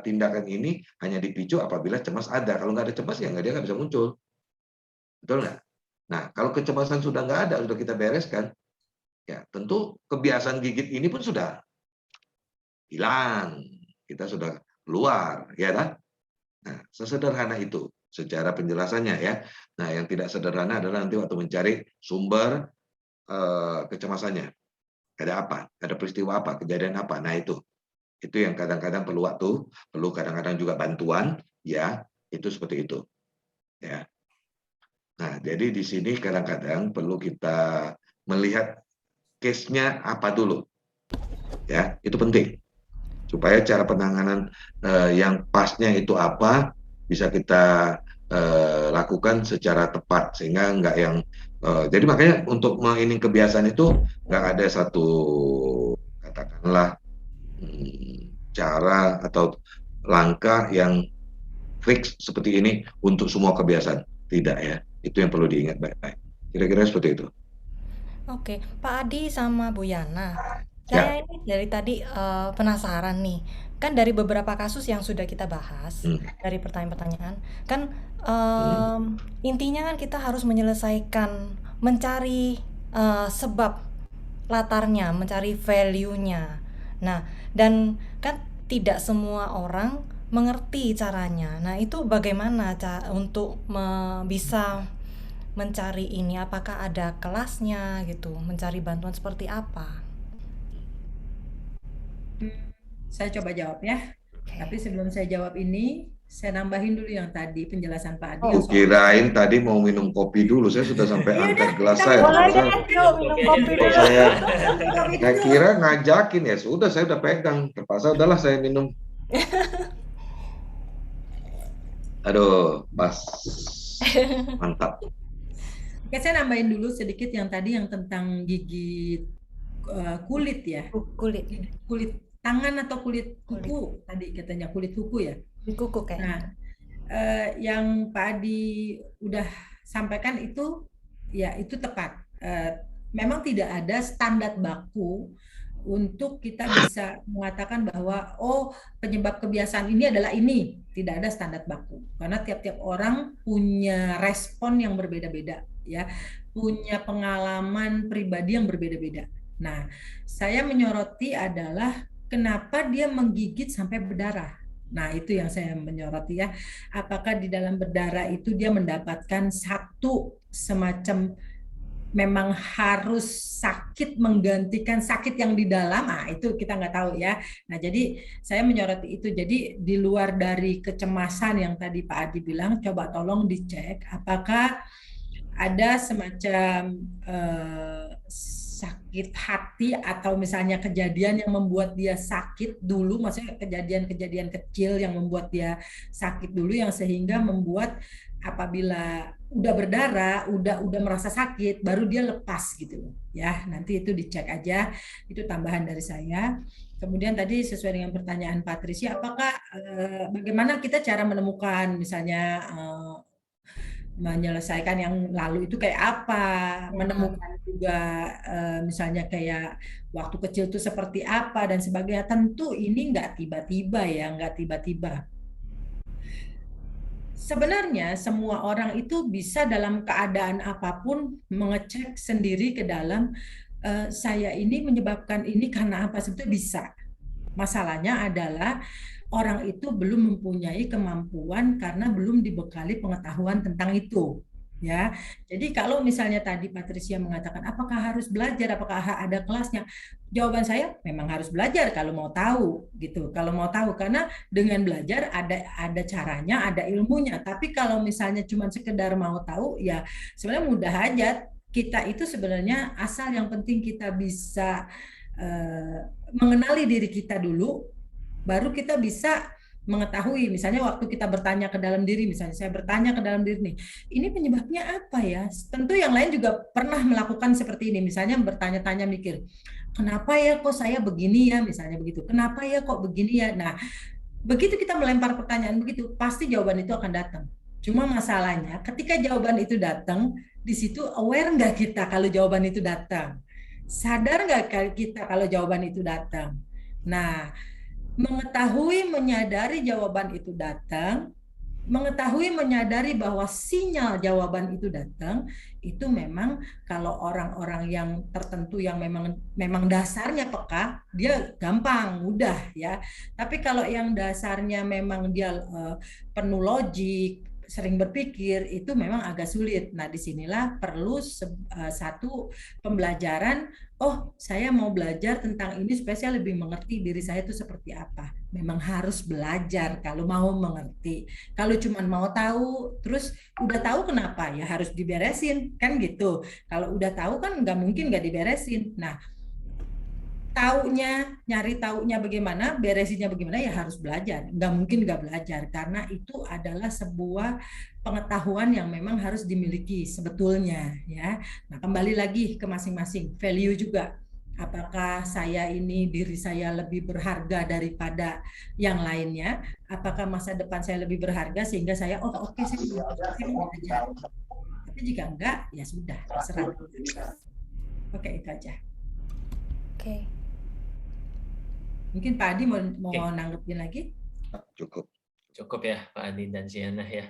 C: tindakan ini hanya dipicu apabila cemas ada. Kalau nggak ada cemas ya dia nggak bisa muncul, betul nggak? Nah, kalau kecemasan sudah nggak ada, sudah kita bereskan, ya tentu kebiasaan gigit ini pun sudah hilang, kita sudah keluar, ya kan? Nah, sesederhana itu secara penjelasannya ya. Nah, yang tidak sederhana adalah nanti waktu mencari sumber kecemasannya. Ada apa? Ada peristiwa apa? Kejadian apa? Nah, itu yang kadang-kadang perlu waktu, perlu kadang-kadang juga bantuan, ya, itu seperti itu. Ya. Nah, jadi di sini kadang-kadang perlu kita melihat case-nya apa dulu. Ya, itu penting. Supaya cara penanganan yang pasnya itu apa bisa kita lakukan secara tepat, sehingga nggak yang jadi makanya untuk ini kebiasaan itu nggak ada satu katakanlah cara atau langkah yang fix seperti ini untuk semua kebiasaan, tidak ya. Itu yang perlu diingat baik-baik, kira-kira seperti itu.
B: Oke, Pak Adi sama Bu Yana,
C: Ya.
B: saya ini dari tadi penasaran nih, kan dari beberapa kasus yang sudah kita bahas, dari pertanyaan-pertanyaan, kan intinya kan kita harus menyelesaikan, mencari sebab latarnya, mencari value-nya. Nah, dan kan tidak semua orang mengerti caranya. Nah, itu bagaimana untuk bisa mencari ini? Apakah ada kelasnya gitu? Mencari bantuan seperti apa?
D: Saya coba jawab ya. Tapi sebelum saya jawab ini, saya nambahin dulu yang tadi penjelasan Pak Adi.
C: Oh, kirain tadi mau minum kopi dulu. Saya sudah sampai angkat gelas saya.
B: Boleh deh, yuk minum kopi dulu.
C: Saya kira ngajakin, ya sudah, saya udah pegang. Terpaksa udahlah saya minum. Aduh, pas. Mantap.
D: Oke, saya nambahin dulu sedikit yang tadi yang tentang gigit kulit ya. Kulit tangan atau kulit kuku tadi katanya, kulit kuku ya.
B: Kuku kayak.
D: Nah, yang Pak Adi udah sampaikan itu ya itu tepat. Memang tidak ada standar baku untuk kita bisa mengatakan bahwa oh penyebab kebiasaan ini adalah ini. Tidak ada standar baku karena tiap-tiap orang punya respon yang berbeda-beda ya, punya pengalaman pribadi yang berbeda-beda. Nah, saya menyoroti adalah kenapa dia menggigit sampai berdarah. Nah, itu yang saya menyoroti ya. Apakah di dalam berdarah itu dia mendapatkan satu semacam memang harus sakit menggantikan sakit yang di dalam, itu kita nggak tahu ya. Nah, jadi saya menyoroti itu. Jadi di luar dari kecemasan yang tadi Pak Adi bilang, coba tolong dicek apakah ada semacam sakit hati atau misalnya kejadian yang membuat dia sakit dulu, maksudnya kejadian-kejadian kecil yang membuat dia sakit dulu yang sehingga membuat apabila udah berdarah, udah merasa sakit, baru dia lepas gitu ya. Nanti itu dicek aja, itu tambahan dari saya. Kemudian tadi sesuai dengan pertanyaan Patricia, apakah bagaimana kita cara menemukan misalnya menyelesaikan yang lalu itu kayak apa, menemukan juga misalnya kayak waktu kecil itu seperti apa dan sebagainya. Tentu ini nggak tiba-tiba ya, nggak tiba-tiba. Sebenarnya semua orang itu bisa dalam keadaan apapun mengecek sendiri ke dalam saya ini menyebabkan ini karena apa, sebetulnya bisa. Masalahnya adalah orang itu belum mempunyai kemampuan karena belum dibekali pengetahuan tentang itu. Ya, jadi kalau misalnya tadi Patricia mengatakan apakah harus belajar, apakah ada kelasnya, jawaban saya memang harus belajar kalau mau tahu gitu. Kalau mau tahu karena dengan belajar ada caranya, ada ilmunya. Tapi kalau misalnya cuma sekedar mau tahu, ya sebenarnya mudah aja. Kita itu sebenarnya asal yang penting kita bisa mengenali diri kita dulu, baru kita bisa mengetahui. Misalnya waktu kita bertanya ke dalam diri, misalnya saya bertanya ke dalam diri nih, ini penyebabnya apa ya? Tentu yang lain juga pernah melakukan seperti ini, misalnya bertanya-tanya mikir, kenapa ya kok saya begini ya, misalnya begitu, kenapa ya kok begini ya. Nah, begitu kita melempar pertanyaan begitu, pasti jawaban itu akan datang. Cuma masalahnya ketika jawaban itu datang, di situ aware nggak kita kalau jawaban itu datang? Sadar nggak kita kalau jawaban itu datang? Nah, mengetahui, menyadari jawaban itu datang, mengetahui, menyadari bahwa sinyal jawaban itu datang, itu memang kalau orang-orang yang tertentu yang memang dasarnya peka, dia gampang, mudah ya. Tapi kalau yang dasarnya memang dia penuh logik, sering berpikir, itu memang agak sulit. Nah, disinilah perlu satu pembelajaran. Oh, saya mau belajar tentang ini supaya saya lebih mengerti diri saya itu seperti apa. Memang harus belajar kalau mau mengerti. Kalau cuma mau tahu, terus udah tahu kenapa? Ya harus diberesin, kan gitu. Kalau udah tahu kan nggak mungkin nggak diberesin. Nah, nyari taunya bagaimana, beresinnya bagaimana, ya harus belajar. Nggak mungkin nggak belajar, karena itu adalah sebuah pengetahuan yang memang harus dimiliki sebetulnya. Ya, nah kembali lagi ke masing-masing, value juga. Apakah saya ini, diri saya lebih berharga daripada yang lainnya? Apakah masa depan saya lebih berharga sehingga saya, oke, saya belajar. Tapi jika enggak, ya sudah, terserah. Oke, itu aja.
B: Oke.
D: Mungkin Pak Adi mau nanggepin lagi?
A: Cukup ya Pak Adi dan Ziana ya.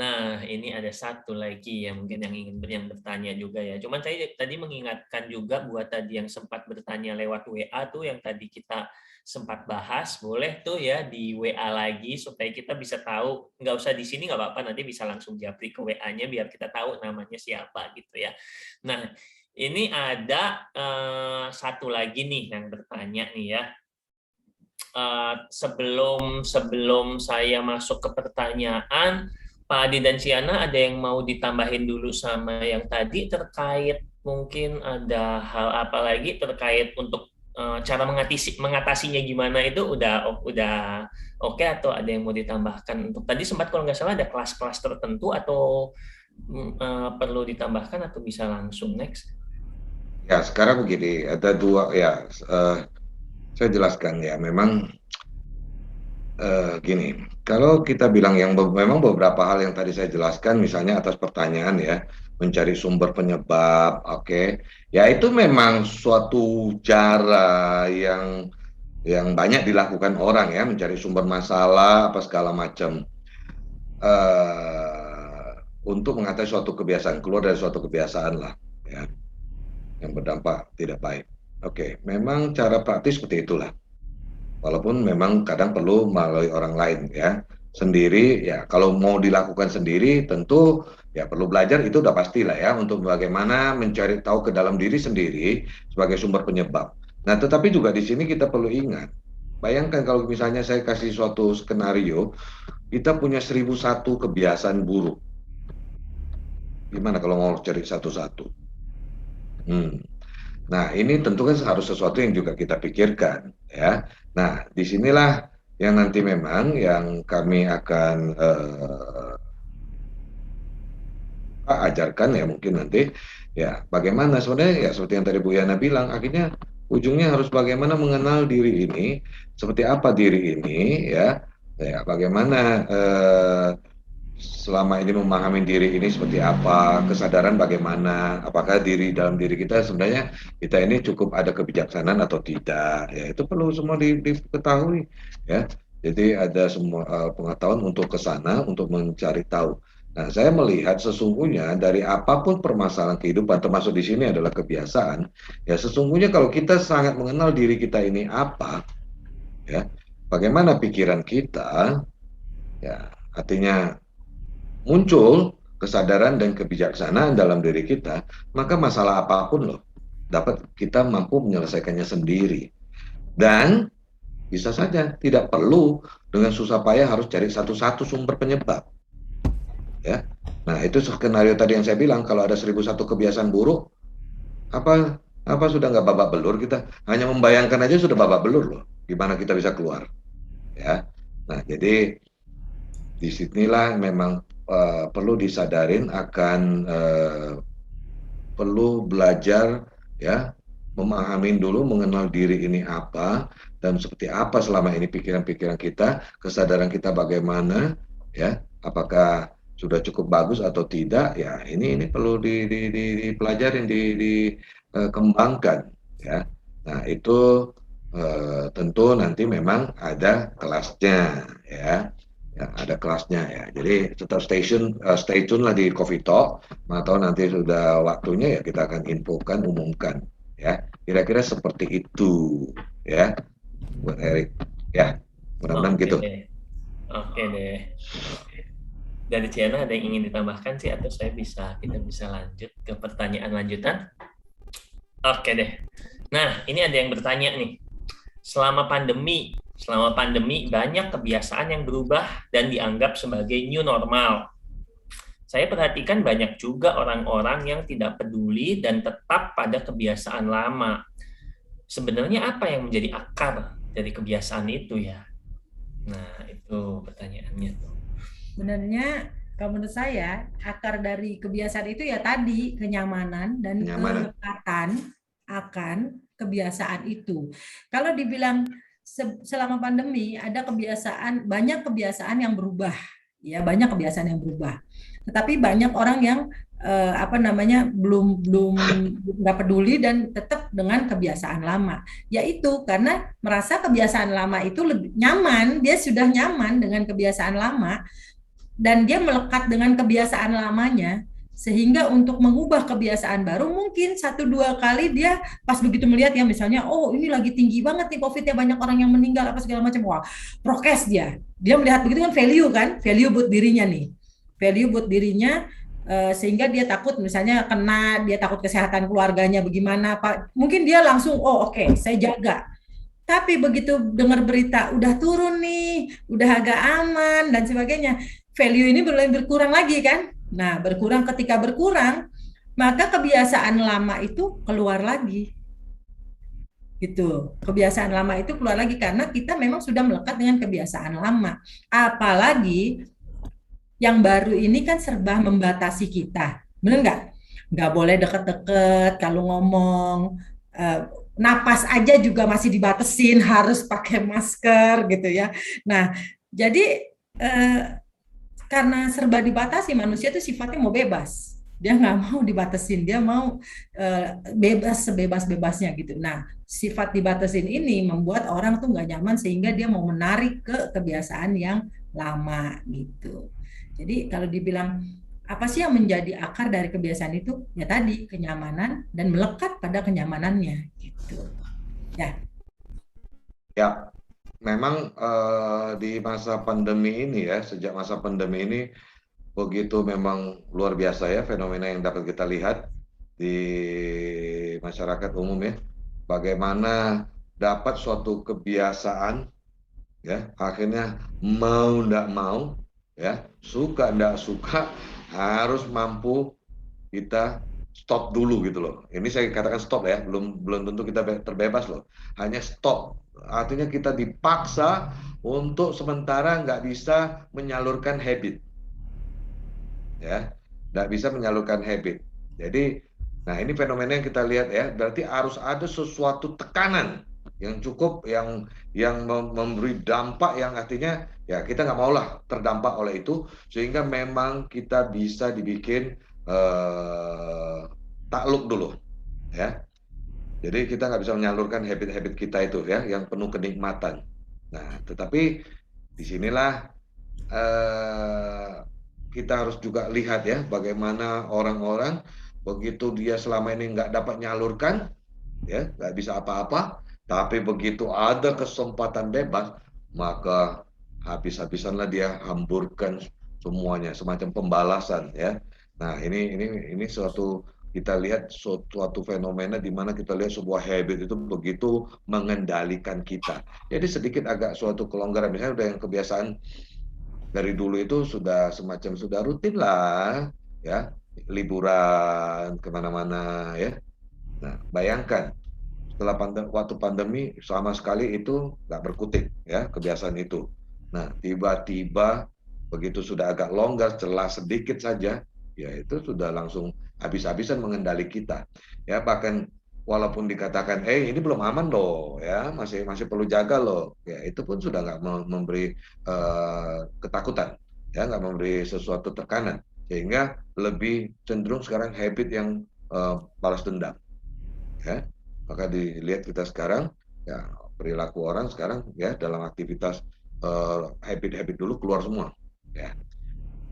A: Nah, ini ada satu lagi yang mungkin yang bertanya juga ya. Cuman saya tadi mengingatkan juga buat tadi yang sempat bertanya lewat WA tuh, yang tadi kita sempat bahas, boleh tuh ya di WA lagi supaya kita bisa tahu. Nggak usah di sini nggak apa-apa, nanti bisa langsung japri ke WA-nya biar kita tahu namanya siapa gitu ya. Nah, ini ada satu lagi nih yang bertanya nih ya. Sebelum saya masuk ke pertanyaan, Pak Adi dan Ciana, ada yang mau ditambahin dulu sama yang tadi terkait mungkin ada hal apa lagi terkait untuk cara mengatasinya gimana, itu udah oke, atau ada yang mau ditambahkan? Untuk tadi sempat kalau nggak salah ada kelas-kelas tertentu atau perlu ditambahkan atau bisa langsung next?
C: Ya, sekarang begini, ada dua ya. Saya jelaskan ya, memang Gini, kalau kita bilang yang memang beberapa hal yang tadi saya jelaskan, misalnya atas pertanyaan ya, mencari sumber penyebab, oke, ya itu memang suatu cara yang banyak dilakukan orang ya, mencari sumber masalah apa segala macam eh untuk mengatasi suatu kebiasaan, keluar dari suatu kebiasaan lah, ya, yang berdampak tidak baik. Oke, memang cara praktis seperti itulah. Walaupun memang kadang perlu melalui orang lain ya. Sendiri ya kalau mau dilakukan sendiri tentu ya perlu belajar itu udah pastilah ya untuk bagaimana mencari tahu ke dalam diri sendiri sebagai sumber penyebab. Nah, tetapi juga di sini kita perlu ingat. Bayangkan kalau misalnya saya kasih suatu skenario, kita punya 1001 kebiasaan buruk. Gimana kalau mau cari satu-satu? Hmm. Nah, ini tentu kan harus sesuatu yang juga kita pikirkan, ya. Nah, disinilah yang nanti memang yang kami akan ajarkan ya mungkin nanti, ya bagaimana sebenarnya ya seperti yang tadi Bu Yana bilang, akhirnya ujungnya harus bagaimana mengenal diri ini, seperti apa diri ini, ya bagaimana selama ini memahami diri ini seperti apa, kesadaran bagaimana, apakah dalam diri kita sebenarnya kita ini cukup ada kebijaksanaan atau tidak, ya itu perlu semua diketahui, ya. Jadi ada semua pengetahuan untuk ke sana, untuk mencari tahu. Nah, saya melihat sesungguhnya dari apapun permasalahan kehidupan, termasuk di sini adalah kebiasaan, ya sesungguhnya kalau kita sangat mengenal diri kita ini apa, ya, bagaimana pikiran kita, ya artinya muncul kesadaran dan kebijaksanaan dalam diri kita, maka masalah apapun loh dapat kita mampu menyelesaikannya sendiri. Dan bisa saja tidak perlu dengan susah payah harus cari satu-satu sumber penyebab. Ya. Nah, itu skenario tadi yang saya bilang, kalau ada 1001 kebiasaan buruk, apa sudah nggak babak belur kita? Hanya membayangkan aja sudah babak belur loh. Gimana kita bisa keluar? Ya. Nah, jadi disinilah memang perlu disadarin akan perlu belajar ya, memahami dulu mengenal diri ini apa dan seperti apa selama ini pikiran-pikiran kita, kesadaran kita bagaimana ya, apakah sudah cukup bagus atau tidak ya, ini perlu dipelajarin, dikembangkan ya. Nah, itu tentu nanti memang ada kelasnya ya. Ya, ada kelasnya ya. Jadi tetap stay tune lah di Coffee Talk. Atau nanti sudah waktunya ya kita akan infokan, umumkan ya. Kira-kira seperti itu ya buat Erik. Ya, mudah-mudahan
A: Oke
C: gitu.
A: deh. Oke deh. Dari Ciana ada yang ingin ditambahkan sih atau kita bisa lanjut ke pertanyaan lanjutan? Oke deh. Nah, ini ada yang bertanya nih. Selama pandemi banyak kebiasaan yang berubah dan dianggap sebagai new normal. Saya perhatikan banyak juga orang-orang yang tidak peduli dan tetap pada kebiasaan lama. Sebenarnya apa yang menjadi akar dari kebiasaan itu ya? Nah, itu pertanyaannya tuh.
D: Sebenarnya kalau menurut saya akar dari kebiasaan itu ya tadi kenyamanan dan kelekatan akan kebiasaan itu. Kalau dibilang selama pandemi ada banyak kebiasaan yang berubah, ya banyak kebiasaan yang berubah. Tetapi banyak orang yang belum nggak peduli dan tetap dengan kebiasaan lama. Yaitu karena merasa kebiasaan lama itu lebih nyaman, dia sudah nyaman dengan kebiasaan lama dan dia melekat dengan kebiasaan lamanya. Sehingga untuk mengubah kebiasaan baru mungkin 1-2 kali dia pas begitu melihat ya misalnya oh ini lagi tinggi banget nih COVID-nya, banyak orang yang meninggal apa segala macam, wah prokes dia melihat begitu kan, value buat dirinya nih, value buat dirinya sehingga dia takut misalnya kena, dia takut kesehatan keluarganya bagaimana Pak, mungkin dia langsung oke, saya jaga. Tapi begitu dengar berita udah turun nih, udah agak aman dan sebagainya, value ini berkurang lagi kan. Nah, ketika berkurang, maka kebiasaan lama itu keluar lagi. Gitu. Kebiasaan lama itu keluar lagi karena kita memang sudah melekat dengan kebiasaan lama. Apalagi yang baru ini kan serba membatasi kita. Benar nggak? Nggak boleh deket-deket kalau ngomong. napas aja juga masih dibatasin, harus pakai masker gitu ya. Nah, jadi karena serba dibatasi, manusia itu sifatnya mau bebas. Dia nggak mau dibatasin, dia mau bebas sebebas-bebasnya gitu. Nah, sifat dibatasin ini membuat orang tuh nggak nyaman sehingga dia mau menarik ke kebiasaan yang lama gitu. Jadi kalau dibilang apa sih yang menjadi akar dari kebiasaan itu? Ya tadi kenyamanan dan melekat pada kenyamanannya gitu. Ya.
C: Ya, memang di masa pandemi ini ya, sejak masa pandemi ini begitu memang luar biasa ya fenomena yang dapat kita lihat di masyarakat umum ya. Bagaimana dapat suatu kebiasaan ya, akhirnya mau ndak mau ya, suka ndak suka harus mampu kita stop dulu gitu loh. Ini saya katakan stop ya, belum belum tentu kita terbebas loh. Hanya stop. Artinya kita dipaksa untuk sementara nggak bisa menyalurkan habit, ya, nggak bisa menyalurkan habit. Jadi, nah ini fenomena yang kita lihat ya. Berarti harus ada sesuatu tekanan yang cukup, yang memberi dampak yang artinya ya kita nggak maulah terdampak oleh itu, sehingga memang kita bisa dibikin takluk dulu ya. Jadi kita nggak bisa menyalurkan habit-habit kita itu ya yang penuh kenikmatan. Nah, tetapi disinilah kita harus juga lihat ya bagaimana orang-orang begitu dia selama ini nggak dapat nyalurkan ya, nggak bisa apa-apa, tapi begitu ada kesempatan bebas maka habis-habisanlah dia hamburkan semuanya, semacam pembalasan ya. Nah, ini suatu, kita lihat suatu fenomena di mana kita lihat sebuah habit itu begitu mengendalikan kita. Jadi sedikit agak suatu kelonggaran, misalnya udah yang kebiasaan dari dulu itu sudah semacam sudah rutin lah ya, liburan kemana-mana ya. Nah, bayangkan setelah waktu pandemi sama sekali itu nggak berkutik ya kebiasaan itu. Nah, tiba-tiba begitu sudah agak longgar, celah sedikit saja, ya itu sudah langsung habis-habisan mengendali kita. Ya, bahkan walaupun dikatakan, ini belum aman loh, ya masih perlu jaga loh, ya itu pun sudah nggak memberi ketakutan, ya nggak memberi sesuatu tekanan, sehingga lebih cenderung sekarang habit yang balas dendam, ya. Maka dilihat kita sekarang, ya perilaku orang sekarang ya dalam aktivitas habit-habit dulu keluar semua, ya.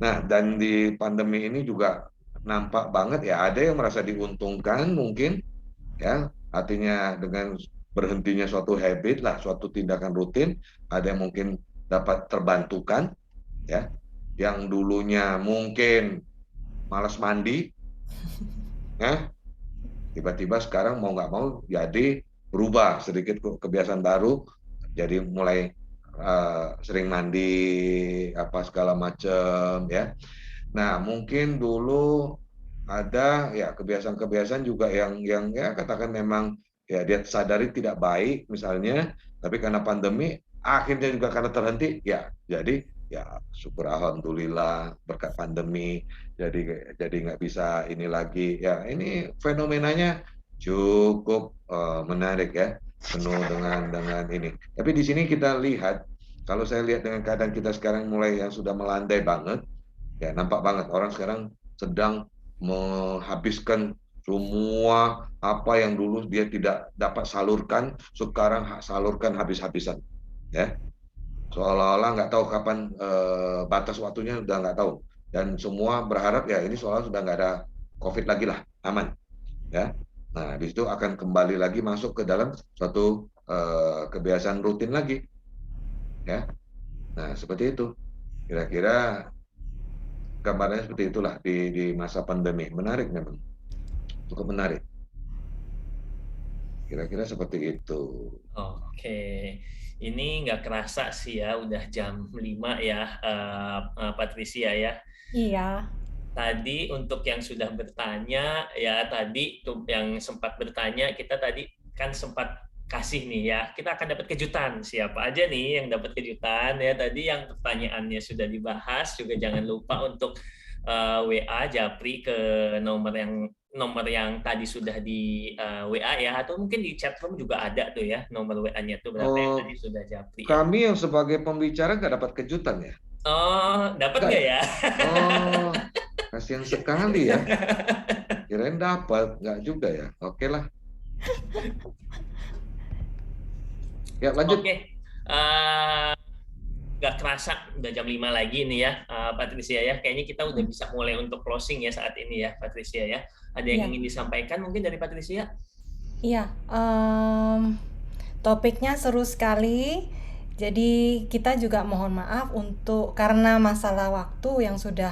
C: Nah, dan di pandemi ini juga nampak banget ya ada yang merasa diuntungkan mungkin ya, artinya dengan berhentinya suatu habit lah, suatu tindakan rutin, ada yang mungkin dapat terbantukan ya, yang dulunya mungkin malas mandi ya, tiba-tiba sekarang mau nggak mau jadi berubah sedikit kebiasaan baru, jadi mulai sering mandi apa segala macam ya. Nah, mungkin dulu ada ya kebiasaan-kebiasaan juga yang ya katakan memang ya dia sadari tidak baik misalnya, tapi karena pandemi akhirnya juga karena terhenti ya, jadi ya syukur alhamdulillah berkat pandemi jadi nggak bisa ini lagi ya. Ini fenomenanya cukup menarik ya, penuh dengan ini. Tapi di sini kita lihat, kalau saya lihat dengan keadaan kita sekarang mulai yang sudah melandai banget ya, nampak banget orang sekarang sedang menghabiskan semua apa yang dulu dia tidak dapat salurkan, sekarang salurkan habis-habisan ya, seolah-olah nggak tahu kapan batas waktunya, udah nggak tahu, dan semua berharap ya ini seolah sudah nggak ada COVID lagi lah, aman ya. Nah, di situ akan kembali lagi masuk ke dalam suatu kebiasaan rutin lagi ya. Nah, seperti itu kira-kira gambarnya, seperti itulah di masa pandemi. Menarik memang, cukup menarik. Kira-kira seperti itu.
A: Oke, ini nggak kerasa sih ya, udah jam 5 ya, Patricia ya.
B: Iya.
A: Tadi untuk yang sudah bertanya ya, tadi tuh yang sempat bertanya, kita tadi kan sempat kasih nih ya, kita akan dapat kejutan. Siapa aja nih yang dapat kejutan ya? Tadi yang pertanyaannya sudah dibahas, juga jangan lupa untuk WA Japri ke nomor yang tadi sudah di WA ya, atau mungkin di chat room juga ada tuh ya nomor WA-nya tuh berapa yang tadi
C: Oh,
A: sudah Japri ya.
C: kami yang sebagai pembicara nggak dapat kejutan ya?
A: Oh, dapat
C: Nggak
A: nggak
C: ya?
A: ya?
C: Oh, kasihan sekali ya. Kirain dapat, nggak juga ya. Oke lah. Ya, lanjut.
A: Oke. Nggak kerasa udah jam 5 lagi nih ya, Patricia ya. Kayaknya kita udah bisa mulai untuk closing ya saat ini ya, Patricia ya. Ada yang ingin disampaikan mungkin dari Patricia?
B: Iya, topiknya seru sekali. Jadi kita juga mohon maaf untuk karena masalah waktu yang sudah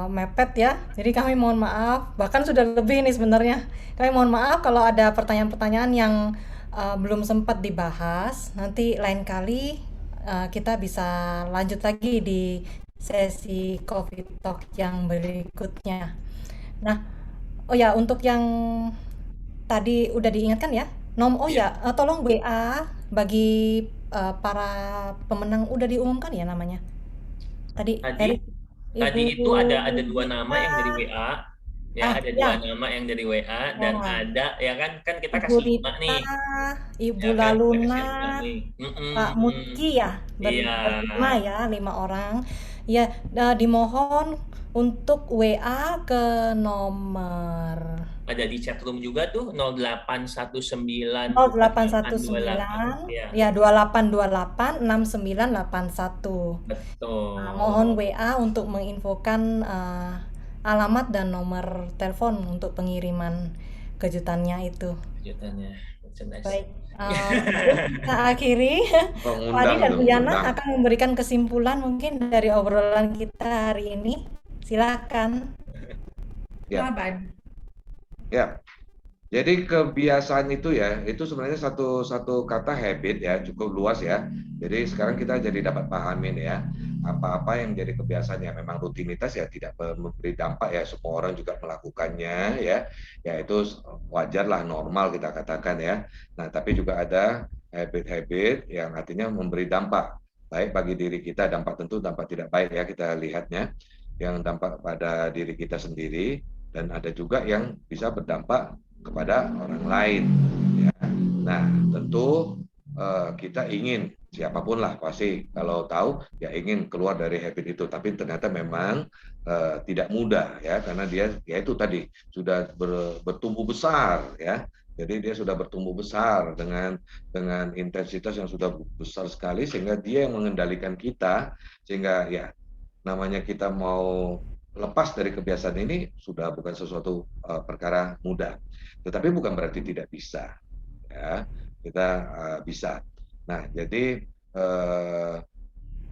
B: mepet ya. Jadi kami mohon maaf, bahkan sudah lebih nih sebenarnya. Kami mohon maaf kalau ada pertanyaan-pertanyaan yang belum sempat dibahas. Nanti lain kali kita bisa lanjut lagi di sesi Coffee Talk yang berikutnya. Nah, oh ya, untuk yang tadi udah diingatkan ya, tolong WA bagi para pemenang udah diumumkan ya namanya. Tadi
A: Tadi itu ada 2 nama yang dari WA. Ya, ada 2 nama yang dari WA dan ada ya kan kita
B: Ibu
A: kasih 5
B: Rita,
A: nih.
B: Ibu
A: Ya kan, kita
B: Laluna,
A: kasih 5 nih.
B: Pak Mutki ya,
A: Iya.
B: berlima ya, 5 orang. Ya, dimohon untuk WA ke nomor
A: Ada di chat room juga tuh 0819
B: ya 2828 6981.
A: Betul.
B: Mohon WA untuk menginfokan alamat dan nomor telepon untuk pengiriman kejutannya itu.
A: Kejutannya.
B: Baik, kita akhiri. Pak Adi dan Bu Yana akan memberikan kesimpulan mungkin dari obrolan kita hari ini. Silakan.
C: Ya. Ya. Jadi kebiasaan itu ya, itu sebenarnya satu kata habit ya, cukup luas ya. Jadi sekarang kita jadi dapat pahamin ya, apa-apa yang menjadi kebiasaan yang memang rutinitas ya tidak memberi dampak ya, semua orang juga melakukannya ya, ya itu wajar lah, normal kita katakan ya. Nah tapi juga ada habit-habit yang artinya memberi dampak, baik bagi diri kita, dampak tentu dampak tidak baik ya kita lihatnya, yang dampak pada diri kita sendiri, dan ada juga yang bisa berdampak kepada orang lain ya. Nah tentu kita ingin, siapapun lah pasti kalau tahu ya ingin keluar dari habit itu, tapi ternyata memang tidak mudah ya, karena dia ya itu tadi sudah bertumbuh besar ya. Jadi dia sudah bertumbuh besar dengan intensitas yang sudah besar sekali, sehingga dia yang mengendalikan kita, sehingga ya namanya kita mau lepas dari kebiasaan ini sudah bukan sesuatu perkara mudah. Tetapi bukan berarti tidak bisa, ya kita bisa. Nah, jadi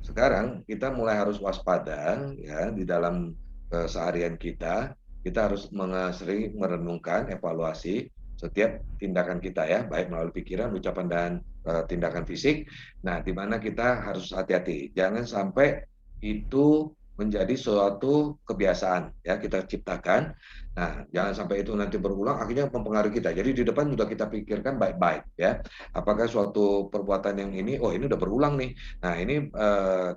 C: sekarang kita mulai harus waspada ya di dalam keseharian kita. Kita harus sering merenungkan, evaluasi setiap tindakan kita ya, baik melalui pikiran, ucapan dan tindakan fisik. Nah, di mana kita harus hati-hati, jangan sampai itu menjadi suatu kebiasaan ya kita ciptakan. Nah, jangan sampai itu nanti berulang akhirnya mempengaruhi kita. Jadi di depan sudah kita pikirkan baik-baik ya. Apakah suatu perbuatan yang ini, oh ini udah berulang nih. Nah, ini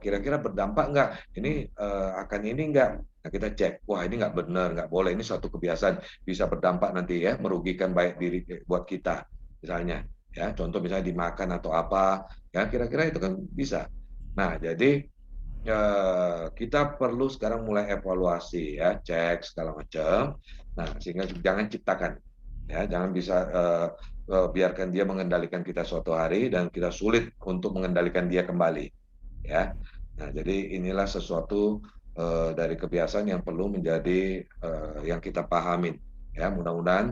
C: kira-kira berdampak enggak? Ini akan ini enggak? Nah, kita cek. Wah, ini enggak benar, enggak boleh. Ini suatu kebiasaan bisa berdampak nanti ya, merugikan baik diri buat kita. Misalnya ya, contoh misalnya dimakan atau apa, ya kira-kira itu kan bisa. Nah, jadi kita perlu sekarang mulai evaluasi ya, cek segala macam. Nah, sehingga jangan ciptakan ya, jangan bisa biarkan dia mengendalikan kita suatu hari dan kita sulit untuk mengendalikan dia kembali ya. Nah, jadi inilah sesuatu dari kebiasaan yang perlu menjadi yang kita pahamin ya. Mudah-mudahan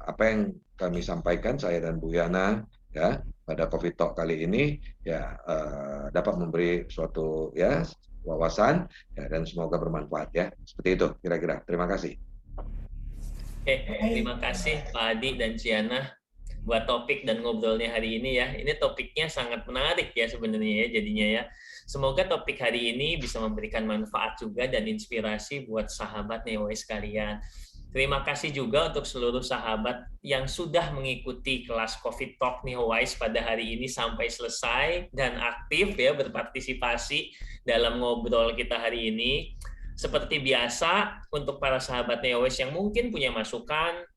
C: apa yang kami sampaikan, saya dan Bu Yana ya pada Coffee Talk kali ini ya dapat memberi suatu ya wawasan ya, dan semoga bermanfaat ya. Seperti itu kira-kira. Terima kasih.
A: Terima kasih Pak Adi dan Ciana buat topik dan ngobrolnya hari ini ya. Ini topiknya sangat menarik ya sebenarnya ya jadinya ya. Semoga topik hari ini bisa memberikan manfaat juga dan inspirasi buat sahabat Newai sekalian. Terima kasih juga untuk seluruh sahabat yang sudah mengikuti kelas COVID Talk NeoWise pada hari ini sampai selesai dan aktif ya berpartisipasi dalam ngobrol kita hari ini. Seperti biasa, untuk para sahabat NeoWise yang mungkin punya masukan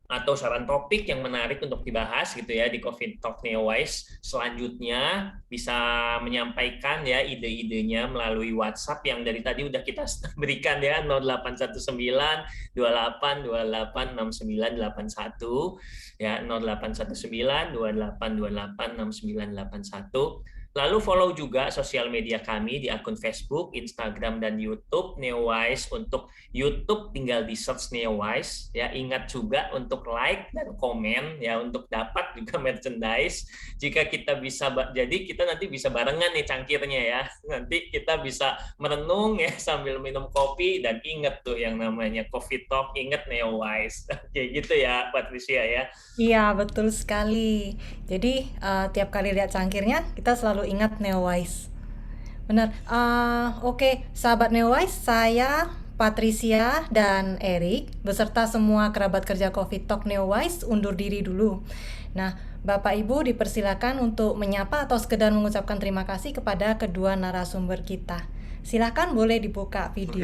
A: atau saran topik yang menarik untuk dibahas gitu ya di COVID Talk NeoWise selanjutnya, bisa menyampaikan ya ide-idenya melalui WhatsApp yang dari tadi udah kita berikan ya, 0819 28 28 6981 ya, 0819 28 28 6981. Lalu follow juga sosial media kami di akun Facebook, Instagram, dan YouTube NeoWise. Untuk YouTube tinggal di search NeoWise ya. Ingat juga untuk like dan komen ya untuk dapat juga merchandise. Jika kita bisa, jadi kita nanti bisa barengan nih cangkirnya ya. Nanti kita bisa merenung ya sambil minum kopi dan ingat tuh yang namanya Coffee Talk, ingat NeoWise. Kayak gitu ya Patricia ya.
B: Iya, betul sekali. Jadi tiap kali lihat cangkirnya kita selalu ingat NeoWise. Benar. Oke, sahabat NeoWise, saya Patricia dan Erik beserta semua kerabat kerja COVID Talk NeoWise undur diri dulu. Nah, Bapak Ibu dipersilakan untuk menyapa atau sekedar mengucapkan terima kasih kepada kedua narasumber kita. Silakan boleh dibuka video.